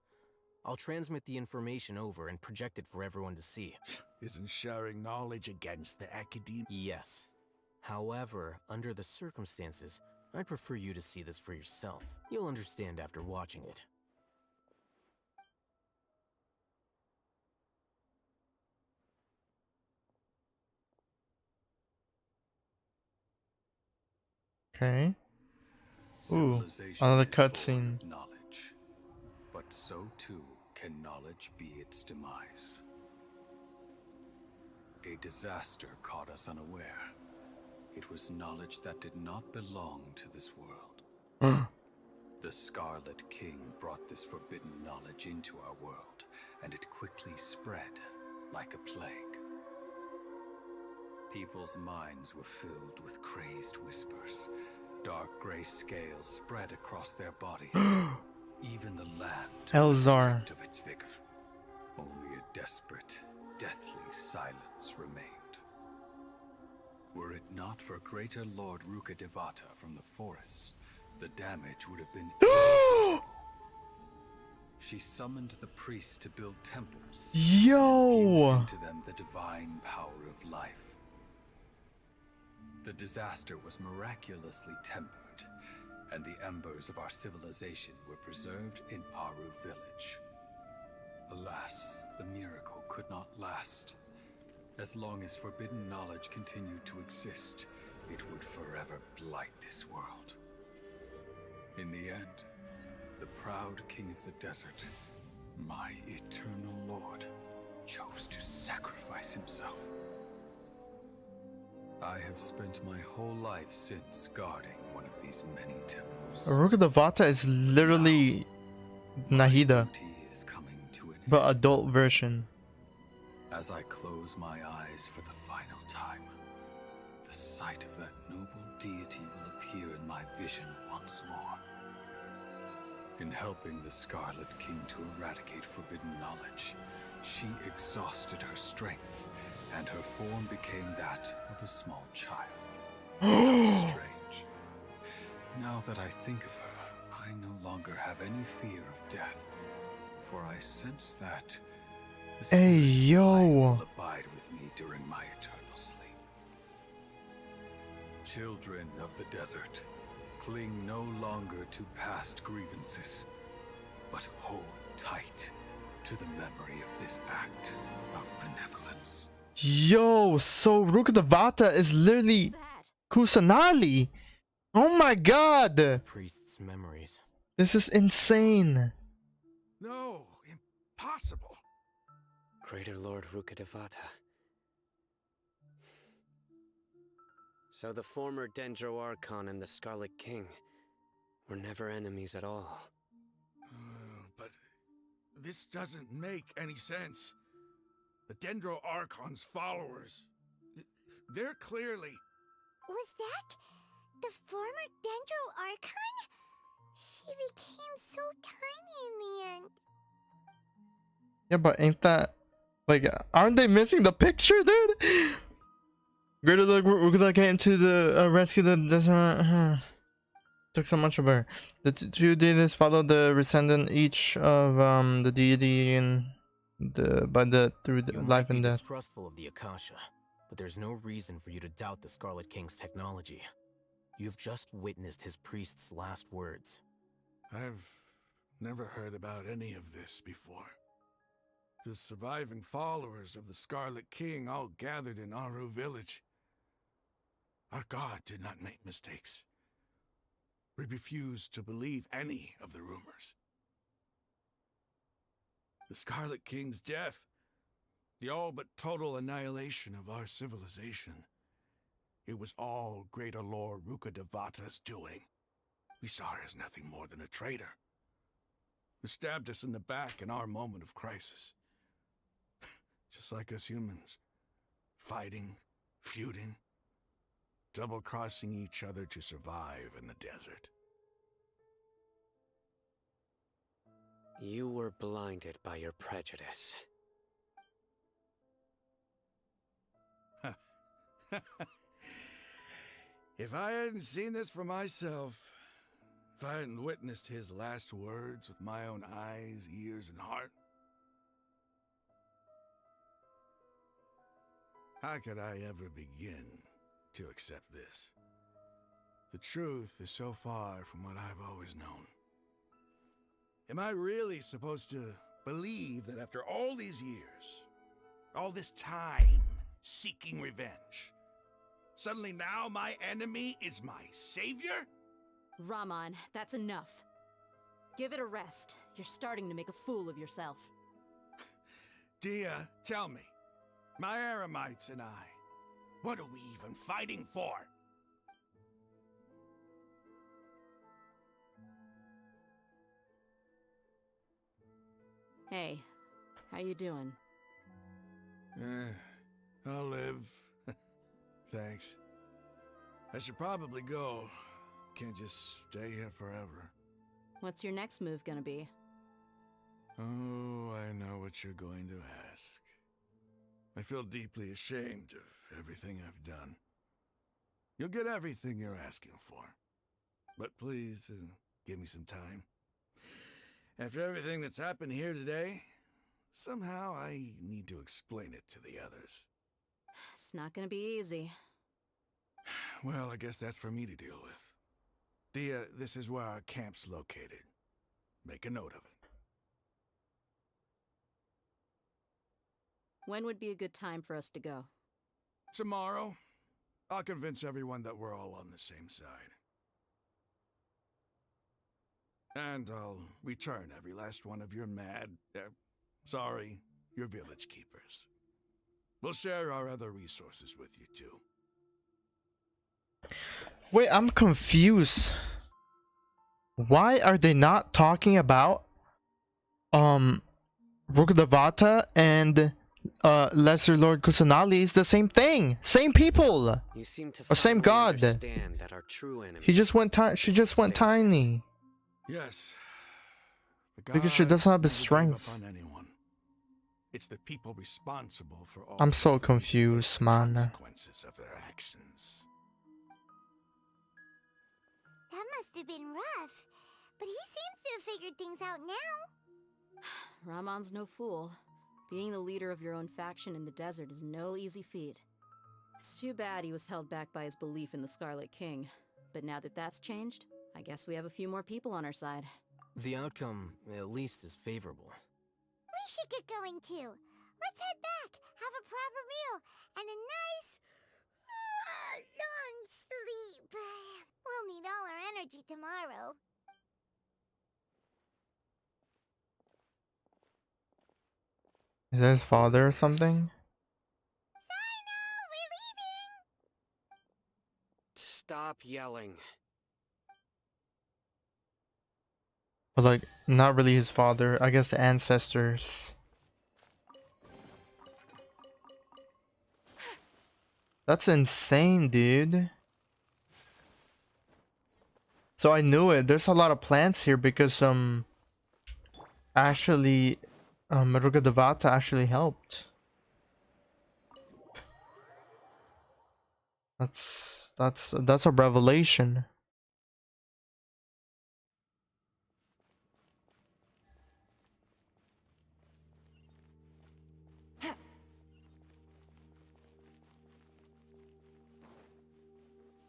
I'll transmit the information over and project it for everyone to see. Isn't sharing knowledge against the academia? Yes. However, under the circumstances, I'd prefer you to see this for yourself. You'll understand after watching it. Okay. Ooh, Civilization another is born cutscene. of knowledge, but so too can knowledge be its demise. A disaster caught us unaware. It was knowledge that did not belong to this world. The Scarlet King brought this forbidden knowledge into our world, and it quickly spread like a plague. People's minds were filled with crazed whispers. Dark gray scales spread across their bodies. Even the land was Elzar. stripped of its vigor. Only a desperate, deathly silence remained. Were it not for greater Lord Rukadevata from the forests, the damage would have been irreversible. She summoned the priests to build temples. Yo! And infused into them the divine power of life. The disaster was miraculously tempered, and the embers of our civilization were preserved in Aru village. Alas, the miracle could not last. As long as forbidden knowledge continued to exist, it would forever blight this world. In the end, the proud king of the desert, my eternal lord, chose to sacrifice himself. I have spent my whole life since guarding one of these many temples. Rukkhadevata is literally Nahida, but adult version. As I close my eyes for the final time, the sight of that noble deity will appear in my vision once more. In helping the Scarlet King to eradicate forbidden knowledge, she exhausted her strength, and her form became that of a small child. How strange. Now that I think of her, I no longer have any fear of death, for I sense that the spirit Hey, of yo. life will abide with me during my eternal sleep. Children of the desert, cling no longer to past grievances, but hold tight to the memory of this act of benevolence. Yo, so Rukkhadevata is literally Kusanali. Oh my god. Priest's memories. This is insane. No, impossible. Greater Lord Rukkhadevata. So the former Dendro Archon and the Scarlet King were never enemies at all. But this doesn't make any sense. The Dendro Archon's followers, they're clearly... Was that the former Dendro Archon? She became so tiny in the end. Yeah, but ain't that like, aren't they missing the picture, dude? Greater Lord Rukkhadevata came to the rescue the desert. Took so much of her. The two deities followed the descendant each of the deity and through the You life might be and death. distrustful of the Akasha, but there's no reason for you to doubt the Scarlet King's technology. You've just witnessed his priest's last words. I've never heard about any of this before. The surviving followers of the Scarlet King all gathered in Aru village. Our god did not make mistakes. We refused to believe any of the rumors. The Scarlet King's death, the all but total annihilation of our civilization, it was all Greater Lord Rukkhadevata's doing. We saw her as nothing more than a traitor, who stabbed us in the back in our moment of crisis. Just like us humans, fighting, feuding, double-crossing each other to survive in the desert. You were blinded by your prejudice. If I hadn't seen this for myself, if I hadn't witnessed his last words with my own eyes, ears, and heart, how could I ever begin to accept this? The truth is so far from what I've always known. Am I really supposed to believe that after all these years, all this time seeking revenge, suddenly now my enemy is my savior? Raman, that's enough. Give it a rest. You're starting to make a fool of yourself. Dia, tell me, my Aramites and I, what are we even fighting for? Hey, how you doing? I'll live. Thanks. I should probably go. Can't just stay here forever. What's your next move gonna be? Oh, I know what you're going to ask. I feel deeply ashamed of everything I've done. You'll get everything you're asking for. but please give me some time. After everything that's happened here today, somehow I need to explain it to the others. It's not gonna be easy. Well, I guess that's for me to deal with. Dia, this is where our camp's located. Make a note of it. When would be a good time for us to go? Tomorrow, I'll convince everyone that we're all on the same side. And I'll return every last one of your your village keepers. We'll share our other resources with you too. Wait, I'm confused. Why are they not talking about Rukadavata and Lesser Lord Kusanali is the same thing, same people, You seem to or same god. understand that our true enemy. She just went tiny. Yes. Because she doesn't have the strength. On anyone. It's the people responsible for all. I'm so confused, man. Consequences of their actions. That must have been rough, but he seems to have figured things out now. Ramon's no fool. Being the leader of your own faction in the desert is no easy feat. It's too bad he was held back by his belief in the Scarlet King. But now that that's changed, I guess we have a few more people on our side. The outcome, at least, is favorable. We should get going too. Let's head back, have a proper meal, and a nice, long sleep. We'll need all our energy tomorrow. Is that his father or something? We're leaving! Stop yelling. But like, not really his father. I guess the ancestors. That's insane, dude. So I knew it. There's a lot of plants here because actually Rugadavata actually helped. That's a revelation.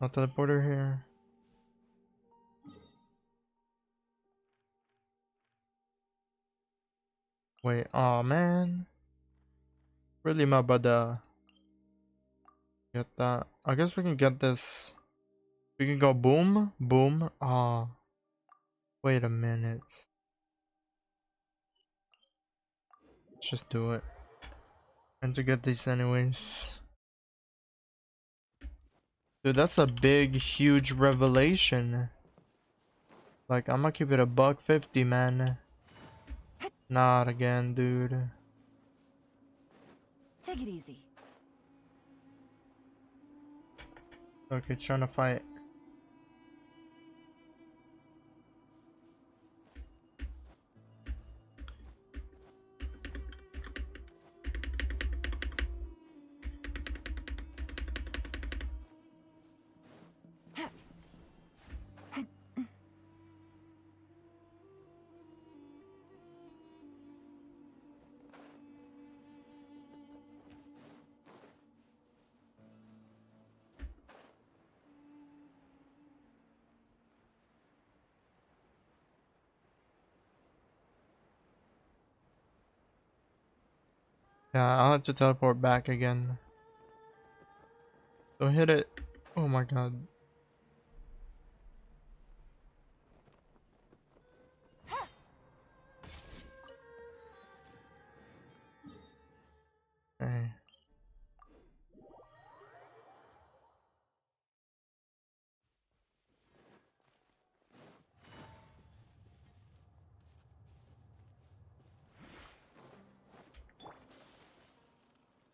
No teleporter here. Wait, oh man. Really, my brother. Get that. I guess we can get this. We can go boom, boom. Ah. Wait a minute. Let's just do it. And to get these anyways. Dude, that's a big, huge revelation. Like, I'm gonna keep it a $150, man. Not again, dude. Take it easy. Okay, it's trying to fight. Yeah, I'll have to teleport back again. Don't hit it. Oh my god. Okay.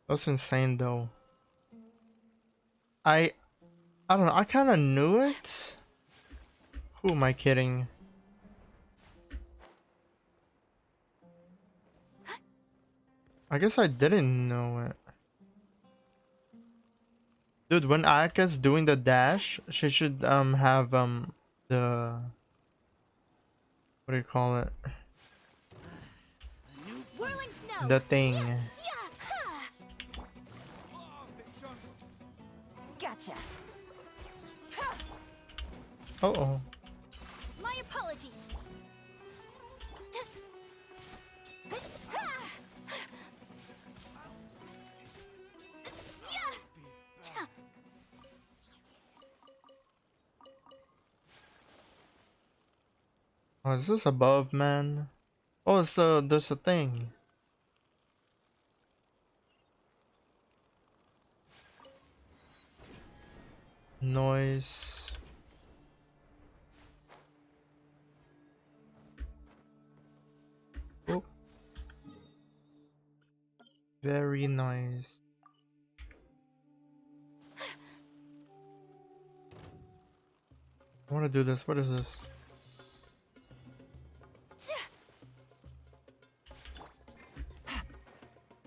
That's insane though. I don't know, I kinda knew it. Who am I kidding? I guess I didn't know it. Dude, when Ayaka's doing the dash, she should have the, what do you call it? Whirling snow. The thing. Yeah, ha. Gotcha. Oh. My apologies. Oh, is this above, man? Oh, it's there's a thing. Noise. Oh. Very nice. I want to do this. What is this?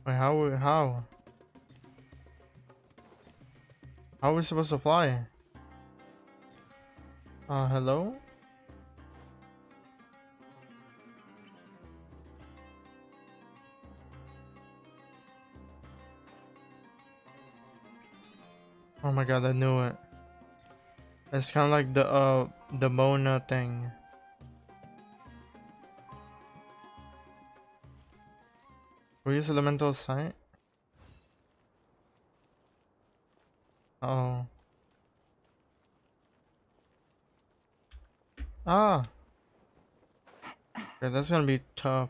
Wait, how? How are we supposed to fly? Hello? Oh my god, I knew it. It's kind of like the Mona thing. We use elemental sight? Oh. Ah! Okay, that's gonna be tough.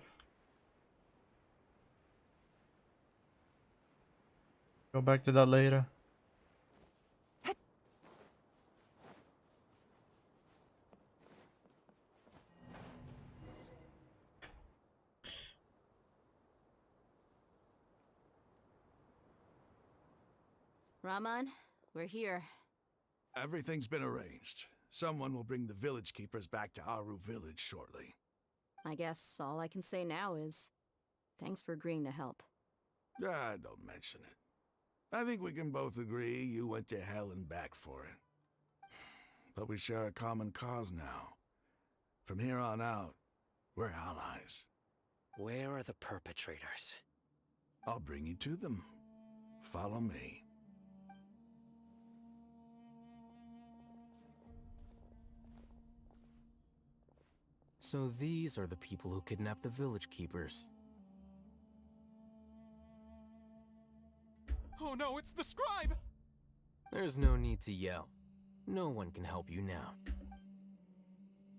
Go back to that later. Raman, we're here. Everything's been arranged. Someone will bring the village keepers back to Aru village shortly. I guess all I can say now is thanks for agreeing to help. Don't mention it. I think we can both agree you went to hell and back for it. But we share a common cause now. From here on out, we're allies. Where are the perpetrators? I'll bring you to them. Follow me. So these are the people who kidnapped the village keepers. Oh no, it's the scribe! There's no need to yell. No one can help you now.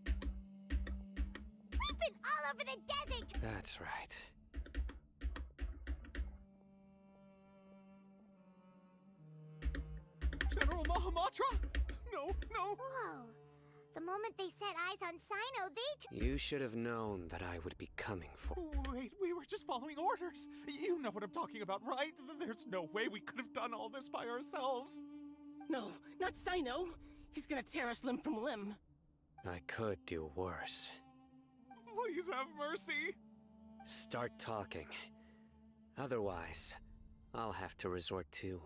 We've been all over the desert. That's right. General Mahamatra? No, no! Whoa. The moment they set eyes on Sino, they... You should have known that I would be coming for... Wait, we were just following orders. You know what I'm talking about, right? There's no way we could have done all this by ourselves. No, not Sino. He's gonna tear us limb from limb. I could do worse. Please have mercy. Start talking. Otherwise, I'll have to resort to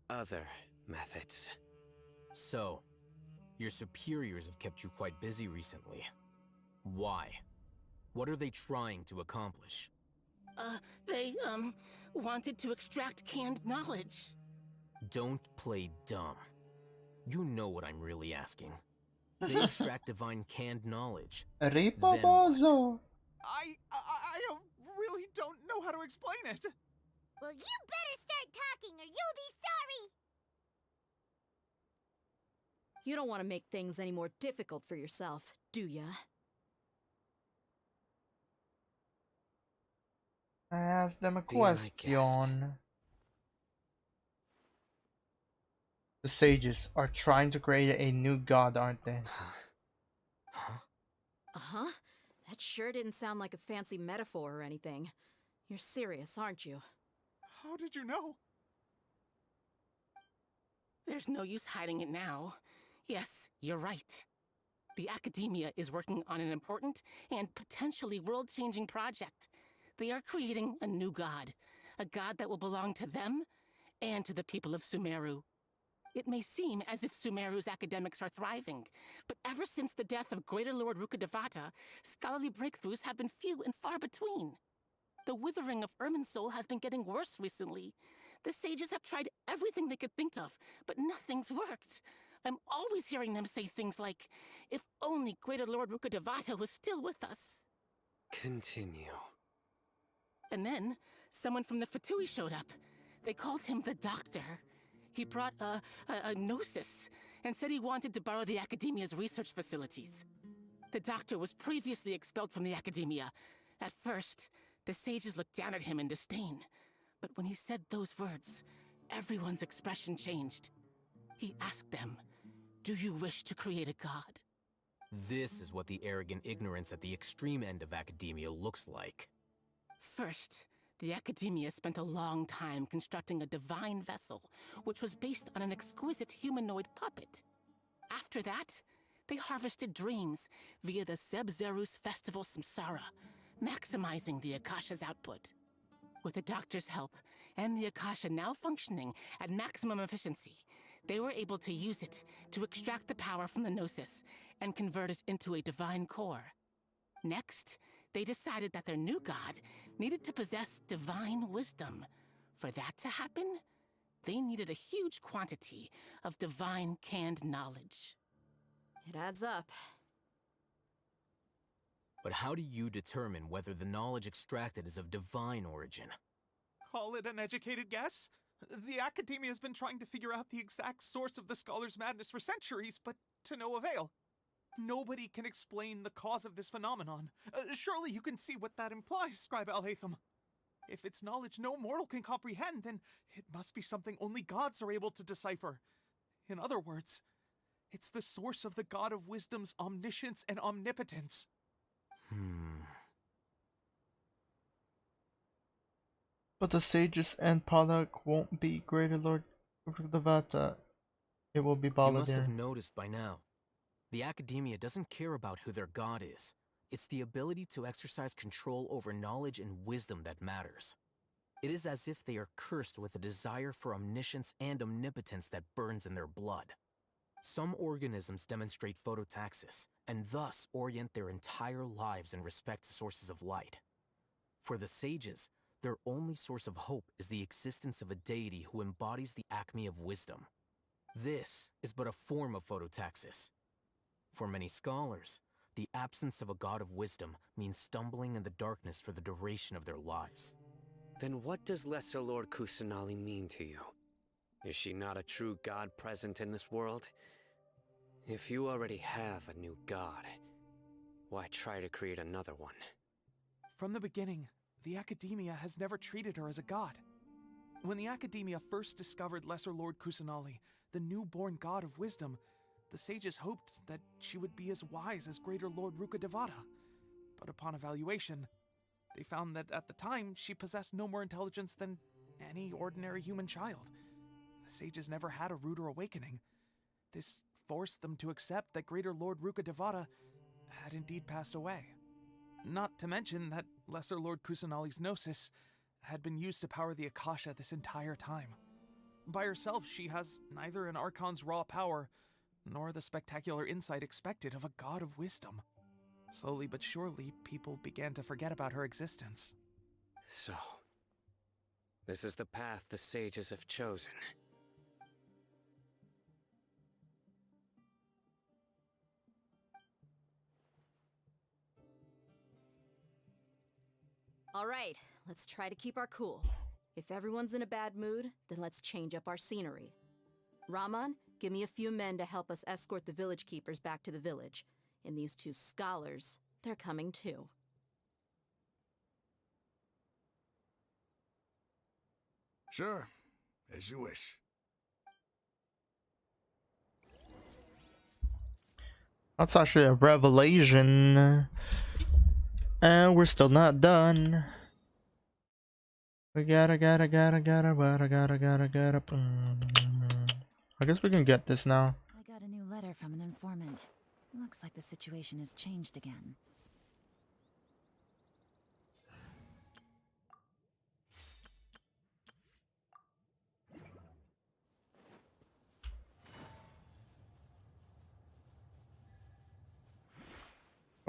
other methods. So, your superiors have kept you quite busy recently. Why? What are they trying to accomplish? They, wanted to extract canned knowledge. Don't play dumb. You know what I'm really asking. They extract divine canned knowledge. Ripobozo! I really don't know how to explain it. Well, you better start talking or you'll be sorry! You don't want to make things any more difficult for yourself, do ya? I asked them a Be my guest. question. The sages are trying to create a new god, aren't they? Uh-huh. That sure didn't sound like a fancy metaphor or anything. You're serious, aren't you? How did you know? There's no use hiding it now. Yes, you're right. The Academia is working on an important and potentially world-changing project. They are creating a new god. A god that will belong to them and to the people of Sumeru. It may seem as if Sumeru's academics are thriving, but ever since the death of Greater Lord Rukkhadevata, scholarly breakthroughs have been few and far between. The withering of Irminsul has been getting worse recently. The sages have tried everything they could think of, but nothing's worked. I'm always hearing them say things like, if only Greater Lord Rukkhadevata was still with us. Continue. And then, someone from the Fatui showed up. They called him the Doctor. He brought a gnosis and said he wanted to borrow the Academia's research facilities. The Doctor was previously expelled from the Academia. At first, the sages looked down at him in disdain. But when he said those words, everyone's expression changed. He asked them, "Do you wish to create a god?" This is what the arrogant ignorance at the extreme end of academia looks like. First, the Academia spent a long time constructing a divine vessel, which was based on an exquisite humanoid puppet. After that, they harvested dreams via the Zeb-Zerus Festival Samsara, maximizing the Akasha's output. With the Doctor's help, and the Akasha now functioning at maximum efficiency, they were able to use it to extract the power from the Gnosis and convert it into a divine core. Next, they decided that their new god needed to possess divine wisdom. For that to happen, they needed a huge quantity of divine canned knowledge. It adds up. But how do you determine whether the knowledge extracted is of divine origin? Call it an educated guess? The Academia has been trying to figure out the exact source of the Scholar's Madness for centuries, but to no avail. Nobody can explain the cause of this phenomenon. Surely you can see what that implies, Scribe Al-Haytham. If it's knowledge no mortal can comprehend, then it must be something only gods are able to decipher. In other words, it's the source of the God of Wisdom's omniscience and omnipotence. But the sage's end product won't be Greater Lord Rukkhadevata. It will be You must have Baladir. noticed by now. The Academia doesn't care about who their god is. It's the ability to exercise control over knowledge and wisdom that matters. It is as if they are cursed with a desire for omniscience and omnipotence that burns in their blood. Some organisms demonstrate phototaxis, and thus orient their entire lives in respect to sources of light. For the sages, their only source of hope is the existence of a deity who embodies the acme of wisdom. This is but a form of phototaxis. For many scholars, the absence of a god of wisdom means stumbling in the darkness for the duration of their lives. Then what does Lesser Lord Kusanali mean to you? Is she not a true god present in this world? If you already have a new god, why try to create another one? From the beginning, the Academia has never treated her as a god. When the Academia first discovered Lesser Lord Kusanali, the newborn god of wisdom, the sages hoped that she would be as wise as Greater Lord Rukkhadevata. But upon evaluation, they found that at the time she possessed no more intelligence than any ordinary human child. The sages never had a ruder awakening. This forced them to accept that Greater Lord Rukkhadevata had indeed passed away. Not to mention that Lesser Lord Kusanali's Gnosis had been used to power the Akasha this entire time. By herself, she has neither an Archon's raw power, nor the spectacular insight expected of a god of wisdom. Slowly but surely, people began to forget about her existence. So, this is the path the sages have chosen. All right, let's try to keep our cool. If everyone's in a bad mood, then let's change up our scenery. Raman, give me a few men to help us escort the village keepers back to the village. And these two scholars, they're coming too. Sure, as you wish. That's actually a revelation. And we're still not done. We gotta. I guess we can get this now. I got a new letter from an informant. Looks like the situation has changed again.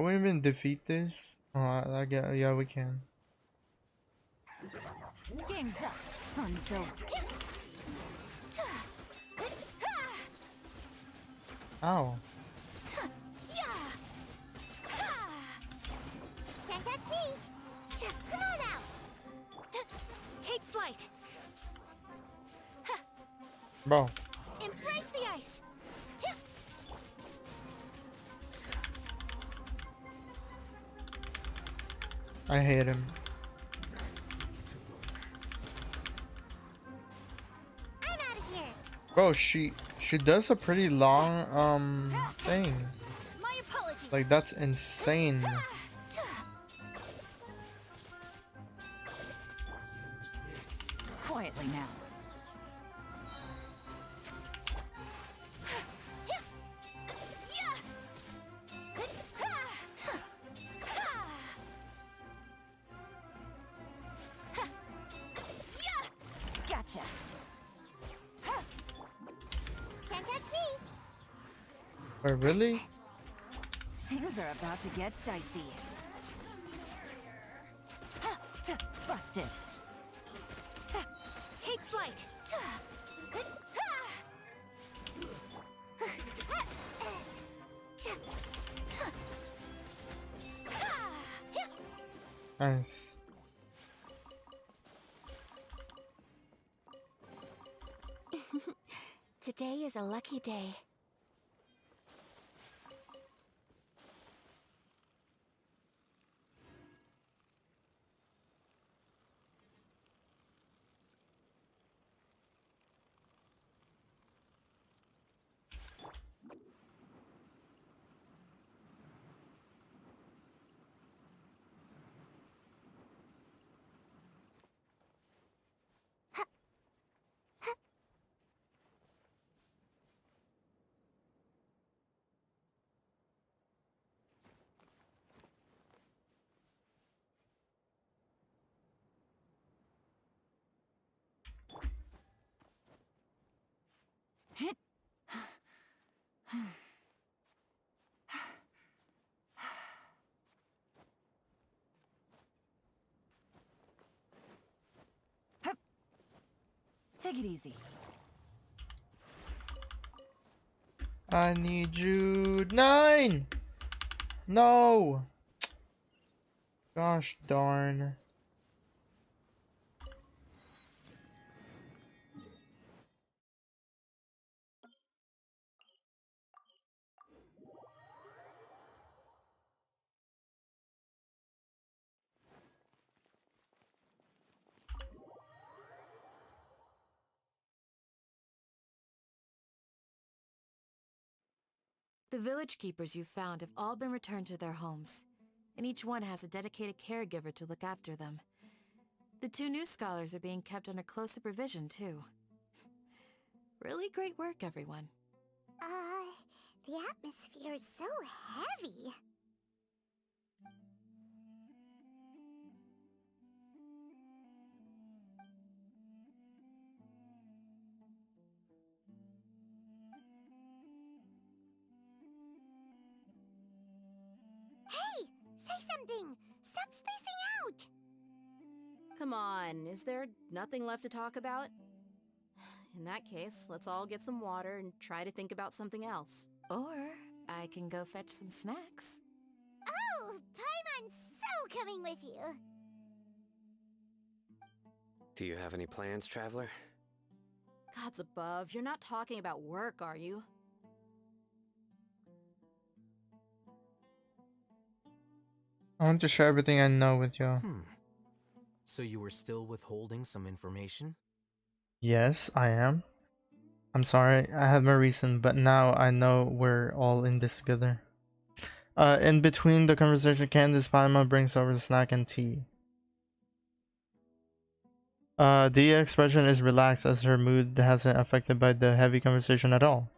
Can we even defeat this? Oh, I get. Yeah, we can. Game's up. Fun's over. Ow. Can't catch me! Come on out! Take flight. Bro. Embrace the ice. I hate him. I'm out of here! Bro, she does a pretty long thing. My apologies. Like that's insane. Quietly now. Gotcha. Can't catch me! Wait, really? Things are about to get dicey. Busted. Take flight. Nice. Today is a lucky day. Take it easy. I need you. 9! No! Gosh darn. The village keepers you've found have all been returned to their homes, and each one has a dedicated caregiver to look after them. The 2 new scholars are being kept under close supervision, too. Really great work, everyone. The atmosphere is so heavy. Hey! Say something! Stop spacing out! Come on, is there nothing left to talk about? In that case, let's all get some water and try to think about something else. Or I can go fetch some snacks. Oh! Paimon's so coming with you! Do you have any plans, traveler? Gods above, you're not talking about work, are you? I want to share everything I know with you. So you were still withholding some information? Yes, I am. I'm sorry, I had my reason, but now I know we're all in this together. In between the conversation, Candace Paima brings over the snack and tea. The expression is relaxed as her mood hasn't affected by the heavy conversation at all.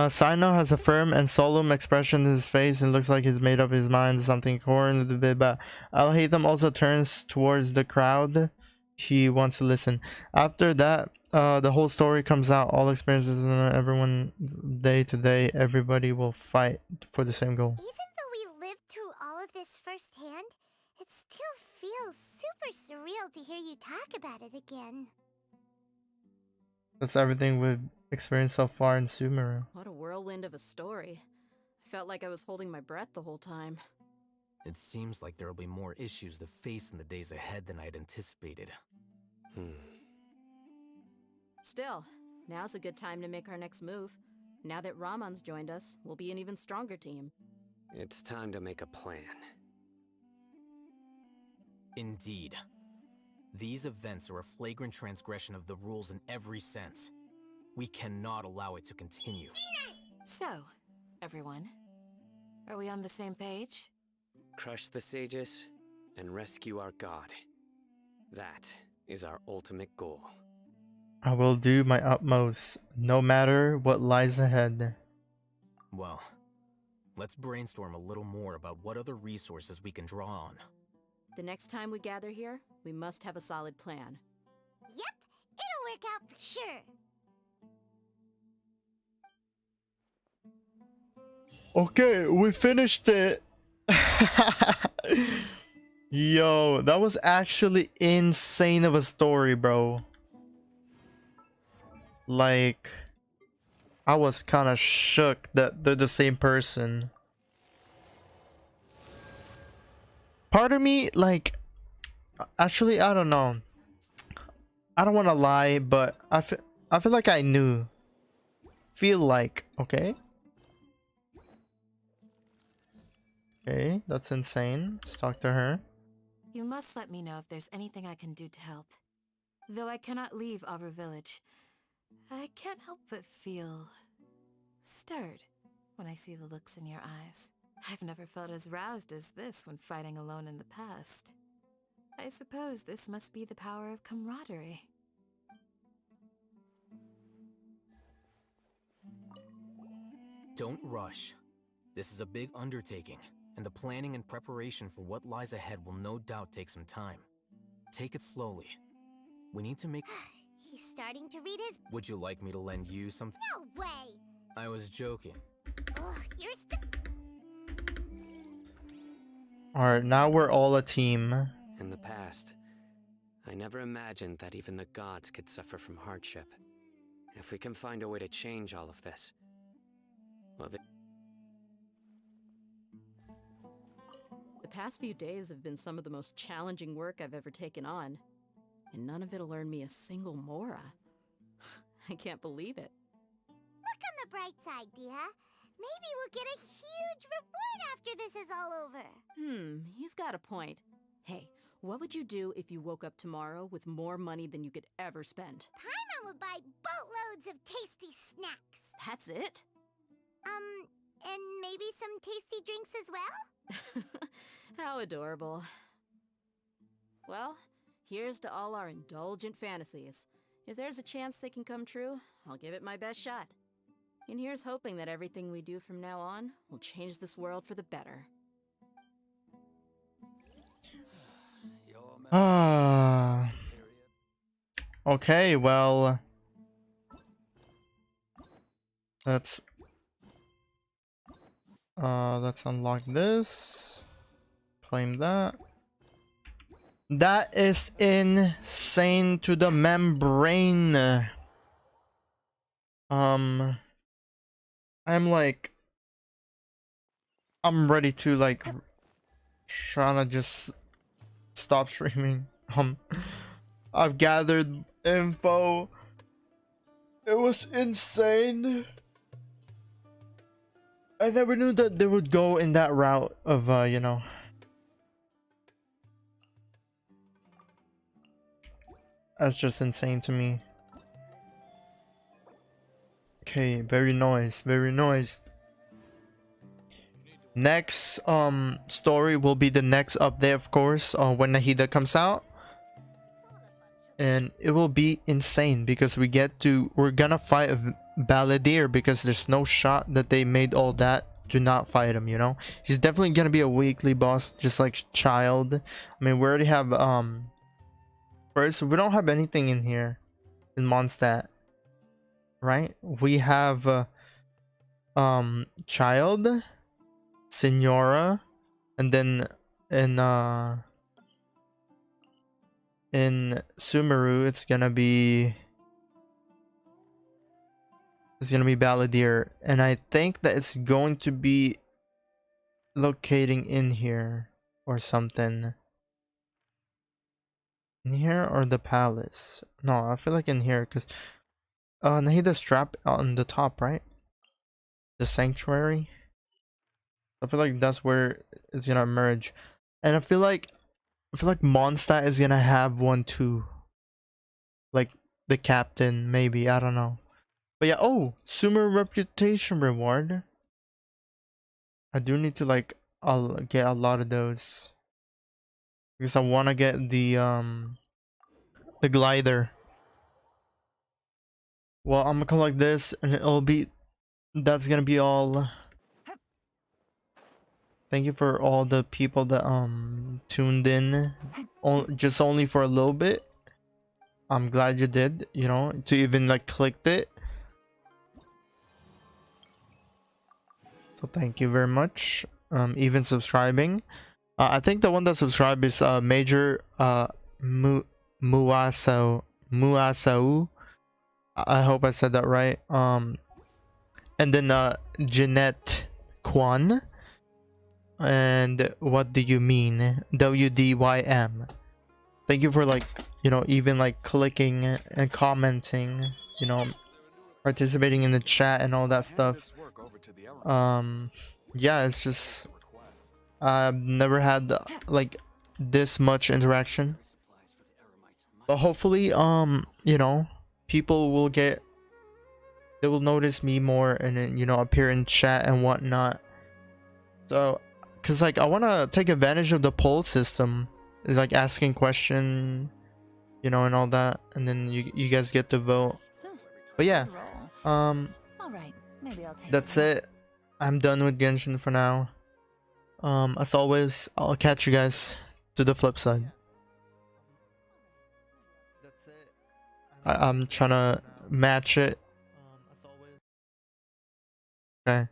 Sino has a firm and solemn expression in his face and looks like he's made up his mind to something important, but Al-Haytham also turns towards the crowd. He wants to listen. After that, the whole story comes out. All experiences and everyone, day to day, everybody will fight for the same goal. Even surreal to hear you talk about it again. That's everything we've experienced so far in Sumeru. What a whirlwind of a story. I felt like I was holding my breath the whole time. It seems like there will be more issues to face in the days ahead than I'd anticipated. Still, now's a good time to make our next move. Now that Ramon's joined us, we'll be an even stronger team. It's time to make a plan. Indeed. These events are a flagrant transgression of the rules in every sense. We cannot allow it to continue. So, everyone, are we on the same page? Crush the sages and rescue our god. That is our ultimate goal. I will do my utmost, no matter what lies ahead. Well, let's brainstorm a little more about what other resources we can draw on. The next time we gather here, we must have a solid plan. Yep, it'll work out for sure. Okay, we finished it. Yo, that was actually insane of a story, bro. Like, I was kind of shook that they're the same person. Part of me, like, actually, I don't know. I don't want to lie, but I feel like I knew. Feel like, okay? Okay, that's insane. Let's talk to her. You must let me know if there's anything I can do to help. Though I cannot leave Aru Village, I can't help but feel stirred when I see the looks in your eyes. I've never felt as roused as this when fighting alone in the past. I suppose this must be the power of camaraderie. Don't rush. This is a big undertaking, and the planning and preparation for what lies ahead will no doubt take some time. Take it slowly. We need to make... He's starting to read his... Would you like me to lend you something? No way! I was joking. Ugh, you're Alright, now we're all a team. In the past, I never imagined that even the gods could suffer from hardship. If we can find a way to change all of this, well, The past few days have been some of the most challenging work I've ever taken on. And none of it'll earn me a single Mora. I can't believe it. Look on the bright side, Dia. Maybe we'll get a huge reward after this is all over. You've got a point. Hey, what would you do if you woke up tomorrow with more money than you could ever spend? Paimon would buy boatloads of tasty snacks. That's it? And maybe some tasty drinks as well? How adorable. Well, here's to all our indulgent fantasies. If there's a chance they can come true, I'll give it my best shot. And here's hoping that everything we do from now on will change this world for the better. Okay, well... Let's unlock this. Claim that. That is insane to the membrane. I'm ready to like trying to just stop streaming. I've gathered info. It was insane. I never knew that they would go in that route of you know. That's just insane to me. Okay, very nice, very nice. Next story will be the next update, of course, when Nahida comes out. And it will be insane because we're gonna fight a Balladeer because there's no shot that they made all that to not fight him, you know? He's definitely gonna be a weekly boss, just like Child. I mean, we already have first, we don't have anything in here in Mondstadt, right? We have Child, Senora, and then in in Sumeru, it's gonna be Balladeer, and I think that it's going to be locating in here or something. In here or the palace? No, I feel like in here because Nahida's trap on the top, right? The sanctuary. I feel like that's where it's gonna merge, and I feel like Mondstadt is gonna have one too. Like the captain, maybe, I don't know. But yeah, oh, Sumer reputation reward. I do need to like I'll get a lot of those because I want to get the glider. Well, I'm gonna collect this and that's gonna be all. Thank you for all the people that tuned in just only for a little bit. I'm glad you did, you know, to even like clicked it. So thank you very much. Even subscribing. I think the one that subscribed is Major Muasau. I hope I said that right. And then Jeanette Kwan. And what do you mean? WDYM. Thank you for like, you know, even like clicking and commenting, you know, participating in the chat and all that stuff. Yeah, it's just I've never had like this much interaction. But hopefully you know, people will they will notice me more and then, you know, appear in chat and whatnot. So cause like I wanna take advantage of the poll system. Is like asking question, you know, and all that, and then you guys get to vote. But yeah, All right, maybe I'll take that's it. I'm done with Genshin for now. As always, I'll catch you guys to the flip side. I'm trying to match it. Okay.